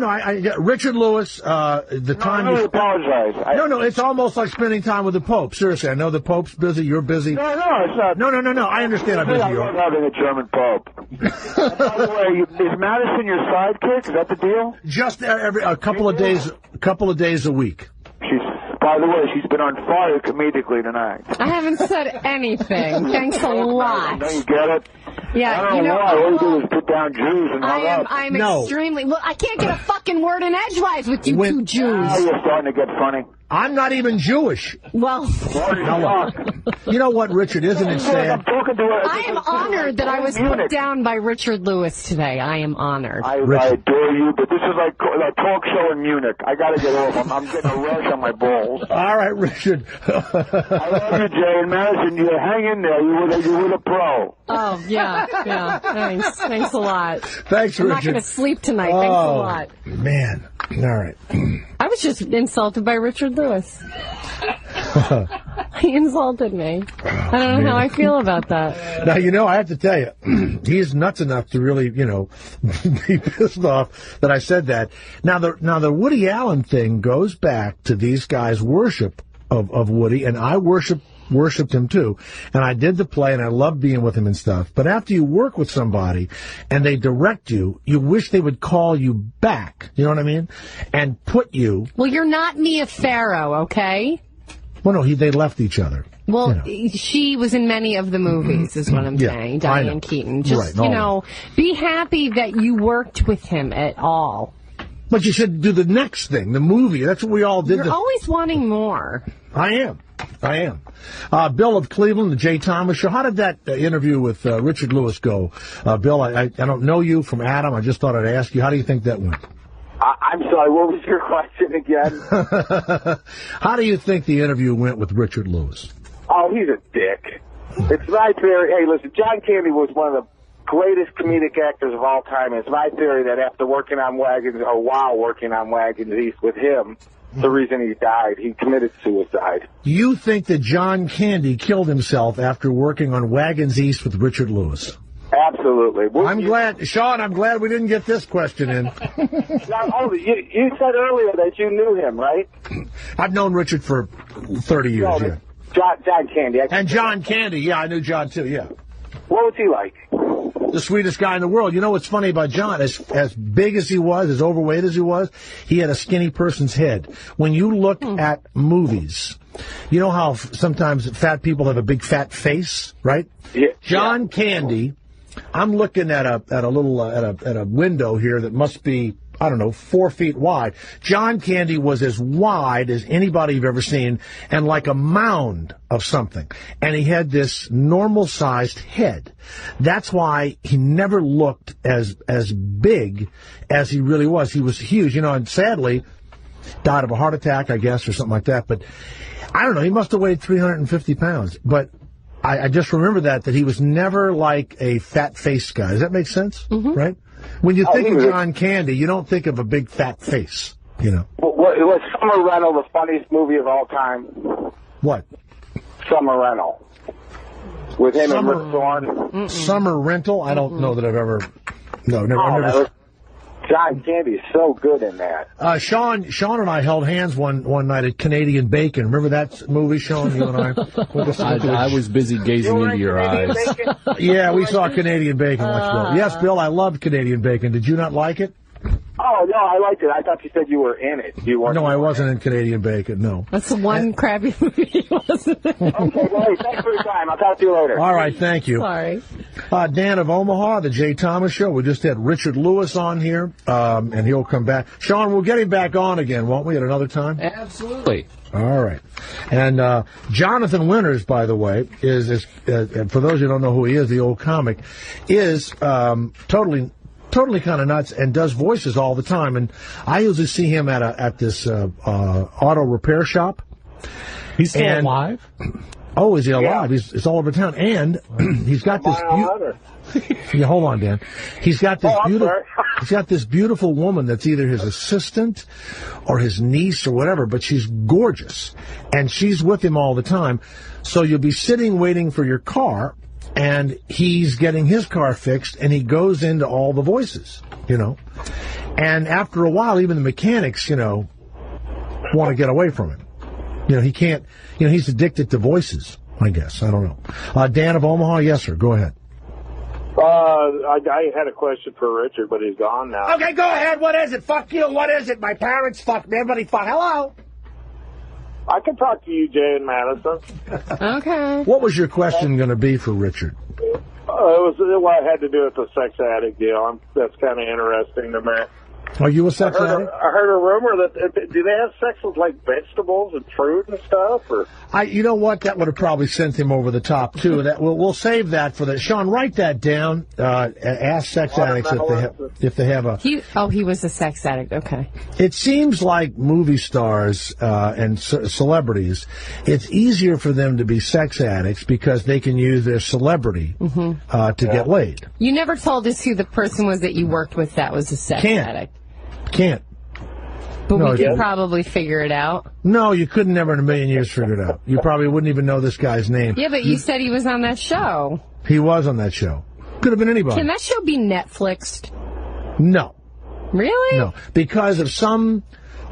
Richard Lewis, the time... I really apologize. serious. No, it's almost like spending time with the Pope. Seriously, I know the Pope's busy, you're busy. No, it's not. No, I understand how busy I you love are. having a German Pope. By the way, is Madison your sidekick? Is that the deal? Just a couple of days a week. By the way, she's been on fire comedically tonight. I haven't said anything. Thanks a lot. Don't you get it? Yeah, I don't know why. All you do is put down Jews and hung up. I'm extremely... Well, I can't get a fucking word in edgewise with you two Jews. Now you're starting to get funny. I'm not even Jewish. Well... You know what, Richard, isn't it sad? I am honored that I was put down by Richard Lewis today. I am honored. I adore you, but this is like a talk show in Munich. I got to get off. I'm getting a rush on my balls. All right, Richard. I love you, Jay. And Madison, you hang in there. You were the pro. Oh, yeah. Thanks a lot. Thanks, Richard. I'm not going to sleep tonight. Thanks a lot. Man. All right. I was just insulted by Richard Lewis. He insulted me. I don't know how I feel about that. Now, I have to tell you, he is nuts enough to really, be pissed off that I said that. Now, the Woody Allen thing goes back to these guys' worship of Woody, and I worshipped him too. And I did the play, and I loved being with him and stuff. But after you work with somebody and they direct you, you wish they would call you back. You know what I mean? And put you. Well, you're not Mia Farrow, okay? Well, no, they left each other. Well, she was in many of the movies, is what I'm saying. Diane Keaton. Just, be happy that you worked with him at all. But you should do the next thing, the movie. That's what we all did. You're always wanting more. I am. Bill of Cleveland, the Jay Thomas Show. How did that interview with Richard Lewis go? Bill, I don't know you from Adam. I just thought I'd ask you. How do you think that went? I'm sorry, what was your question again? How do you think the interview went with Richard Lewis? Oh, he's a dick. It's my theory. Hey, listen, John Candy was one of the greatest comedic actors of all time. It's my theory that after working on Wagons, or while working on Wagons East with him, the reason he died, he committed suicide. You think that John Candy killed himself after working on Wagons East with Richard Lewis? Absolutely. I'm glad, Sean, we didn't get this question in. Now, you said earlier that you knew him, right? I've known Richard for 30 years, yeah. John Candy. And John Candy, yeah, I knew John too, yeah. What was he like? The sweetest guy in the world. You know what's funny about John? As big as he was, as overweight as he was, he had a skinny person's head. When you look at movies, you know how sometimes fat people have a big fat face, right? Yeah. John Candy, I'm looking at a window here that must be, I don't know, 4 feet wide. John Candy was as wide as anybody you've ever seen, and like a mound of something. And he had this normal-sized head. That's why he never looked as big as he really was. He was huge, and sadly, died of a heart attack, I guess, or something like that. But I don't know, he must have weighed 350 pounds. But I just remember that he was never like a fat-faced guy. Does that make sense? Mm-hmm. Right? When you think of John Candy, you don't think of a big fat face, Was Summer Rental the funniest movie of all time? What? Summer Rental. With him and Rick Thorne. Summer Rental? I don't know that I've ever... No, never. John Candy is so good in that. Sean and I held hands one night at Canadian Bacon. Remember that movie, Sean? You and I. I was busy gazing into your eyes. Yeah, we saw Canadian Bacon. Yes, Bill, I loved Canadian Bacon. Did you not like it? Oh, no, I liked it. I thought you said you were in it. You weren't. No, I wasn't in Canadian Bacon, no. That's the one crappy movie, wasn't it? Okay, well, hey, thanks for your time. I'll talk to you later. All right, thank you. Sorry. Dan of Omaha, the Jay Thomas Show. We just had Richard Lewis on here, and he'll come back. Sean, we'll get him back on again, won't we, at another time? Absolutely. All right. And Jonathan Winters, by the way, is for those who don't know who he is, the old comic, is totally kind of nuts and does voices all the time. And I usually see him at this auto repair shop. He's still alive? Oh, is he alive? Yeah. He's all over town. And he's got this... Yeah, hold on, Dan. He's got this beautiful woman that's either his assistant or his niece or whatever, but she's gorgeous. And she's with him all the time. So you'll be sitting waiting for your car, and he's getting his car fixed, and he goes into all the voices, And after a while, even the mechanics, want to get away from him. He can't. He's addicted to voices. I guess. I don't know. Dan of Omaha, yes, sir. Go ahead. I had a question for Richard, but he's gone now. Okay, go ahead. What is it? Fuck you. What is it? My parents fuck me. Everybody fuck. Hello? I can talk to you, Jay and Madison. Okay. What was your question going to be for Richard? It had to do with the sex addict deal. That's kind of interesting to me. Are you a sex addict? I heard a rumor that do they have sex with like vegetables and fruit and stuff? Or you know what? That would have probably sent him over the top too. That we'll save that for the Sean. Write that down. Ask sex addicts if they have a. He was a sex addict. Okay. It seems like movie stars and celebrities, it's easier for them to be sex addicts because they can use their celebrity to get laid. You never told us who the person was that you worked with that was a sex addict. Can't. But we could probably figure it out. No, you couldn't never in a million years figure it out. You probably wouldn't even know this guy's name. Yeah, but you said he was on that show. He was on that show. Could have been anybody. Can that show be Netflixed? No. Really? No, because of some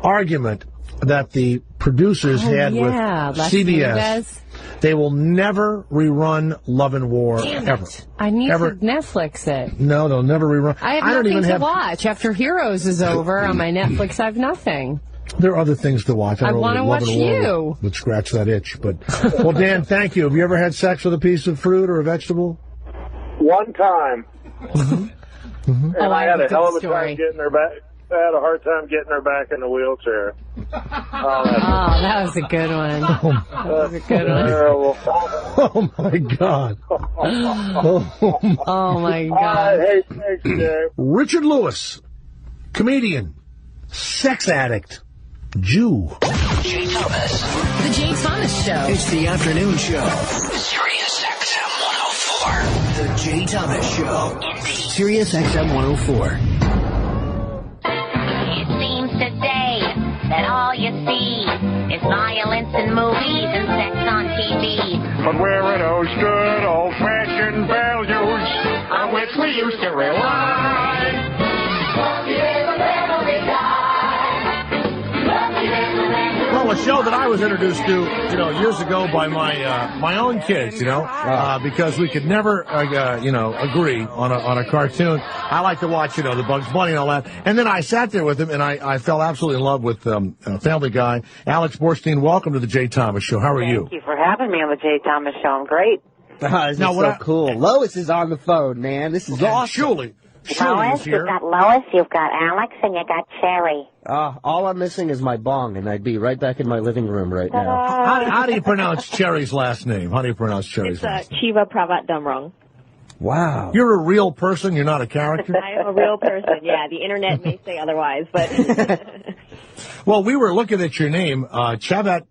argument that the producers had with CBS. They will never rerun Love and War ever. I need to Netflix it. No, they'll never rerun. I have nothing to watch. After Heroes is over on my Netflix, I have nothing. There are other things to watch. I want to watch you. Would scratch that itch. But well, Dan, thank you. Have you ever had sex with a piece of fruit or a vegetable? One time. And I had a hell of a story. time getting her back. I had a hard time getting her back in the wheelchair. That was a good one. That was a good one. Oh, my God. Oh, my God. Hey, thanks, Dave. Richard Lewis, comedian, sex addict, Jew. Jay Thomas. The Jay Thomas Show. It's the afternoon show. Sirius XM 104. The Jay Thomas Show. Sirius XM 104. It seems today that all you see is violence in movies and sex on TV. But where are those good old-fashioned values on which we used to rely? Well, a show that I was introduced to, years ago by my own kids, because we could never, agree on a cartoon. I like to watch, the Bugs Bunny and all that. And then I sat there with him, and I fell absolutely in love with Family Guy. Alex Borstein, welcome to the Jay Thomas Show. How are you? Thank you for having me on the Jay Thomas Show. I'm great. This is so cool. Lois is on the phone, man. This is awesome. Lois, you've got Lois, you've got Alex, and you got Cherry. All I'm missing is my bong, and I'd be right back in my living room right now. How do you pronounce Cherry's last name? How do you pronounce Cherry's last name? Chiva Pravat Damrong. Wow. You're a real person? You're not a character? I am a real person, yeah. The internet may say otherwise, but... Well, we were looking at your name, Chavat.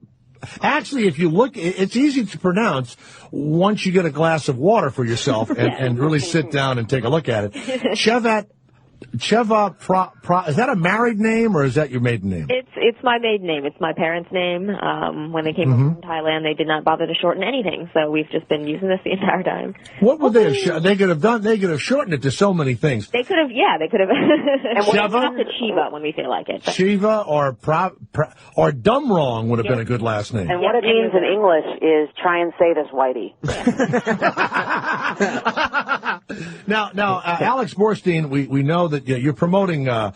Actually, if you look, it's easy to pronounce once you get a glass of water for yourself and really sit down and take a look at it. Cheva, is that a married name or is that your maiden name? It's my maiden name. It's my parents' name. When they came over from Thailand, they did not bother to shorten anything, so we've just been using this the entire time. What would they have? They could have done. They could have shortened it to so many things. They could have. Yeah, they could have. And we'll have to Chiva when we feel like it. But. Chiva or Dumwrong would have been a good last name. And what it means in English is try and say this, Whitey. Now, Alex Borstein, we know that you're promoting an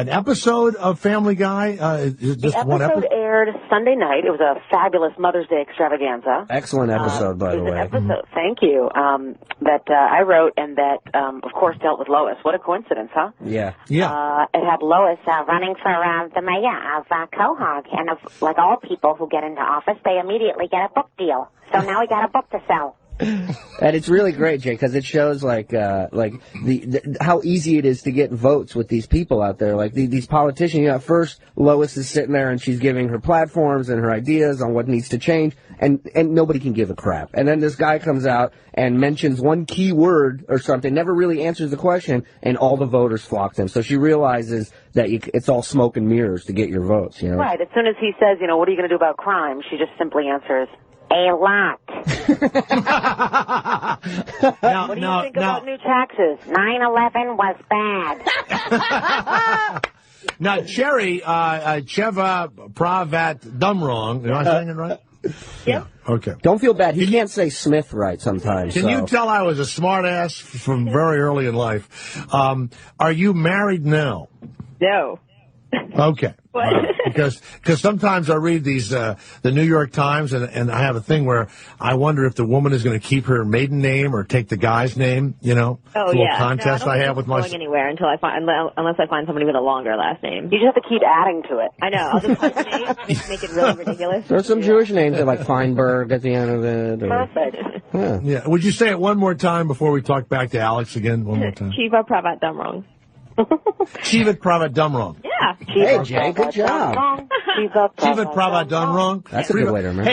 episode of Family Guy. The episode aired Sunday night. It was a fabulous Mother's Day extravaganza. Excellent episode, by the way. Episode, thank you. That I wrote and that, of course, dealt with Lois. What a coincidence, huh? Yeah. It had Lois running for the mayor of Quahog, and like all people who get into office, they immediately get a book deal. So now we got a book to sell. And it's really great, Jay, because it shows like how easy it is to get votes with these people out there, like these politicians. At first, Lois is sitting there and she's giving her platforms and her ideas on what needs to change, and nobody can give a crap. And then this guy comes out and mentions one key word or something, never really answers the question, and all the voters flock to him. So she realizes that it's all smoke and mirrors to get your votes. Right. As soon as he says, what are you going to do about crime? She just simply answers, a lot. What do you think about new taxes? 9/11 was bad. Now, Cherry, Cheva Pravat Dumrong. Am I saying it right? Yep. Okay. Don't feel bad. He can't say Smith right sometimes. Can you tell I was a smart ass from very early in life? Are you married now? No. Okay. Because sometimes I read these the New York Times and I have a thing where I wonder if the woman is going to keep her maiden name or take the guy's name. You know, Oh, the little yeah. contest no, I have with my. Going anywhere until I find unless I find somebody with a longer last name. You just have to keep adding to it. I know. I'll just find the name, just make it really ridiculous. There's some Jewish names that like Feinberg at the end of it. Or, Perfect. Yeah. Would you say it one more time before we talk back to Alex again? One more time. Shiva Pravat Dumrong. Shivat Pravat Dumrong. Yeah. Hey, Jay, good job. Shivat Pravat Dumrong. That's a good way to remember.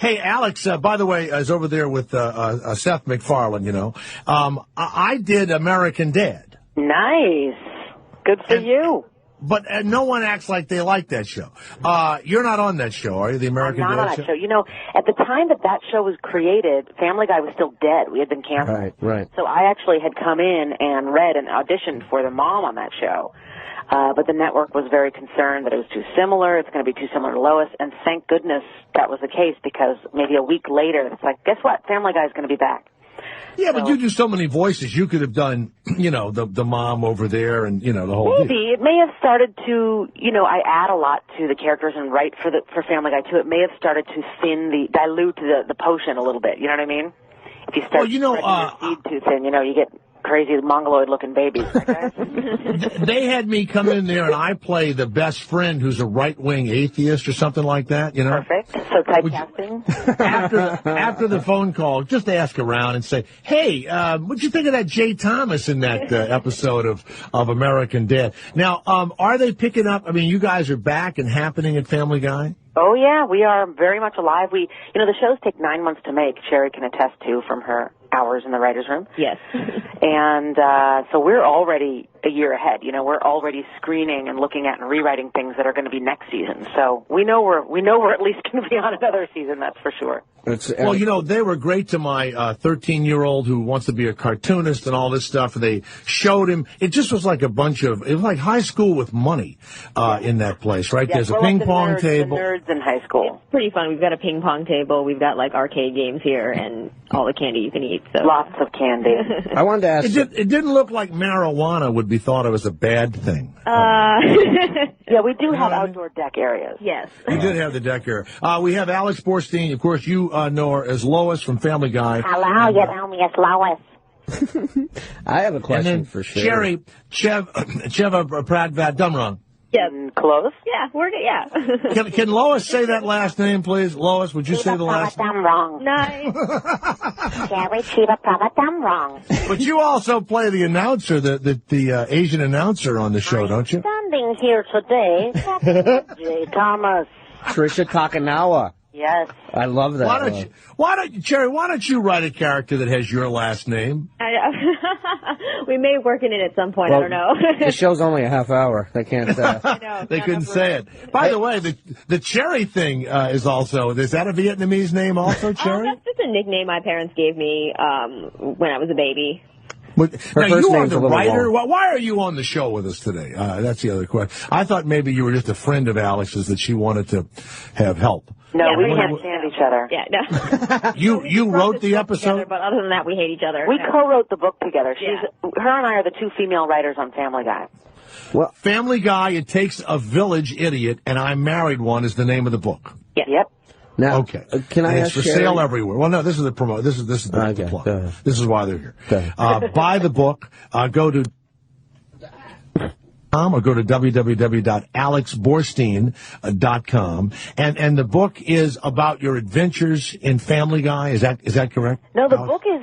Hey, Alex, by the way, is over there with Seth MacFarlane, you know. I did American Dad. Nice. Good for you. But no one acts like they like that show. You're not on that show, are you, the American I'm not Dad on that show. You know, at the time that show was created, Family Guy was still dead. We had been canceled. Right. So I actually had come in and read and auditioned for the mom on that show. But the network was very concerned that it was too similar. It's going to be too similar to Lois. And thank goodness that was the case, because maybe a week later, it's like, guess what? Family Guy's going to be back. Yeah, but you do so many voices. You could have done, you know, the mom over there and, you know, the whole Maybe. It may have started to, you know, I add a lot to the characters and write for Family Guy, too. It may have started to dilute the potion a little bit. You know what I mean? If you start spreading your seed too thin, you know, you get crazy mongoloid-looking babies. They had me come in there and I play the best friend who's a right-wing atheist or something like that, you know? Perfect. So typecasting? After the phone call, just ask around and say, hey, what'd you think of that Jay Thomas in that episode of American Dad? Now, are they picking up? I mean, you guys are back and happening at Family Guy? Oh, yeah, we are very much alive. You know, the shows take 9 months to make. Sherry can attest to from her hours in the writer's room. Yes. And so we're already a year ahead. You know, we're already screening and looking at and rewriting things that are going to be next season. So we know we're at least going to be on another season. That's for sure. Well, you know, they were great to my 13-year-old who wants to be a cartoonist and all this stuff. They showed him. It just was like it was like high school with money in that place, right? Yeah, There's a ping pong table. The nerds in high school. It's pretty fun. We've got a ping pong table. We've got like arcade games here and all the candy you can eat. So lots of candy. I wanted to ask. It didn't look like marijuana would be thought of as a bad thing. Yeah, we do have outdoor deck areas. Yes. We did have the deck area. We have Alex Borstein. Of course, you know her as Lois from Family Guy. Hello, you know me as Lois. I have a question for sure. Cherry, Cheva Pravat Dumrong. Yeah. Close? Yeah, we're good, yeah. Can Lois say that last name, please? Lois, would you say the last name? Wrong. Nice. Jerry Shiva Pravatam wrong. But you also play the announcer, the Asian announcer on the show, don't you? Standing here today, Jay Thomas. Trisha Takanawa. Yes. I love that. Cherry, why don't you write a character that has your last name? We may work in it at some point. Well, I don't know. The show's only a half hour. They can't. They couldn't say it. By the way, the Cherry thing is that a Vietnamese name also, Cherry? That's just a nickname my parents gave me when I was a baby. Now, you are the writer. Why are you on the show with us today? That's the other question. I thought maybe you were just a friend of Alex's that she wanted to have help. No, we can't stand each other. Yeah, no. You wrote the episode? Together, but other than that, we hate each other. We co-wrote the book together. Her and I are the two female writers on Family Guy. Well, Family Guy, It Takes a Village Idiot, and I Married One is the name of the book. Yep. Now, okay. Can I and ask it's for Sherry? sale everywhere. Well, no, this is the promo. This is the plug. This is why they're here. Buy the book. Go to or go to www.alexborstein.com. And the book is about your adventures in Family Guy. Is that correct? No, the book is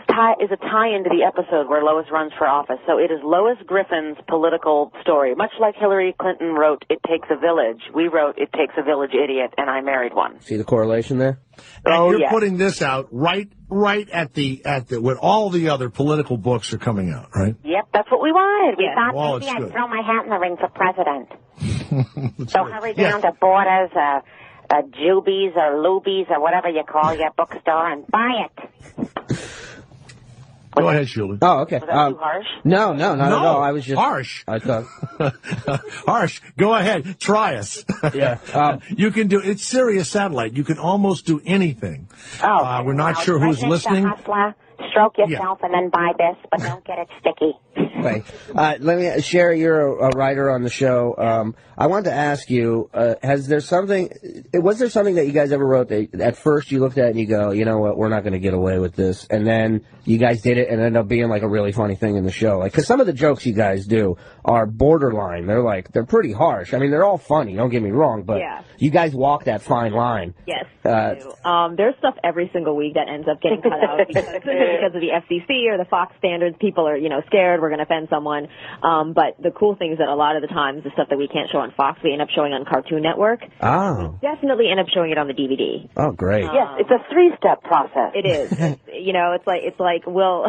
a tie-in to the episode where Lois runs for office. So it is Lois Griffin's political story. Much like Hillary Clinton wrote It Takes a Village, we wrote It Takes a Village Idiot, and I Married One. See the correlation there? And you're putting this out right at the when all the other political books are coming out, right? Yep, that's what we wanted. We thought Well, maybe it's I'd good. throw my hat in the ring for president. So great. hurry down to Borders, Jubies, or Lubies, or whatever you call your bookstore, and buy it. Go ahead, Shuli. Oh, okay. Was that too harsh? No, not at all. I was just harsh. I thought harsh. Go ahead, try us. Yeah, you can do. It's Sirius Satellite. You can almost do anything. We're not sure who's listening. Stroke yourself and then buy this, but don't get it sticky. Wait, let me, Sherry, you're a writer on the show. I wanted to ask you, was there something that you guys ever wrote that at first you looked at and you go, you know what, we're not going to get away with this, and then you guys did it and it ended up being like a really funny thing in the show? Like, because some of the jokes you guys do are borderline. They're pretty harsh. I mean, they're all funny, don't get me wrong, but you guys walk that fine line. Yes. There's stuff every single week that ends up getting cut out because of the FCC or the Fox standards. People are, scared we're going to offend someone. But the cool thing is that a lot of the times the stuff that we can't show on Fox, we end up showing on Cartoon Network. Oh. We definitely end up showing it on the DVD. Oh, great. Yes, it's a 3-step process. It is. It's like we'll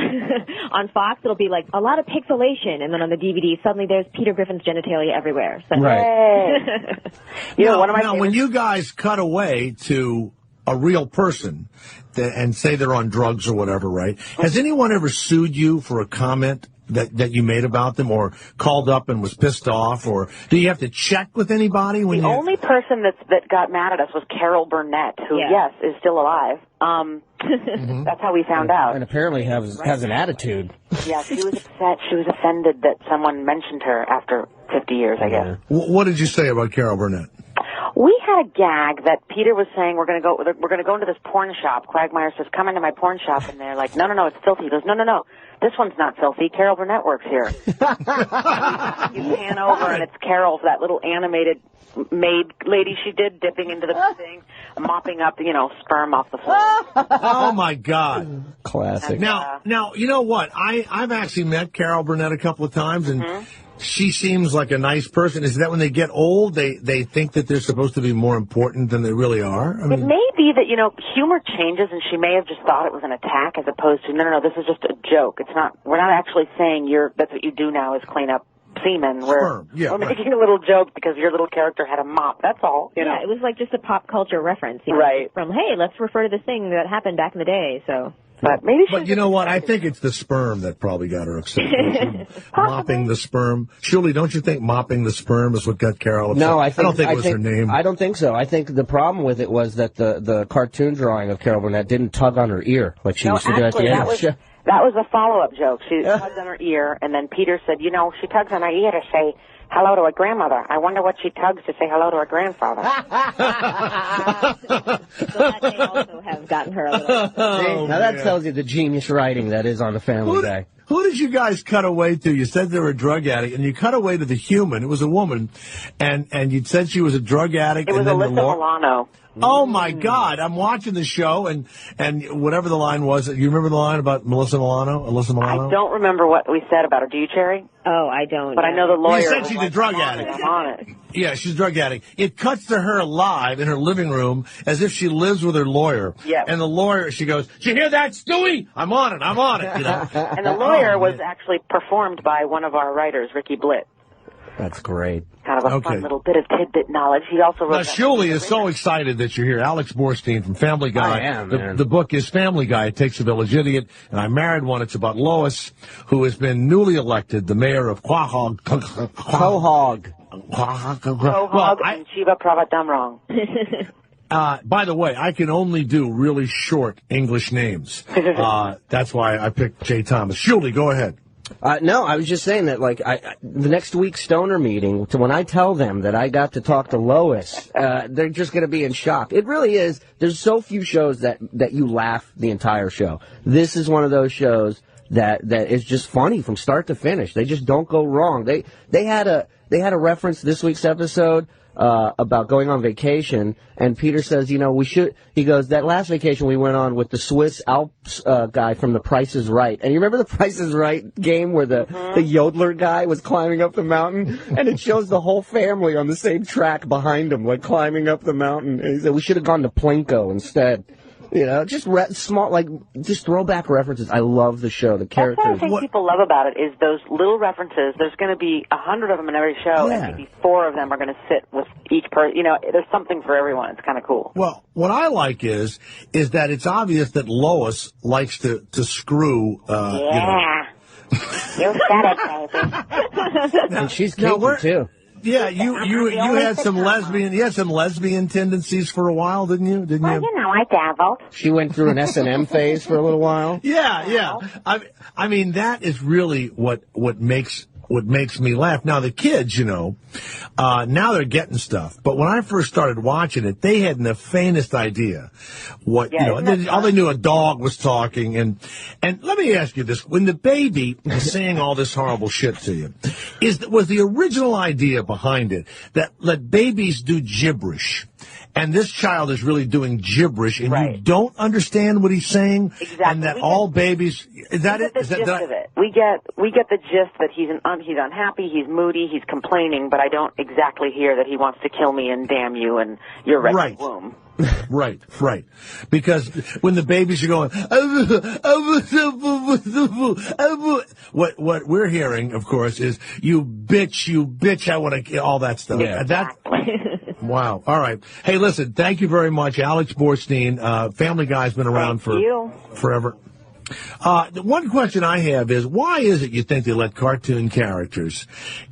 on Fox it'll be like a lot of pixelation, and then on the DVD suddenly there's Peter Griffin's genitalia everywhere. So. Right. Now, when you guys cut away to a real person and say they're on drugs or whatever, right? Has anyone ever sued you for a comment that you made about them, or called up and was pissed off, or do you have to check with anybody when the only person that got mad at us was Carol Burnett, who yes is still alive. That's how we found out. And apparently has an attitude. Yeah, she was upset. She was offended that someone mentioned her after 50 years, I guess. What did you say about Carol Burnett? We had a gag that Peter was saying we're going to go into this porn shop. Quagmire says, "Come into my porn shop," and they're like, "No, it's filthy." He goes, "No. This one's not filthy. Carol Burnett works here." You pan over, and it's Carol, that little animated maid lady she did, dipping into the thing, mopping up, sperm off the floor. Oh, my God. Classic. Now, you know what? I've actually met Carol Burnett a couple of times, and she seems like a nice person. Is that when they get old, they think that they're supposed to be more important than they really are? I mean, it may be that, humor changes, and she may have just thought it was an attack as opposed to, no, this is just a joke. We're not actually saying that's what you do now is clean up semen. We're making a little joke because your little character had a mop. That's all. Yeah, it was like just a pop culture reference. Right. From, hey, let's refer to this thing that happened back in the day, so... But you know what? I think it's the sperm that probably got her upset. Mopping the sperm. Surely, don't you think mopping the sperm is what got Carol upset? No, I don't think it was her name. I don't think so. I think the problem with it was that the cartoon drawing of Carol Burnett didn't tug on her ear like she used to do at the end of the show. That was a follow-up joke. She tugged on her ear, and then Peter said, she tugs on her ear to say hello to her grandmother. I wonder what she tugs to say hello to her grandfather. So that may also have gotten her a little... Now that tells you the genius writing that is on the Family Guy. Who did you guys cut away to? You said they were a drug addict, and you cut away to the human. It was a woman, and you said she was a drug addict. It was Alyssa Milano. Oh, my God. I'm watching the show, and whatever the line was, you remember the line about Alyssa Milano? I don't remember what we said about her. Do you, Cherry? Oh, I don't. But I know the lawyer. You said she's a drug addict. I'm on it. Yeah, she's a drug addict. It cuts to her live in her living room as if she lives with her lawyer. Yeah. And the lawyer, she goes, "Did you hear that, Stewie? I'm on it. And the lawyer was actually performed by one of our writers, Ricky Blitt. That's great. Kind of a fun little bit of tidbit knowledge. He also wrote... Now, Shuli is so excited that you're here. Alex Borstein from Family Guy. I am, man. The book is Family Guy. It Takes a Village Idiot. And I married one. It's about Lois, who has been newly elected the mayor of Quahog. Quahog. And Shiva Pravadamrong. By the way, I can only do really short English names. That's why I picked J. Thomas. Shuli, go ahead. No, I was just saying that, the next week's Stoner meeting, when I tell them that I got to talk to Lois, they're just going to be in shock. It really is. There's so few shows that you laugh the entire show. This is one of those shows that is just funny from start to finish. They just don't go wrong. They had a reference this week's episode about going on vacation, and Peter says, we should, he goes, that last vacation we went on with the Swiss Alps guy from The Price is Right. And you remember The Price is Right game where the yodeler guy was climbing up the mountain, and it shows the whole family on the same track behind him, climbing up the mountain. And he said, we should have gone to Plinko instead. You know, just small, like, just throwback references. I love the show. The characters. That's what I think people love about it, is those little references. There's going to be 100 of them in every show, and maybe 4 of them are going to sit with each person. You know, there's something for everyone. It's kind of cool. Well, what I like is that it's obvious that Lois likes to screw. You said it, baby. And she's kinky, too. Yeah, you had some lesbian tendencies for a while, didn't you? Well, you know, I dabbled. She went through an S&M phase for a little while. Yeah. I mean, that is really what makes me laugh. Now the kids, you know, now they're getting stuff. But when I first started watching it, they hadn't the faintest idea what all they knew a dog was talking. And let me ask you this: when the baby is saying all this horrible shit to you, was the original idea behind it that let babies do gibberish? And this child is really doing gibberish, and you don't understand what he's saying. Exactly. And that all babies is that it? Is that the gist of it? We get the gist that he's unhappy, he's moody, he's complaining, but I don't exactly hear that he wants to kill me and damn you and your wretched womb. Right. Because when the babies are going, what we're hearing, of course, is you bitch, I want to kill, all that stuff. Yeah. Wow. All right. Hey, listen, thank you very much, Alex Borstein. Family Guy's been around forever. The one question I have is, why is it you think they let cartoon characters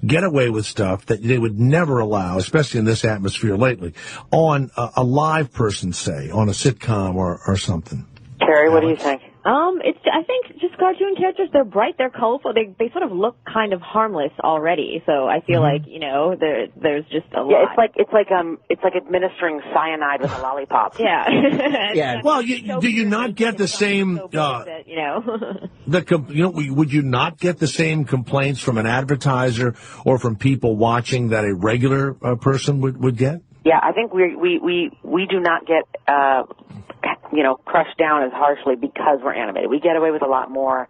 get away with stuff that they would never allow, especially in this atmosphere lately, on a live person, say, on a sitcom or something? Terry, what do you think? I think just cartoon characters, they're bright, they're colorful, they sort of look kind of harmless already. So I feel like, you know, there's just a lot. Yeah, it's like administering cyanide with a lollipop. Yeah. Yeah. Well, do you not get the same, you know? Would you not get the same complaints from an advertiser or from people watching that a regular person would get? Yeah, I think we do not get crushed down as harshly because we're animated. We get away with a lot more,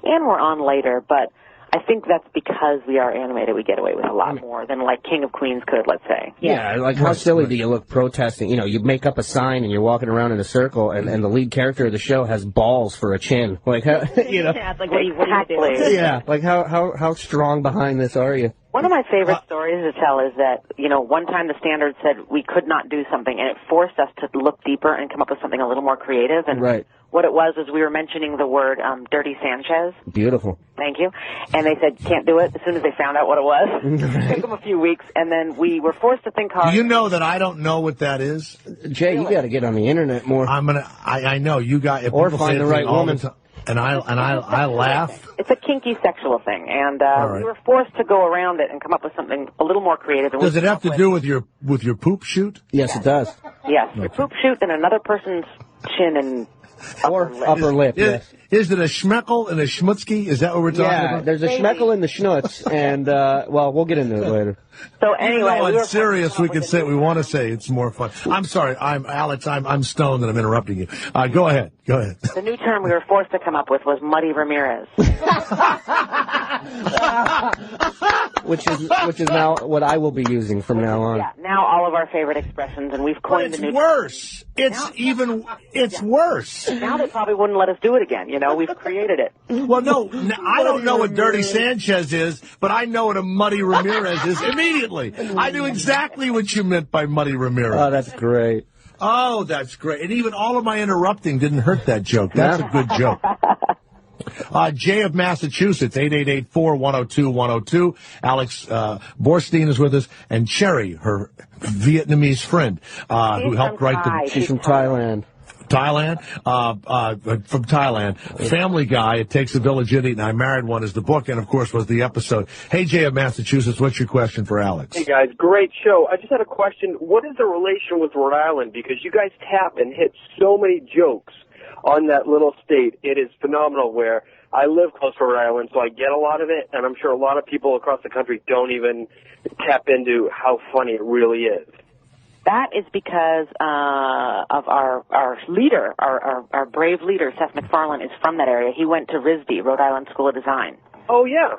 and we're on later, but I think that's because we are animated. We get away with a lot more than like King of Queens could, let's say. Yeah, like how silly do you look protesting? You know, you make up a sign and you're walking around in a circle, and the lead character of the show has balls for a chin. Like, how, you know? Yeah, it's like, what do you do? Yeah, like how strong behind this are you? One of my favorite stories to tell is that, you know, one time the Standard said we could not do something, and it forced us to look deeper and come up with something a little more creative. And what it was is we were mentioning the word Dirty Sanchez. Beautiful. Thank you. And they said, can't do it, as soon as they found out what it was. It took them a few weeks, and then we were forced to think hard. You know that I don't know what that is? Jay, you got to get on the internet more. I know, you got... Or find the right woman. And I laugh. It's a kinky sexual thing, and we were forced to go around it and come up with something a little more creative. Does it have to do with your poop shoot? Yes, it does. Yes, your poop shoot and another person's chin and upper lip. Yes. Is it a schmeckel and a schmutzki? Is that what we're talking about? Yeah, there's a schmeckel in the schnutz, and we'll get into it later. So anyway, it's serious. We can say we want to say it's more fun. I'm sorry, Alex. I'm stoned and I'm interrupting you. Go ahead. The new term we were forced to come up with was Muddy Ramirez, which is now what I will be using from now on. Yeah, now all of our favorite expressions, and we've coined the new. Worse. It's worse. Now they probably wouldn't let us do it again. You know, we've created it. Well, no, I don't know what Dirty Sanchez is, but I know what a Muddy Ramirez is immediately. I knew exactly what you meant by Muddy Ramirez. Oh, that's great. Oh, that's great. And even all of my interrupting didn't hurt that joke. That's a good joke. Jay of Massachusetts, 888-410-2-102. Alex Borstein is with us, and Cherry, her Vietnamese friend, who helped write the... She's from Thailand. From Thailand. Family Guy, It Takes a Village in It, and I Married One is the book, and of course was the episode. Hey, Jay of Massachusetts, what's your question for Alex? Hey guys, great show. I just had a question. What is the relation with Rhode Island? Because you guys tap and hit so many jokes on that little state. It is phenomenal. Where I live close to Rhode Island, so I get a lot of it, and I'm sure a lot of people across the country don't even tap into how funny it really is. That is because of our leader, our brave leader, Seth MacFarlane, is from that area. He went to RISD, Rhode Island School of Design. Oh, yeah.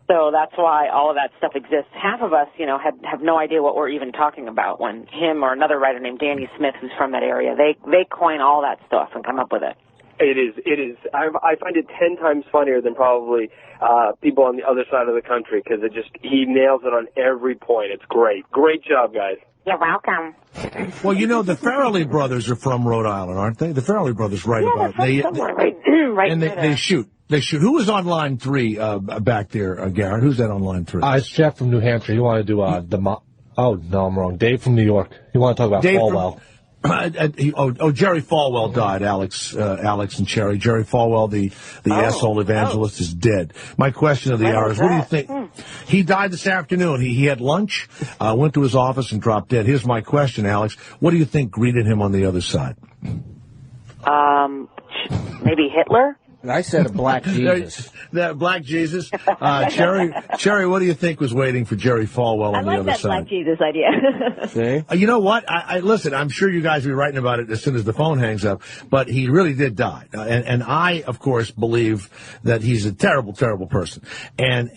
So that's why all of that stuff exists. Half of us, have no idea what we're even talking about when him or another writer named Danny Smith, who's from that area, they coin all that stuff and come up with it. It is. I find it 10 times funnier than probably people on the other side of the country because he nails it on every point. It's great. Great job, guys. You're welcome. Well, the Farrelly brothers are from Rhode Island, aren't they? The Farrelly brothers write about right. And they shoot. They shoot. Who was on line 3 back there, Garrett? Who's that on line 3? It's Jeff from New Hampshire. You want to do Oh, no, I'm wrong. Dave from New York. You want to talk about Falwell. Jerry Falwell died, Alex and Cherry. Jerry Falwell, the asshole evangelist, is dead. My question of the hour is, what do you think? He died this afternoon. He had lunch, went to his office, and dropped dead. Here's my question, Alex. What do you think greeted him on the other side? Maybe Hitler? I said a black Jesus. That black Jesus. Cherry, what do you think was waiting for Jerry Falwell on the other side? I like that black Jesus idea. See? You know what? I listen, I'm sure you guys will be writing about it as soon as the phone hangs up, but he really did die. And I, of course, believe that he's a terrible, terrible person. And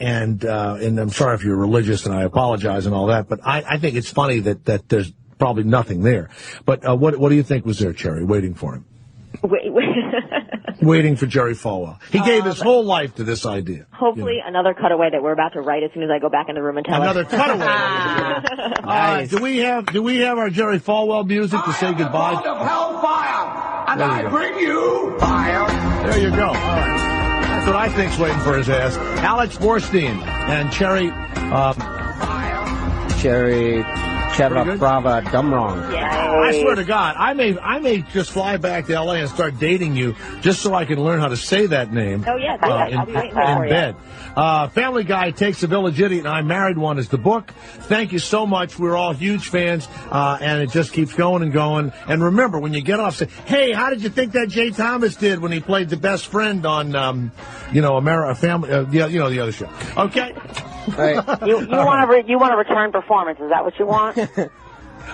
I'm sorry if you're religious, and I apologize and all that, but I think it's funny that there's probably nothing there. But what do you think was there, Cherry, waiting for him? Waiting for Jerry Falwell. He gave his whole life to this idea. Hopefully another cutaway that we're about to write as soon as I go back in the room and tell another cutaway. Nice. Do we have our Jerry Falwell music to say goodbye? God of hellfire, and I bring you fire. There you go. All right. That's what I think's waiting for his ass. Alex Borstein and Cherry. Cheva Brava Dumrong. I swear to God, I may just fly back to L.A. and start dating you just so I can learn how to say that name. Oh, yes. In bed. Family Guy Takes a Village Idiot, and I Married One is the book. Thank you so much. We're all huge fans, and it just keeps going and going. And remember, when you get off, say, hey, how did you think that Jay Thomas did when he played the best friend on, Family, the other show. Okay? Right. You want a return performance? Is that what you want?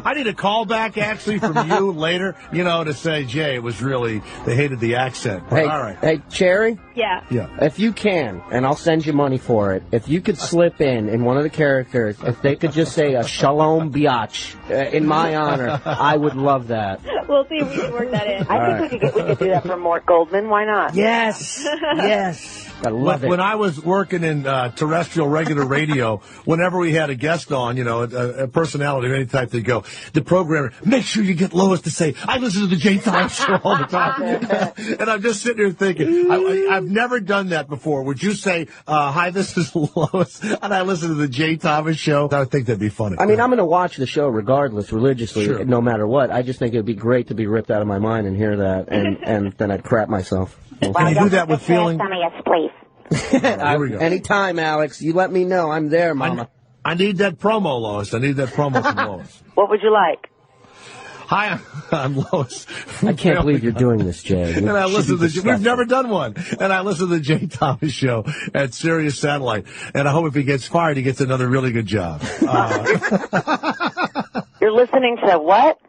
I need a call back actually from you later, to say, Jay, it was really, they hated the accent. But, all right. Hey, Cherry? Yeah. If you can, and I'll send you money for it, if you could slip in one of the characters, if they could just say a shalom biatch in my honor, I would love that. We'll see if we can work that in. I think we could do that for Mort Goldman. Why not? Yes. Yes. I love it. When I was working in terrestrial regular radio, whenever we had a guest on, a personality of any type, they'd go, the programmer, make sure you get Lois to say, I listen to the Jay Thomas show all the time. And I'm just sitting here thinking, I've never done that before. Would you say, hi, this is Lois, and I listen to the Jay Thomas show? I would think that'd be funny. I mean, I'm going to watch the show regardless, religiously, no matter what. I just think it would be great to be ripped out of my mind and hear that, and then I'd crap myself. Can you do that with feeling? Please. Here we go. Anytime, Alex. You let me know. I'm there, Mama. I need that promo, Lois. I need that promo from Lois. What would you like? Hi, I'm Lois. I can't believe you're doing this, Jay. And I listen to we've never done one. And I listen to the Jay Thomas show at Sirius Satellite. And I hope if he gets fired, he gets another really good job. You're listening to what?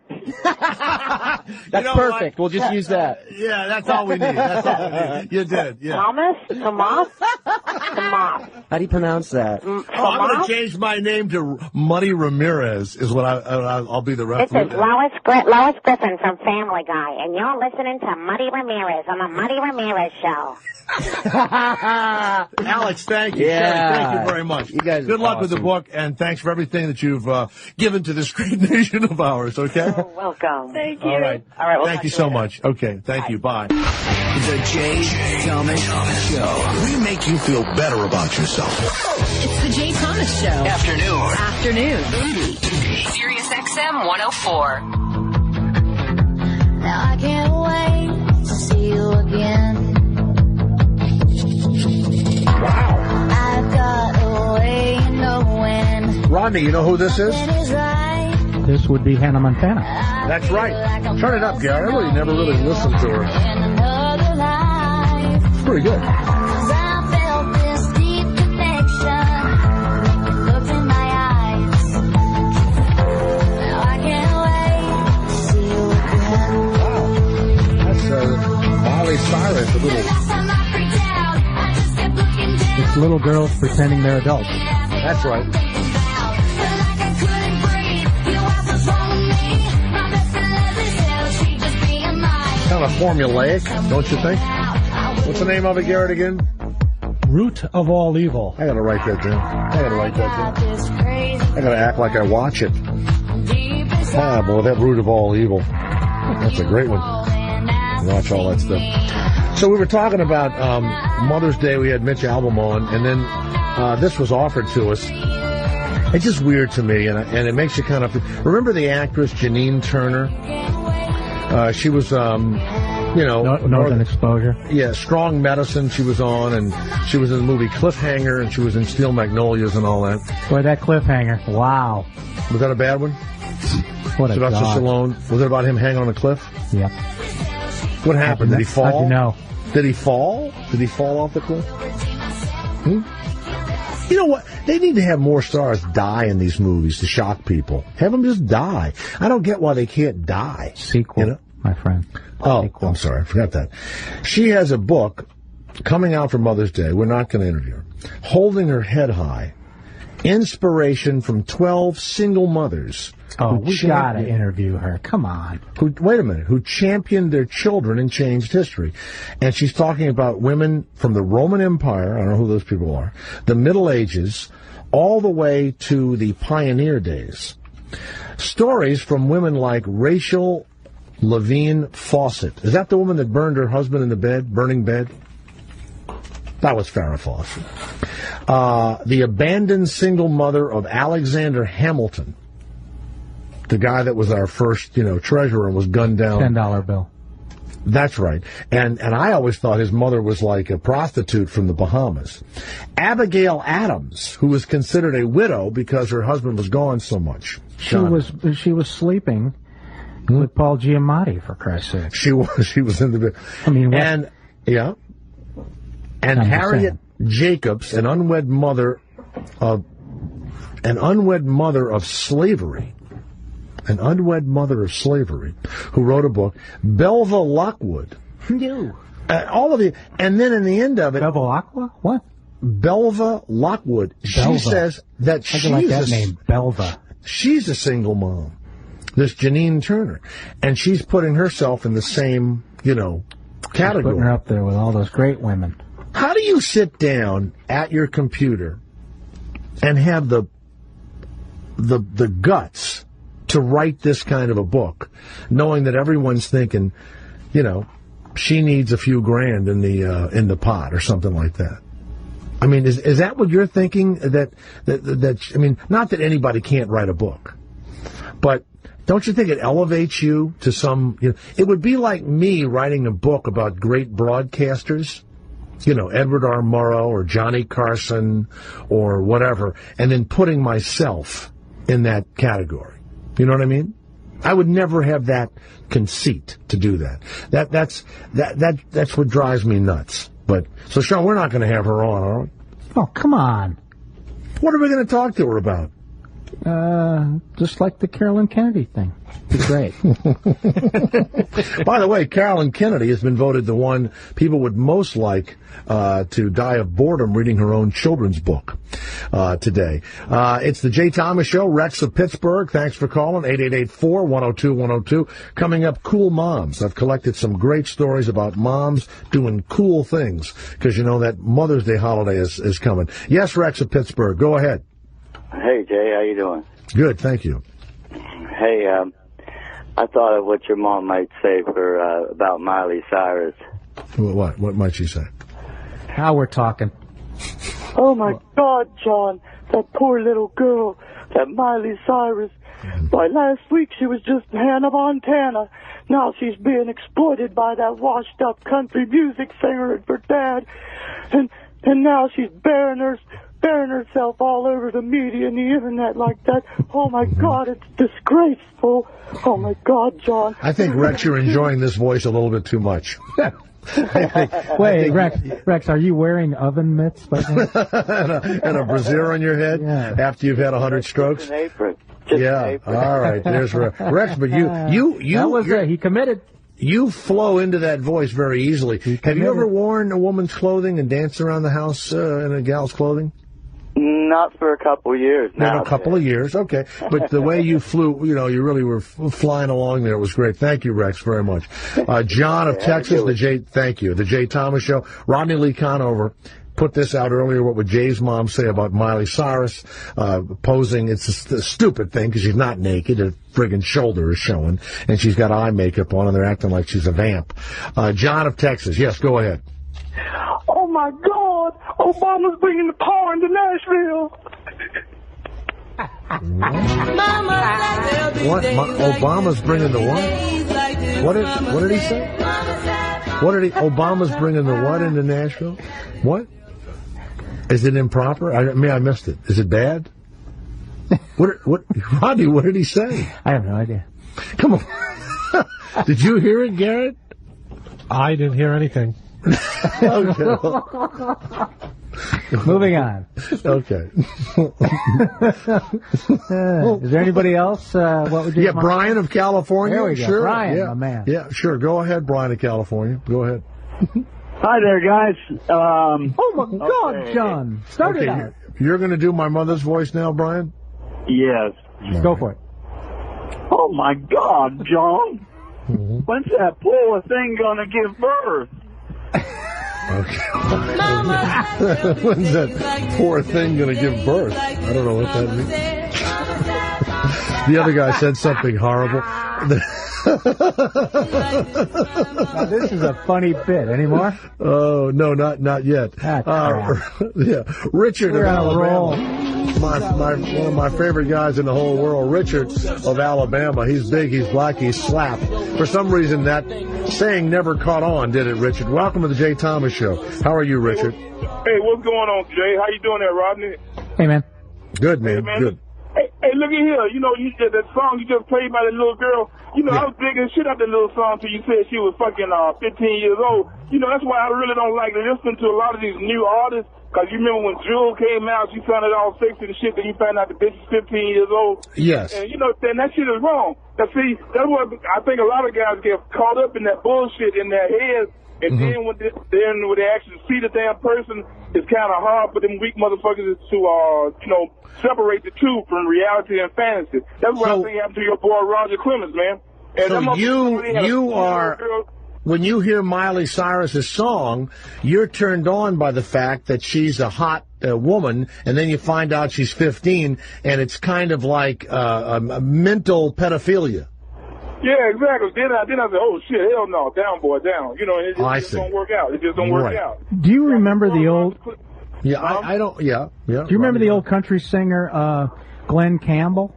That's perfect. We'll just use that. Yeah, that's all we need. That's all we need. You did, yeah. Tomas? How do you pronounce that? I'm going to change my name to Muddy Ramirez is what I'll be the rest This is Lois Griffin from Family Guy, and you're listening to Muddy Ramirez on the Muddy Ramirez Show. Alex, thank you. Yeah. Sherry, thank you very much. You guys Good luck with the book, and thanks for everything that you've given to this great nation of ours, okay? You're welcome. Thank you. All right. We'll thank you so much. Okay, thank you. Bye. The Jay Thomas Show. We make you feel better about yourself. It's the Jay Thomas Show. Afternoon. Sirius XM 104. Now I can't wait to see you again. Wow. I've got a way of knowing. Rodney, you know who this is? This would be Hannah Montana. That's right. Turn it up, Gary. I really never really listened to her. It's pretty good. Miley Cyrus, a little little girls pretending they're adults. That's right. Kind of formulaic, don't you think? What's the name of it, Garrett, again? Root of all evil. I gotta write that down. I gotta act like I watch it. Ah, boy, that root of all evil. That's a great one. Watch all that stuff. So we were talking about Mother's Day. We had Mitch Albom on, and then this was offered to us. It's just weird to me, and it makes you kind of... Remember the actress Janine Turner? She was... Northern Exposure. Yeah, Strong Medicine she was on, and she was in the movie Cliffhanger, and she was in Steel Magnolias and all that. Boy, that cliffhanger. Wow. Was that a bad one? What a Sylvester Stallone. Was it about him hanging on a cliff? Yep. What happened? Did he fall? How'd you know? Did he fall? Did he fall off the cliff? You know what? They need to have more stars die in these movies to shock people. Have them just die. I don't get why they can't die. Sequel, my friend. Oh, I'm sorry. I forgot that. She has a book coming out for Mother's Day. We're not going to interview her. Holding Her Head High. Inspiration from 12 single mothers. Oh, we got to interview her. Come on. Wait a minute. Who championed their children and changed history. And she's talking about women from the Roman Empire, I don't know who those people are, the Middle Ages, all the way to the pioneer days. Stories from women like Rachel Levine Fawcett. Is that the woman that burned her husband in the bed, burning bed? That was Farrah Fawcett. The abandoned single mother of Alexander Hamilton. The guy that was our first, treasurer and was gunned down. $10 bill. That's right. And I always thought his mother was like a prostitute from the Bahamas. Abigail Adams, who was considered a widow because her husband was gone so much. She was sleeping with Paul Giamatti, for Christ's sake. She was in the... I mean, what? And, yeah. And Harriet Jacobs, an unwed mother of slavery. An unwed mother of slavery, who wrote a book, Belva Lockwood. No. All of you. And then in the end of it... Belva Lockwood? What? Belva Lockwood. Belva. She says that I like that name, Belva. She's a single mom. This Janine Turner. And she's putting herself in the same, category. She's putting her up there with all those great women. How do you sit down at your computer and have the guts to write this kind of a book, knowing that everyone's thinking, she needs a few grand in the pot or something like that? I mean, is that what you're thinking? That I mean, not that anybody can't write a book, but don't you think it elevates you to some? It would be like me writing a book about great broadcasters. Edward R. Murrow or Johnny Carson or whatever, and then putting myself in that category. You know what I mean? I would never have that conceit to do that. That's what drives me nuts. But so, Sean, we're not going to have her on, are we? Oh, come on. What are we going to talk to her about? Just like the Carolyn Kennedy thing. Be great. By the way, Carolyn Kennedy has been voted the one people would most like to die of boredom reading her own children's book today. It's the Jay Thomas Show, Rex of Pittsburgh. Thanks for calling, 888-4-102-102. Coming up, cool moms. I've collected some great stories about moms doing cool things because that Mother's Day holiday is coming. Yes, Rex of Pittsburgh, go ahead. Hey, Jay, how you doing? Good, thank you. Hey, I thought of what your mom might say about Miley Cyrus. What might she say? Now we're talking. Oh, my God, John, that poor little girl, that Miley Cyrus. Why, last week she was just Hannah Montana. Now she's being exploited by that washed-up country music singer and her dad. And now she's bearing herself all over the media and the internet like that. Oh, my God, it's disgraceful. Oh, my God, John. I think, Rex, you're enjoying this voice a little bit too much. Wait, Rex, are you wearing oven mitts by now? and a brassiere on your head after you've had 100 strokes? Just an apron. All right, there's Rex. But he committed. you flow into that voice very easily. Have you ever worn a woman's clothing and danced around the house in a gal's clothing? Not for a couple of years. Not a couple of years, okay. But the way you flew, you really were flying along there. It was great. Thank you, Rex, very much. John of Texas, thank you. The Jay Thomas Show. Rodney Lee Conover put this out earlier. What would Jay's mom say about Miley Cyrus posing? It's a stupid thing because she's not naked. Her friggin' shoulder is showing, and she's got eye makeup on, and they're acting like she's a vamp. John of Texas, yes, go ahead. Oh, my God. Obama's bringing the car into Nashville. What? Obama's bringing the what? What did he say? Obama's bringing the what into Nashville? What? Is it improper? I missed it. Is it bad? Rodney, what did he say? I have no idea. Come on. Did you hear it, Garrett? I didn't hear anything. Okay. Moving on. Okay. Is there anybody else? What would you? Yeah, Brian of California. There we go. Sure. Brian, my my man. Yeah, sure. Go ahead, Brian of California. Go ahead. Hi there, guys. Oh my God, John! Start it out. You're going to do my mother's voice now, Brian? Yes. Go for it. Oh my God, John! When's that poor thing gonna give birth? Okay. When's that poor thing going to give birth? I don't know what that means. The other guy said something horrible. Now, this is a funny bit. Any more? Oh, no, not yet. Yeah, Richard of Alabama. One of my favorite guys in the whole world, Richard of Alabama. He's big, he's black, he's slapped. For some reason, that saying never caught on, did it, Richard? Welcome to the Jay Thomas Show. How are you, Richard? Hey, what's going on, Jay? How you doing there, Rodney? Hey, man. Good, man. Hey, man. Good. Hey, look at here. That song you just played by the little girl. I was digging shit out that little song till you said she was fucking 15 years old. That's why I really don't like listening to a lot of these new artists. Because you remember when Jewel came out, she sounded all sexy and shit, then you found out the bitch is 15 years old. Yes. And, then that shit is wrong. Now, see, that's what I think a lot of guys get caught up in that bullshit in their heads. And then when they actually see the damn person, it's kind of hard for them weak motherfuckers to, separate the two from reality and fantasy. That's what I think happened to your boy Roger Clemens, man. And so you are... When you hear Miley Cyrus's song, you're turned on by the fact that she's a hot woman, and then you find out she's 15, and it's kind of like a mental pedophilia. Yeah, exactly. Then I said, oh, shit, hell no, down, boy, down. It just don't work out. It just don't work out. Do you remember the old... Yeah, I don't... Yeah. Do you remember the old country singer, Glenn Campbell?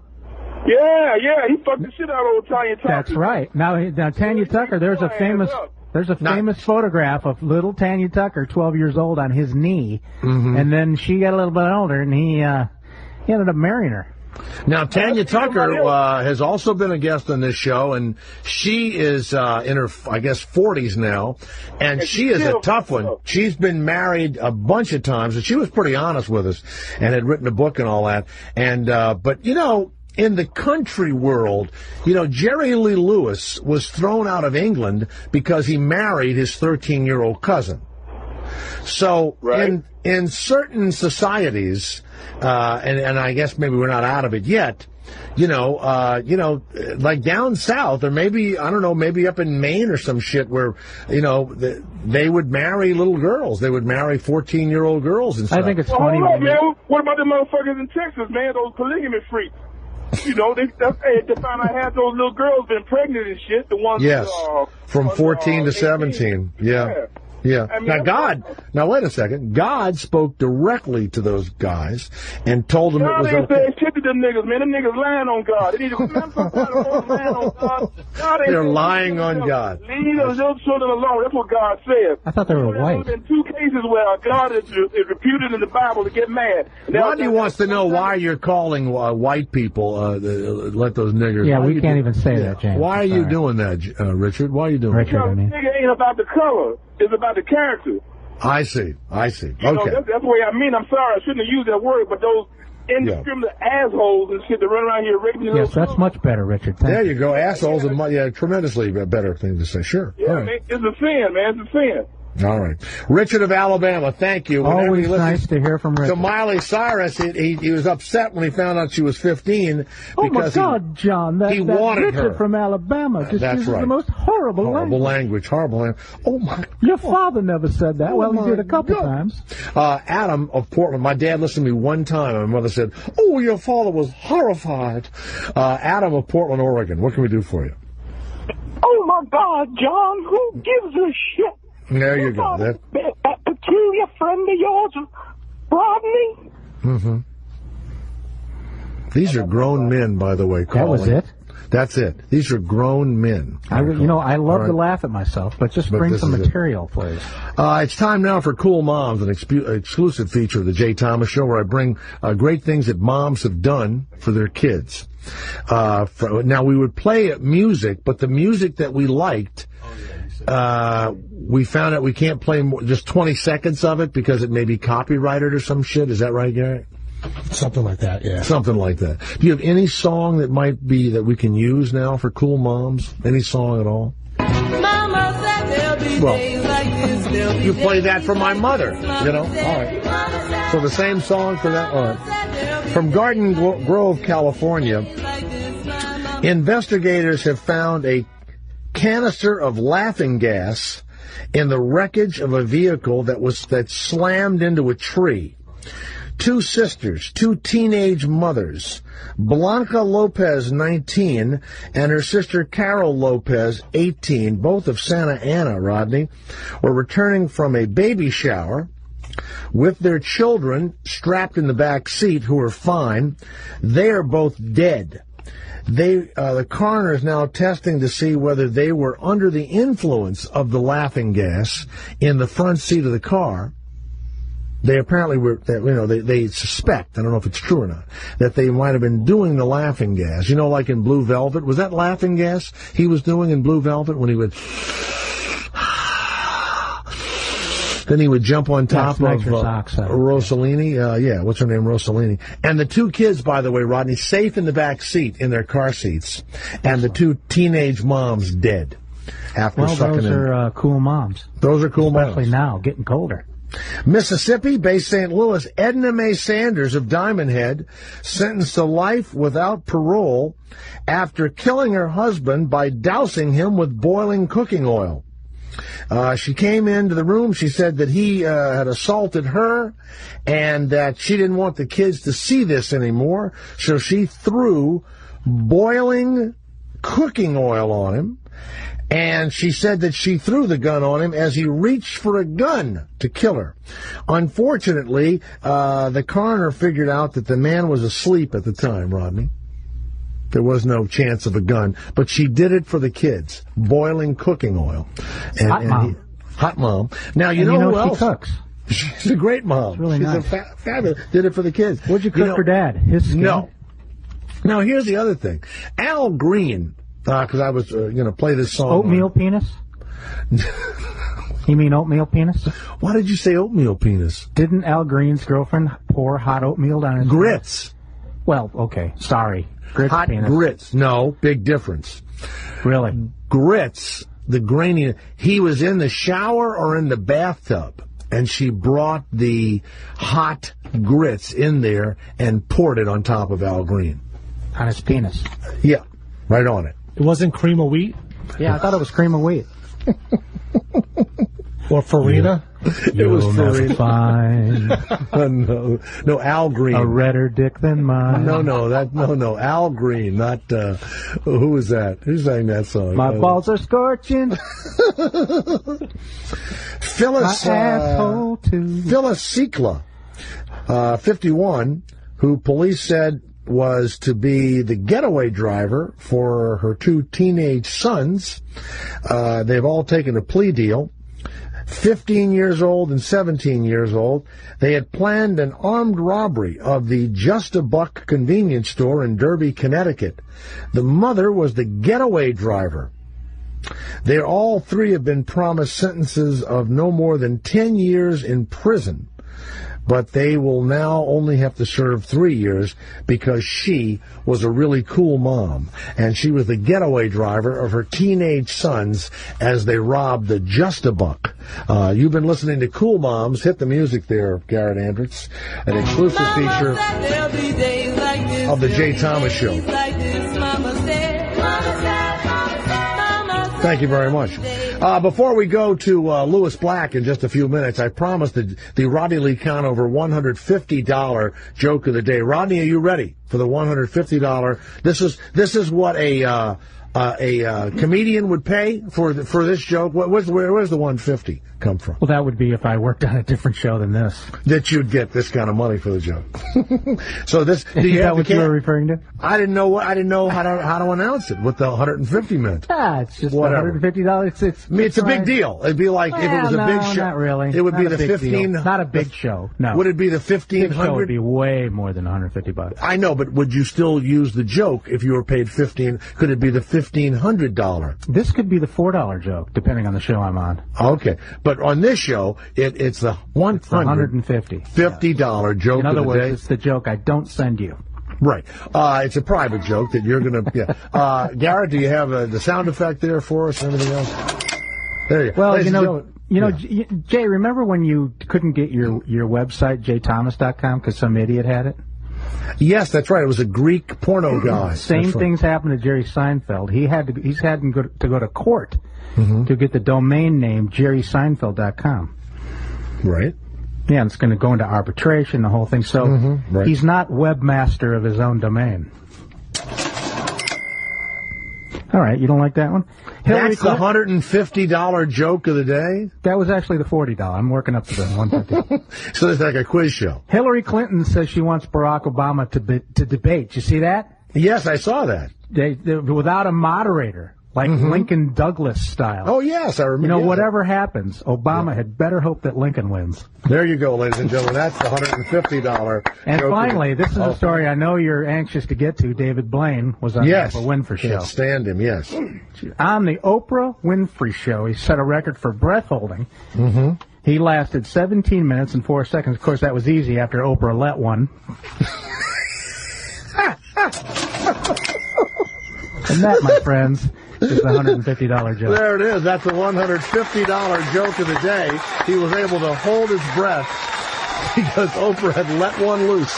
Yeah, he fucked the shit out of old Tanya Tucker. That's right. Now Tanya Tucker, there's a famous photograph of little Tanya Tucker, 12 years old, on his knee, and then she got a little bit older, and he ended up marrying her. Now, Tanya Tucker has also been a guest on this show, and she is in her, I guess, 40s now, and she is a tough one. She's been married a bunch of times, and she was pretty honest with us, and had written a book and all that. And but in the country world, Jerry Lee Lewis was thrown out of England because he married his 13-year-old cousin. So in certain societies, and I guess maybe we're not out of it yet, like down south, or maybe, I don't know, maybe up in Maine or some shit where, they would marry little girls. They would marry 14-year-old girls and stuff. I think it's funny. Man. What about the motherfuckers in Texas, man? Those polygamy freaks. They found out half those little girls been pregnant and shit. The ones from 14 to 17. Yeah. Now wait a second. God spoke directly to those guys and told them it was okay. God ain't saying shit to them niggas, man. Them niggas lying on God. They need to lying on God. They're lying on God. Leave those little children alone. That's what God says. I thought they were white. There's been 2 cases where God is reputed in the Bible to get mad. Rodney wants to know why you're calling white people, let those niggers. Yeah, we can't even say that, James. Why are you doing that, Richard? Why are you doing that? Because nigga ain't about the color. It's about the character. I see. Okay. That's the way I mean. I'm sorry. I shouldn't have used that word, but those indiscriminate assholes and shit that run around here raping little Yes, that's much better, Richard. Thank There you go. Assholes are tremendously better thing to say. Sure. Yeah, All right. man, it's a sin, man. It's a sin. All right. Richard of Alabama, thank you. Whenever Always you listen nice to hear from Richard. to Miley Cyrus, he was upset when he found out she was 15 Oh, my because God, John. That he wanted Richard her. from Alabama just That's uses right. the most horrible language. Horrible language. Oh, my. Your father never said that. Oh, Well, he my did a couple God. times. Adam of Portland, my dad listened to me one time, and my mother said, "Oh, your father was horrified." Adam of Portland, Oregon, what can we do for you? Oh, my God, John, who gives a shit? There you go. That peculiar friend of yours, Rodney? Mm-hmm. These are grown men, by the way, calling. That was it? That's it. These are grown men. I love All to right. laugh at myself, but just But bring this some is it. material, please. It's time now for Cool Moms, an exclusive feature of the Jay Thomas Show, where I bring great things that moms have done for their kids. Now, we would play music, but the music that we liked, we found out we can't play just 20 seconds of it because it may be copyrighted or some shit. Is that right, Gary? Something like that, yeah. Something like that. Do you have any song that might be that we can use now for Cool Moms? Any song at all? Mama said there'll be days like this. You play that for my mother, you know? All right. So the same song for that? All right. From Garden Grove, California, investigators have found a canister of laughing gas in the wreckage of a vehicle that slammed into a tree. Two sisters, two teenage mothers, Blanca Lopez, 19, and her sister Carol Lopez, 18, both of Santa Ana, Rodney, were returning from a baby shower with their children strapped in the back seat who are fine. They are both dead. The coroner is now testing to see whether they were under the influence of the laughing gas in the front seat of the car. They apparently were, they suspect, I don't know if it's true or not, that they might have been doing the laughing gas. You know, like in Blue Velvet? Was that laughing gas he was doing in Blue Velvet when he would... Then he would jump on top of Rossellini. What's her name? Rossellini. And the two kids, by the way, Rodney, safe in the back seat in their car seats. And the two teenage moms dead after sucking in. Those are cool moms. Those are cool moms. Especially now, getting colder. Mississippi-based St. Louis, Edna Mae Sanders of Diamond Head, sentenced to life without parole after killing her husband by dousing him with boiling cooking oil. She came into the room. She said that he had assaulted her and that she didn't want the kids to see this anymore, so she threw boiling cooking oil on him. And she said that she threw the gun on him as he reached for a gun to kill her. Unfortunately, the coroner figured out that the man was asleep at the time, Rodney. There was no chance of a gun, but she did it for the kids. Boiling cooking oil. Hot mom. Hot mom. Now, you know who else? She cooks. She's a great mom. It's really She's nice. fabulous. Did it for the kids. What'd you cook for Dad? His skin? No. Now, here's the other thing. Al Green, because I was going to play this song. Oatmeal penis? You mean oatmeal penis? Why did you say oatmeal penis? Didn't Al Green's girlfriend pour hot oatmeal down his Grits. Well, okay. Sorry. Grits Hot penis. grits. No, big difference. Really? Grits, the grainy. He was in the shower or in the bathtub, and she brought the hot grits in there and poured it on top of Al Green. On his penis. Yeah, right on it. It wasn't cream of wheat? Yeah, I thought it was cream of wheat. Or farina? It was never find no, Al Green. a redder dick than mine. No, Al Green, not, who was that? Who sang that song? My balls are scorching. Phyllis, My asshole too. Phyllis Sikla, 51, who police said was to be the getaway driver for her two teenage sons. They've all taken a plea deal. 15 years old and 17 years old. They had planned an armed robbery of the Just a Buck convenience store in Derby, Connecticut. The mother was the getaway driver. They all three have been promised sentences of no more than 10 years in prison. but they will now only have to serve 3 years because she was a really cool mom, and she was the getaway driver of her teenage sons as they robbed the Just-A-Buck. You've been listening to Cool Moms. Hit the music there, Garrett Andritz. An exclusive feature of the Jay Thomas Show. Thank you very much. Before we go to Lewis Black in just a few minutes, I promised the Rodney Lee Conover $150 joke of the day. Rodney, are you ready for the $150? This is what a comedian would pay for this joke. Where's the $150 come from? Well, that would be if I worked on a different show than this. That you'd get this kind of money for the joke. So this, Is that what you were referring to? I didn't know how to announce it. What the $150 meant. It's just $150. It's a big deal. It'd be like if it was a big show. Not really. It would be the 15. Not a big show. No. Would it be the 1,500? Big show would be way more than $150. I know, but would you still use the joke if you were paid 15? Could it be the $1,500? This could be the $4 joke, depending on the show I'm on. Okay, but on this show, it's the $150 joke. In other of the words, day. it's the joke I don't send you. Right. It's a private joke that you're going to... Yeah. Garrett, do you have the sound effect there for us and everything else? There you go. Well, Jay, remember when you couldn't get your website, jthomas.com, because some idiot had it? Yes, that's right. It was a Greek porno guy. Same things happened to Jerry Seinfeld. He's had to go to court to get the domain name jerryseinfeld.com. Right. Yeah, and it's going to go into arbitration, the whole thing. So he's not webmaster of his own domain. All right, you don't like that one? That's the $150 joke of the day? That was actually the $40. I'm working up to the $150. So it's like a quiz show. Hillary Clinton says she wants Barack Obama to debate. You see that? Yes, I saw that. Without a moderator, like Lincoln Douglas style. Oh, yes, I remember. Whatever happens, Obama had better hope that Lincoln wins. There you go, ladies and gentlemen. That's the $150 And joke. finally, this is a story I know you're anxious to get to. David Blaine was on the Oprah Winfrey Show. Can't stand him, yes. On the Oprah Winfrey Show, he set a record for breath holding. He lasted 17 minutes and 4 seconds. Of course, that was easy after Oprah let one. And that, my friends, is the $150 joke. There it is. That's the $150 joke of the day. He was able to hold his breath because Oprah had let one loose.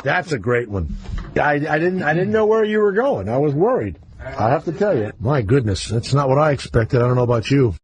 That's a great one. I didn't know where you were going. I was worried. I have to tell you. My goodness, that's not what I expected. I don't know about you.